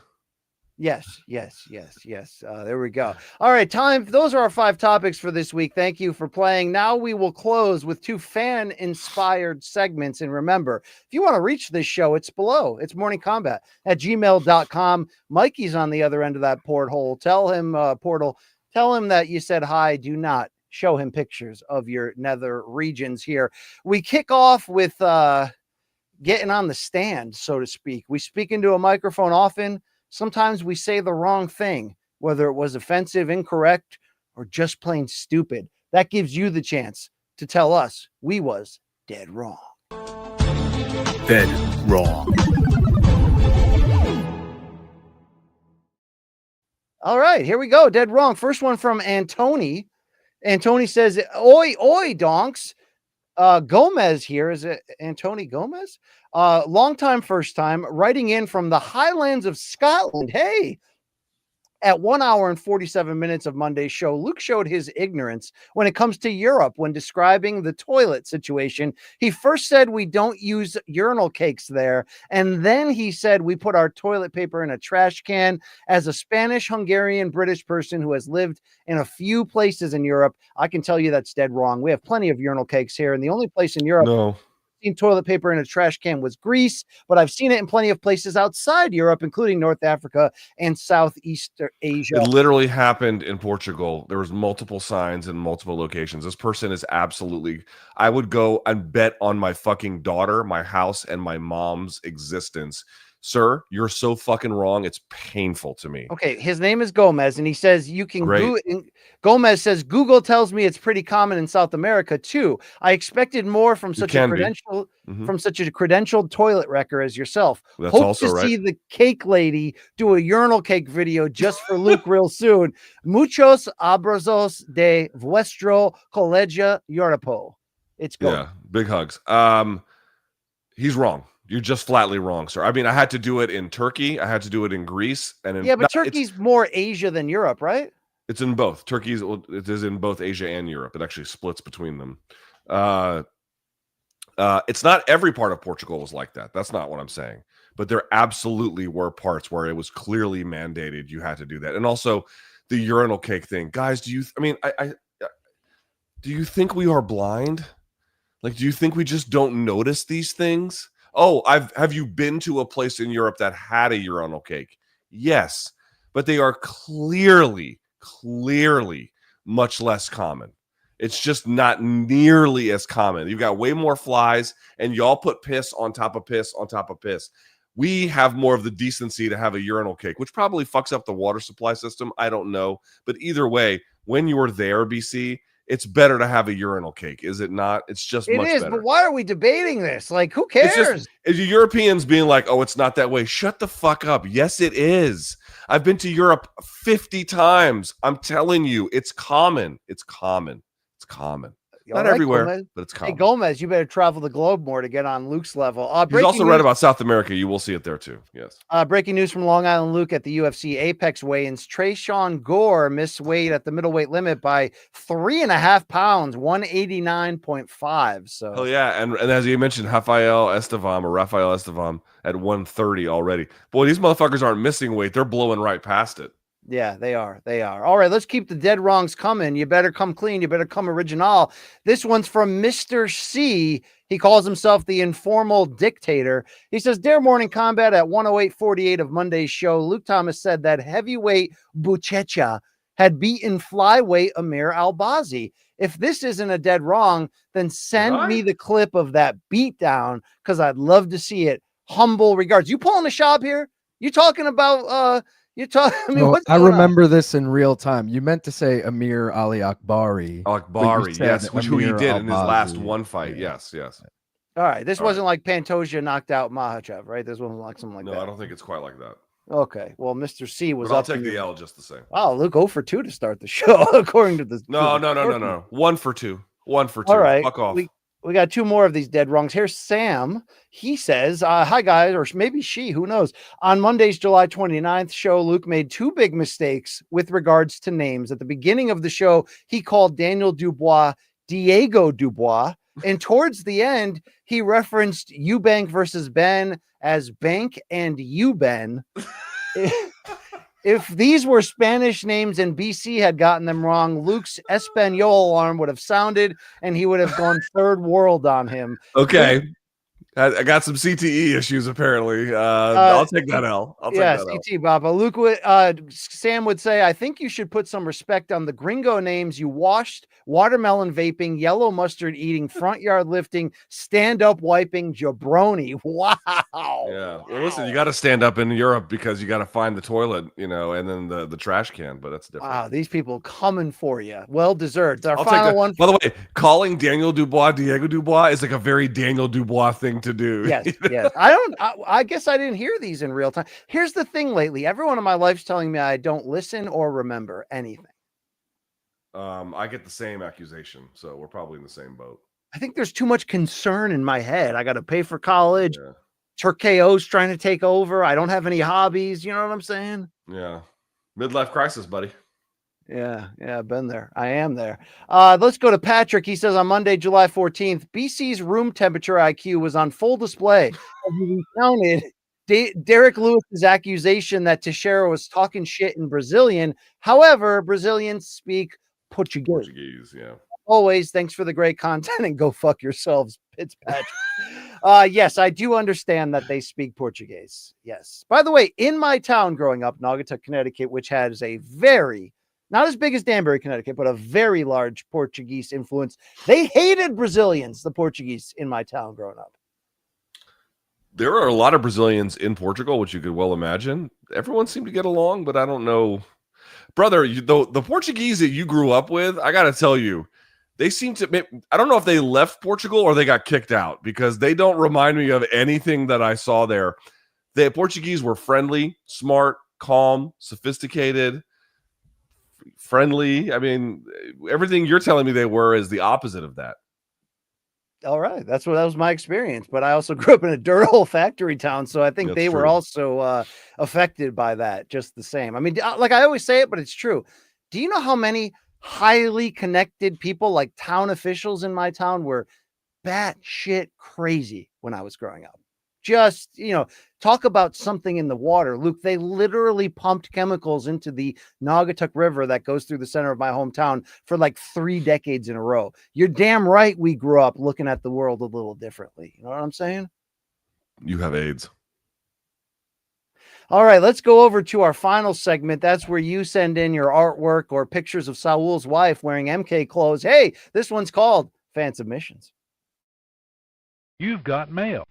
Yes. There we go. All right, time. Those are our 5 topics for this week. Thank you for playing. Now we will close with 2 fan-inspired segments. And remember, if you want to reach this show, it's below. It's morningcombat@gmail.com. Mikey's on the other end of that porthole. Tell him, tell him that you said hi. Do not show him pictures of your nether regions here. We kick off with getting on the stand, so to speak. We speak into a microphone often. Sometimes we say the wrong thing, whether it was offensive, incorrect, or just plain stupid. That gives you the chance to tell us we was dead wrong. Dead wrong. All right, here we go. Dead wrong. First one from Antony. Antony says, oi, oi, donks. Gomez here. Is it Antony Gomez? Long time, first time, writing in from the Highlands of Scotland. Hey, at 1 hour and 47 minutes of Monday's show, Luke showed his ignorance when it comes to Europe when describing the toilet situation. He first said we don't use urinal cakes there, and then he said we put our toilet paper in a trash can. As a Spanish, Hungarian, British person who has lived in a few places in Europe, I can tell you that's dead wrong. We have plenty of urinal cakes here, and the only place in Europe seen toilet paper in a trash can was Greece, but I've seen it in plenty of places outside Europe, including North Africa and Southeast Asia. It literally happened in Portugal. There was multiple signs in multiple locations. This person is absolutely, I would go and bet on my fucking daughter, my house, and my mom's existence. Sir, you're so fucking wrong. It's painful to me. Okay, his name is Gomez, and he says you can Gomez says Google tells me it's pretty common in South America too. I expected more from such a credentialed toilet wrecker as yourself. That's Hope also to see the cake lady do a urinal cake video just for Luke real soon. Muchos abrazos de vuestro colegio Europo. It's going. Yeah, big hugs. He's wrong. You're just flatly wrong, sir. I mean, I had to do it in Turkey. I had to do it in Greece. And but Turkey's more Asia than Europe, right? It's in both. It is in both Asia and Europe. It actually splits between them. It's not every part of Portugal was like that. That's not what I'm saying. But there absolutely were parts where it was clearly mandated you had to do that. And also the urinal cake thing. Guys, do you think we are blind? Like, do you think we just don't notice these things? Oh, have you been to a place in Europe that had a urinal cake? Yes, but they are clearly much less common. It's just not nearly as common. You've got way more flies, and y'all put piss on top of piss on top of piss. We have more of the decency to have a urinal cake, which probably fucks up the water supply system. I don't know. But either way, when you're there, BC, it's better to have a urinal cake, is it not? It's just much better. But why are we debating this? Like, who cares? It's the Europeans being like, oh, it's not that way. Shut the fuck up. Yes, it is. I've been to Europe 50 times. I'm telling you, it's common. It's common. It's common. Not everywhere, Gomez? but it's common. Hey, Gomez, you better travel the globe more to get on Luke's level. He's also read about South America. You will see it there too. Yes. Breaking news from Long Island Luke at the UFC Apex weigh-ins. Tresean Gore missed weight at the middleweight limit by 3.5 pounds, 189.5. So. Oh yeah, and as you mentioned, Rafael Estevam at 130 already. Boy, these motherfuckers aren't missing weight; they're blowing right past it. Yeah, they are. They are. All right, let's keep the dead wrongs coming. You better come clean. You better come original. This one's from Mr. C. He calls himself the informal dictator. He says, Dare Morning Combat at 108.48 of Monday's show. Luke Thomas said that heavyweight Buchecha had beaten flyweight Amir Albazi. If this isn't a dead wrong, then send me the clip of that beatdown because I'd love to see it. Humble regards. You pulling the shop here? You talking about I mean, what's I going remember this in real time. You meant to say Amir Ali Akbari. Akbari, yes, which who he Amir did in his last Albazi. one fight. Yes. All right, this All wasn't like Pantoja knocked out Makhachev, right? This wasn't like something like No, that. I don't think it's quite like that. Okay, well, Mr. C was But I'll up. take the L just the same. Wow, Luke 0 for 2 to start the show, according to the. No. 1 for 2. 1 for 2. All right, Fuck off. We got 2 more of these dead wrongs. Here's Sam. He says, hi, guys, or maybe she, who knows. On Monday's July 29th show, Luke made 2 big mistakes with regards to names. At the beginning of the show, he called Daniel Dubois Diego Dubois. And towards the end, he referenced Eubank versus Ben as Bank and Euben. If these were Spanish names and BC had gotten them wrong, Luke's Espanol alarm would have sounded and he would have gone third world on him. Okay. I got some CTE issues apparently. I'll take that L. I'll take that L. CT Baba. Luke would, Sam would say, I think you should put some respect on the gringo names you washed, watermelon vaping, yellow mustard eating, front yard lifting, stand up wiping, jabroni. Wow. Yeah. Well, listen, you got to stand up in Europe because you got to find the toilet, and then the trash can, but that's different. Wow, these people coming for you. Well deserved. Our I'll final take that. one. By the way, calling Daniel Dubois Diego Dubois is like a very Daniel Dubois thing to do. Yes. I guess I didn't hear these in real time. Here's the thing lately. Everyone in my life's telling me I don't listen or remember anything. I get the same accusation, so we're probably in the same boat. I think there's too much concern in my head. I got to pay for college. Yeah. Turkeo's trying to take over. I don't have any hobbies. You know what I'm saying? Yeah. Midlife crisis, buddy. Yeah, I've been there. I am there. Let's go to Patrick. He says on Monday, July 14th, BC's room temperature IQ was on full display as he recounted Derek Lewis's accusation that Teixeira was talking shit in Brazilian. However, Brazilians speak Portuguese. Yeah. Always, thanks for the great content and go fuck yourselves, Fitzpatrick. Yes, I do understand that they speak Portuguese. Yes. By the way, in my town growing up, Naugatuck, Connecticut, which has a very, not as big as Danbury, Connecticut, but a very large Portuguese influence. They hated Brazilians, the Portuguese, in my town growing up. There are a lot of Brazilians in Portugal, which you could well imagine. Everyone seemed to get along, but I don't know. Brother, the Portuguese that you grew up with, I got to tell you, they seem to, I don't know if they left Portugal or they got kicked out because they don't remind me of anything that I saw there. The Portuguese were friendly, smart, calm, sophisticated, friendly. I mean, everything you're telling me they were is the opposite of that. All right. That was my experience. But I also grew up in a dirt hole factory town. So I think they were also affected by that just the same. I mean, like I always say it, but it's true. Do you know how many highly connected people, like town officials in my town, were batshit crazy when I was growing up? Just, talk about something in the water. Luke, they literally pumped chemicals into the Naugatuck River that goes through the center of my hometown for like 3 decades in a row. You're damn right we grew up looking at the world a little differently. You know what I'm saying? You have AIDS. All right, let's go over to our final segment. That's where you send in your artwork or pictures of Saul's wife wearing MK clothes. Hey, this one's called Fan Submissions. You've got mail.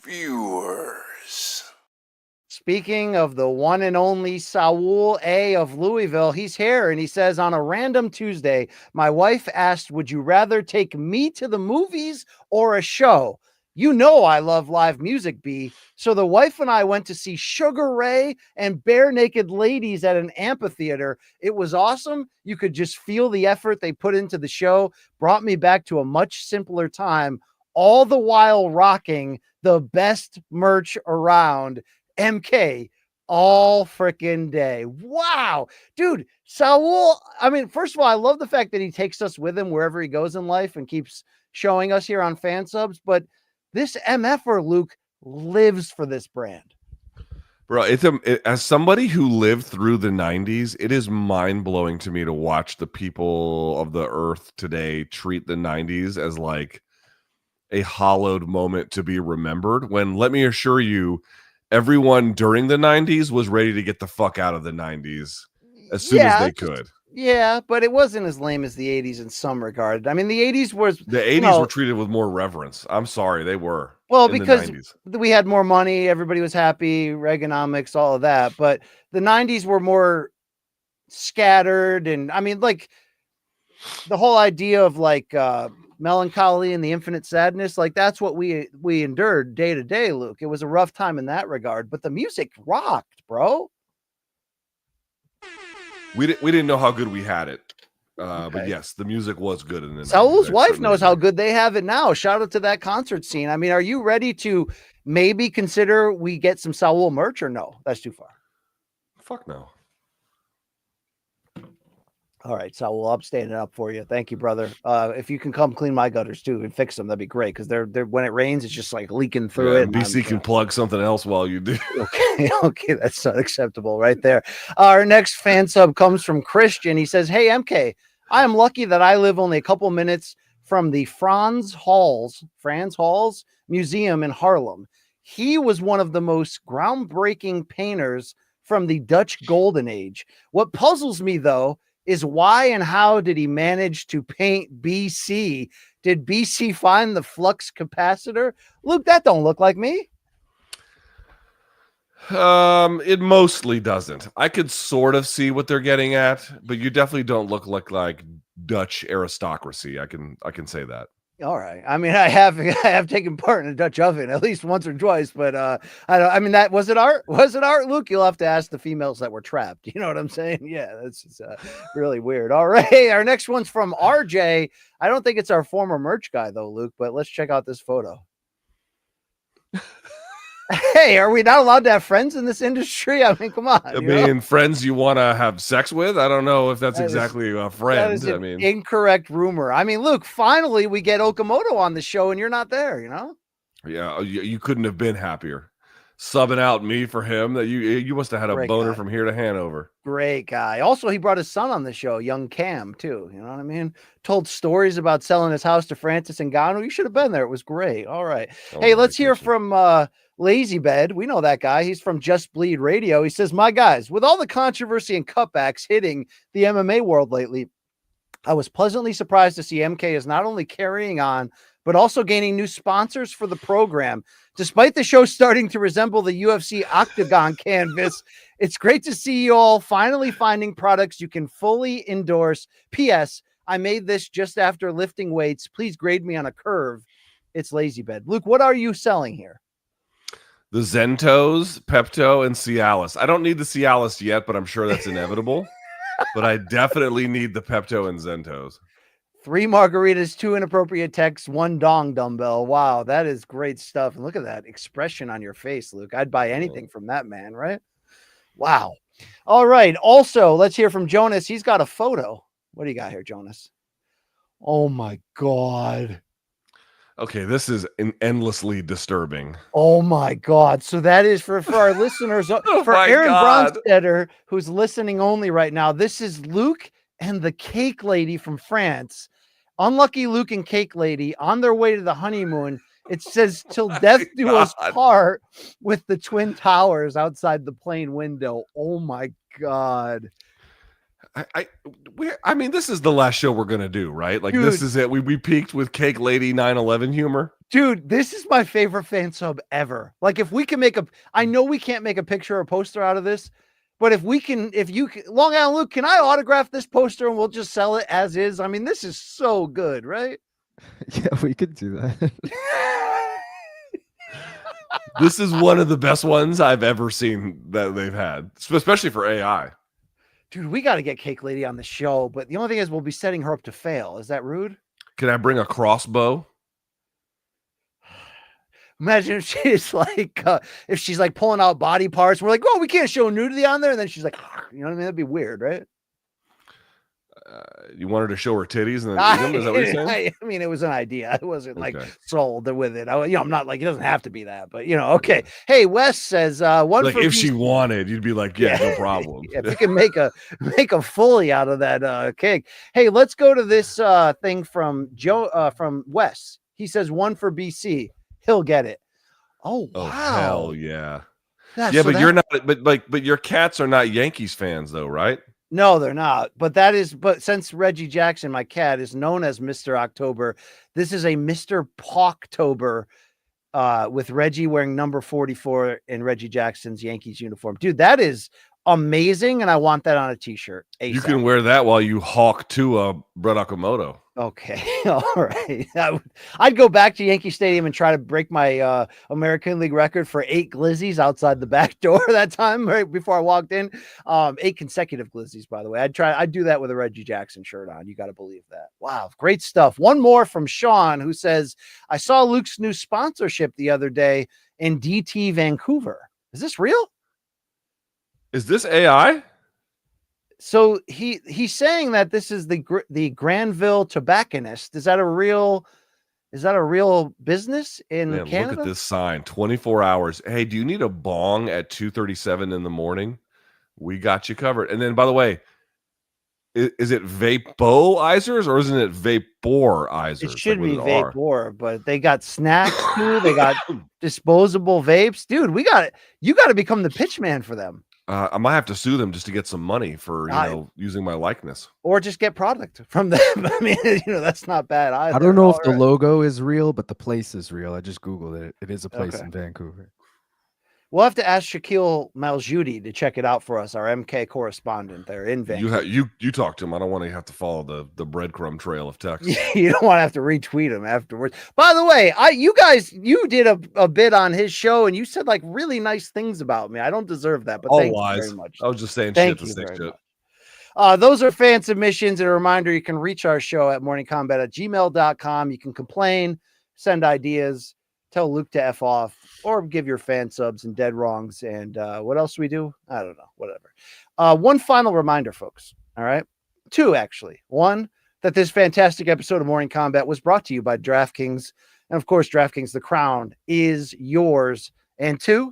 Viewers. Speaking of the one and only Saul A of Louisville, he's here and he says, on a random Tuesday, my wife asked, would you rather take me to the movies or a show? You know I love live music, B. So the wife and I went to see Sugar Ray and Bare Naked Ladies at an amphitheater. It was awesome. You could just feel the effort they put into the show. Brought me back to a much simpler time, all the while rocking the best merch around. MK all freaking day. Wow. Dude, Saul, I mean, first of all, I love the fact that he takes us with him wherever he goes in life and keeps showing us here on Fan Subs, but this MFer Luke lives for this brand. Bro, as somebody who lived through the 90s, it is mind-blowing to me to watch the people of the earth today treat the 90s as like a hallowed moment to be remembered, when, let me assure you, everyone during the 90s was ready to get the fuck out of the 90s as soon as they could. Yeah, but it wasn't as lame as the 80s in some regard. I mean, the 80s was the 80s were treated with more reverence. I'm sorry, they were. Well, because we had more money, everybody was happy, Reaganomics, all of that. But the 90s were more scattered, and I mean, like the whole idea of like melancholy and the infinite sadness, like that's what we endured day to day, Luke. It was a rough time in that regard, but the music rocked, bro. We didn't know how good we had it. But yes, the music was good. In the Saul's wife knows how good they have it now. Shout out to that concert scene. I mean, are you ready to maybe consider we get some Saul merch or no? That's too far. Fuck no. All right, Saul, I'm standing up for you. Thank you, brother. If you can come clean my gutters too and fix them, that'd be great. Because they're when it rains, it's just like leaking through it. BC can plug something else while you do. Okay, that's not acceptable right there. Our next fan sub comes from Christian. He says, "Hey MK, I am lucky that I live only a couple minutes from the Franz Hals Museum in Harlem. He was one of the most groundbreaking painters from the Dutch Golden Age. What puzzles me though is why and how did he manage to paint BC? Did BC find the flux capacitor? Luke, that don't look like me." It mostly doesn't. I could sort of see what they're getting at, but you definitely don't look like Dutch aristocracy. I can say that. All right. I mean, I have taken part in a Dutch oven at least once or twice, but I mean, that was it art? Was it art, Luke? You'll have to ask the females that were trapped. You know what I'm saying? Yeah, that's just, really weird. All right. Our next one's from RJ. I don't think it's our former merch guy though, Luke, but let's check out this photo. Hey, are we not allowed to have friends in this industry? I mean, come on. I mean, friends you want to have sex with? I don't know if that's exactly a friend. That is an incorrect rumor. I mean, Luke, finally we get Okamoto on the show and you're not there, you know? Yeah, you couldn't have been happier. Subbing out me for him. That you must have had a Great boner guy. from here to Hanover. Great guy. Also, he brought his son on the show, young Cam, too. You know what I mean? Told stories about selling his house to Francis Ngannou. You should have been there. It was great. All right. Hey, let's hear from Lazy Bed. We know that guy. He's from Just Bleed Radio. He says, "My guys, with all the controversy and cutbacks hitting the MMA world lately, I was pleasantly surprised to see MK is not only carrying on, but also gaining new sponsors for the program. Despite the show starting to resemble the UFC Octagon canvas, it's great to see you all finally finding products you can fully endorse. P.S. I made this just after lifting weights. Please grade me on a curve. It's Lazy Bed." Luke, what are you selling here? The Zentos, Pepto, and Cialis. I don't need the Cialis yet, but I'm sure that's inevitable. But I definitely need the Pepto and Zentos. 3 margaritas, 2 inappropriate texts, 1 dong dumbbell. Wow, that is great stuff. And look at that expression on your face, Luke. I'd buy anything from that man, right? Wow. All right. Also, let's hear from Jonas. He's got a photo. What do you got here, Jonas? Oh my God. Okay, this is endlessly disturbing. Oh my God. So that is for our listeners, for Aaron Bronstetter, who's listening only right now. This is Luke and the Cake Lady from France. Unlucky Luke and Cake Lady on their way to the honeymoon. It says "till death do us part" with the Twin Towers outside the plane window. Oh my God. I mean, this is the last show we're gonna do, right? Like, Dude. This is it. We peaked with Cake Lady 9/11 humor. Dude, this is my favorite fan sub ever. Like, if we can make I know we can't make a picture or poster out of this, but if you can, Long Island Luke, can I autograph this poster and we'll just sell it as is? I mean, this is so good, right? Yeah, we could do that. This is one of the best ones I've ever seen that they've had, especially for AI. Dude, we got to get Cake Lady on the show, but the only thing is we'll be setting her up to fail. Is that rude? Can I bring a crossbow? Imagine if she's like pulling out body parts. We're like, "Oh, we can't show nudity on there." And then she's like, you know what I mean? That'd be weird, right? You wanted to show her titties and then eat them? Is that what you're saying? I mean, it was an idea. I wasn't like sold with it. I'm not like, it doesn't have to be that, but okay. Hey, Wes says one like for if she wanted, you'd be like, yeah, no problem. If you can make a fully out of that cake. Hey, let's go to this thing from from Wes. He says 1 for BC. He'll get it. Oh wow. Hell yeah. Yeah, but you're not but your cats are not Yankees fans though, right? No, they're not. But since Reggie Jackson, my cat, is known as Mr. October, this is a Mr. Pawktober with Reggie wearing number 44 in Reggie Jackson's Yankees uniform. Dude, that is amazing, and I want that on a t-shirt. You can wear that while you hawk to Brett Okamoto. Okay. All right. I'd go back to Yankee Stadium and try to break my American League record for 8 glizzies outside the back door that time, right before I walked in. 8 consecutive glizzies, by the way. I'd do that with a Reggie Jackson shirt on. You got to believe that. Wow. Great stuff. One more from Sean, who says, I saw Luke's new sponsorship the other day in DT Vancouver. Is this real? Is this AI? So he's saying that this is the Granville Tobacconist. Is that a real business in Canada? Look at this sign. 24 hours. Hey, do you need a bong at 2:37 in the morning? We got you covered. And then, by the way, is it Vapoizers or isn't it Vaporizers? It should be Vapor, but they got snacks too. They got disposable vapes. Dude, you got to become the pitch man for them. I might have to sue them just to get some money for using my likeness, or just get product from them. I mean, that's not bad either. I don't know if the logo is real, but the place is real. I just googled it. It is a place in Vancouver. We'll have to ask Shaquille Maljoudi to check it out for us, our MK correspondent there in Vancouver. You talk to him. I don't want to have to follow the breadcrumb trail of text. You don't want to have to retweet him afterwards. By the way, you did a bit on his show and you said like really nice things about me. I don't deserve that, but thank you very much. I was just saying thank shit to say shit. Those are fan submissions. And a reminder, you can reach our show at morningcombat@gmail.com. You can complain, send ideas, tell Luke to F off, or give your fan subs and dead wrongs. And what else do we do? I don't know. Whatever. One final reminder, folks. All right. 2, actually. 1, that this fantastic episode of Morning Combat was brought to you by DraftKings. And of course, DraftKings, the crown is yours. And 2,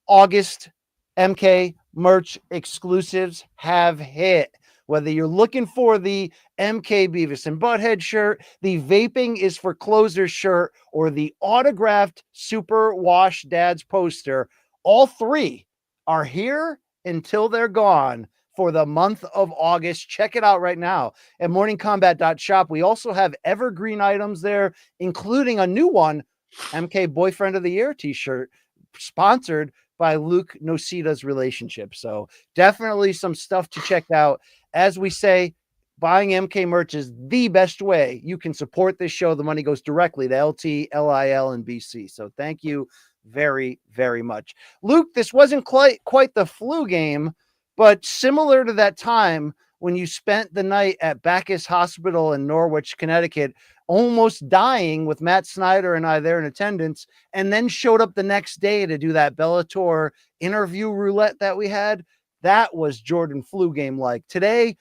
August MK merch exclusives have hit. Whether you're looking for the MK Beavis and Butthead shirt, the Vaping is for Closer shirt, or the autographed Super Wash Dads poster, all 3 are here until they're gone for the month of August. Check it out right now at morningcombat.shop. We also have evergreen items there, including a new one, MK Boyfriend of the Year t-shirt, sponsored by Luke Nocita's relationship. So definitely some stuff to check out. As we say, buying MK merch is the best way you can support this show. The money goes directly to LT, LIL, and BC. So thank you very, very much. Luke, this wasn't quite the flu game, but similar to that time when you spent the night at Bacchus Hospital in Norwich, Connecticut, almost dying with Matt Snyder and I there in attendance, and then showed up the next day to do that Bellator interview roulette that we had. That was Jordan flu game like. Today,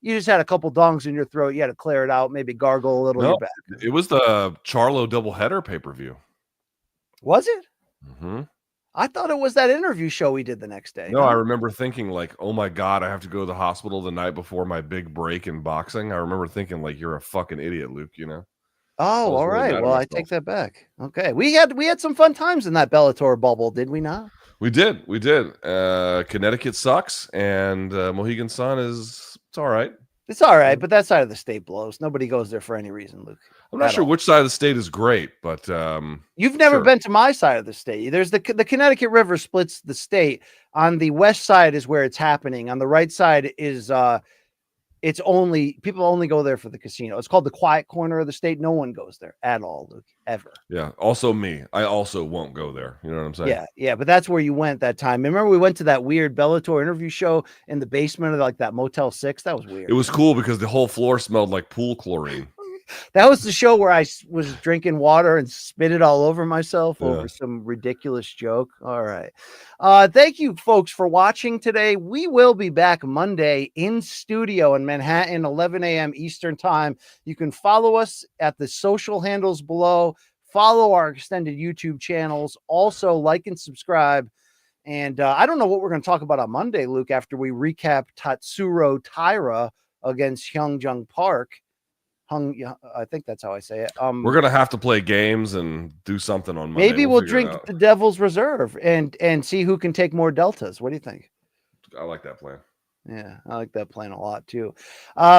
you just had a couple dongs in your throat. You had to clear it out, maybe gargle a little. No, back. It was the Charlo doubleheader pay-per-view. Was it? Mm-hmm. I thought it was that interview show we did the next day. No, I remember thinking like, oh my God, I have to go to the hospital the night before my big break in boxing. I remember thinking like, you're a fucking idiot, Luke, Oh, all right. Well, I take that back. Okay. We had some fun times in that Bellator bubble, did we not? We did. Connecticut sucks, and Mohegan Sun it's all right. It's all right, but that side of the state blows. Nobody goes there for any reason, Luke. I'm not sure which side of the state is great, but you've never been to my side of the state. There's the Connecticut River splits the state. On the west side is where it's happening. On the right side is people only go there for the casino. It's called the quiet corner of the state. No one goes there at all, Luke, ever. Yeah. Also me. I also won't go there. You know what I'm saying? Yeah. But that's where you went that time. Remember we went to that weird Bellator interview show in the basement of like that Motel 6? That was weird. It was cool because the whole floor smelled like pool chlorine. That was the show where I was drinking water and spit it all over myself over some ridiculous joke. All right. Thank you, folks, for watching today. We will be back Monday in studio in Manhattan, 11 a.m. Eastern time. You can follow us at the social handles below. Follow our extended YouTube channels. Also, like and subscribe. And I don't know what we're going to talk about on Monday, Luke, after we recap Tatsuro Taira against Hyun Sung Park. I think that's how I say it. We're gonna have to play games and do something on Monday. Maybe we'll drink the Devil's Reserve and see who can take more deltas. What do you think? I like that plan. Yeah, I like that plan a lot too.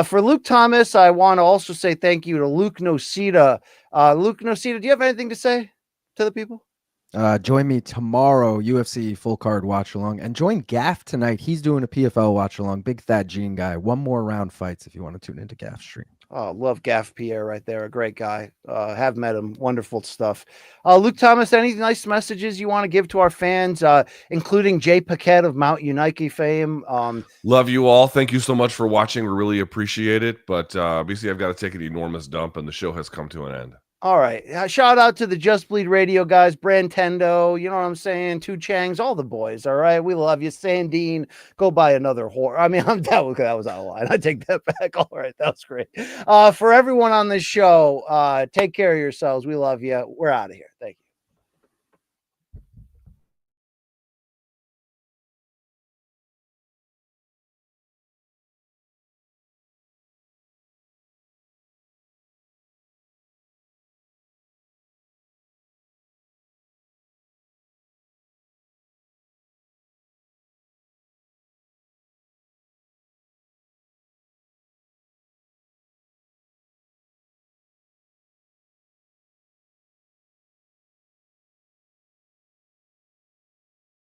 For Luke Thomas, I want to also say thank you to Luke Nocita. Luke Nocita, do you have anything to say to the people? Join me tomorrow, UFC full card watch along, and join Gaff tonight. He's doing a PFL watch along. Big Fat Gene guy. One more round fights if you want to tune into Gaff's stream. Oh, love Gaff Pierre right there. A great guy. Have met him. Wonderful stuff. Luke Thomas, any nice messages you want to give to our fans, including Jay Paquette of Mount Unique fame? Love you all. Thank you so much for watching. We really appreciate it. But obviously, I've got to take an enormous dump, and the show has come to an end. All right. Shout out to the Just Bleed Radio guys, Brantendo, you know what I'm saying? Two Changs, all the boys. All right. We love you. Sandine, go buy another whore. I mean, that was out of line. I take that back. All right. That was great. For everyone on this show, take care of yourselves. We love you. We're out of here. Thank you.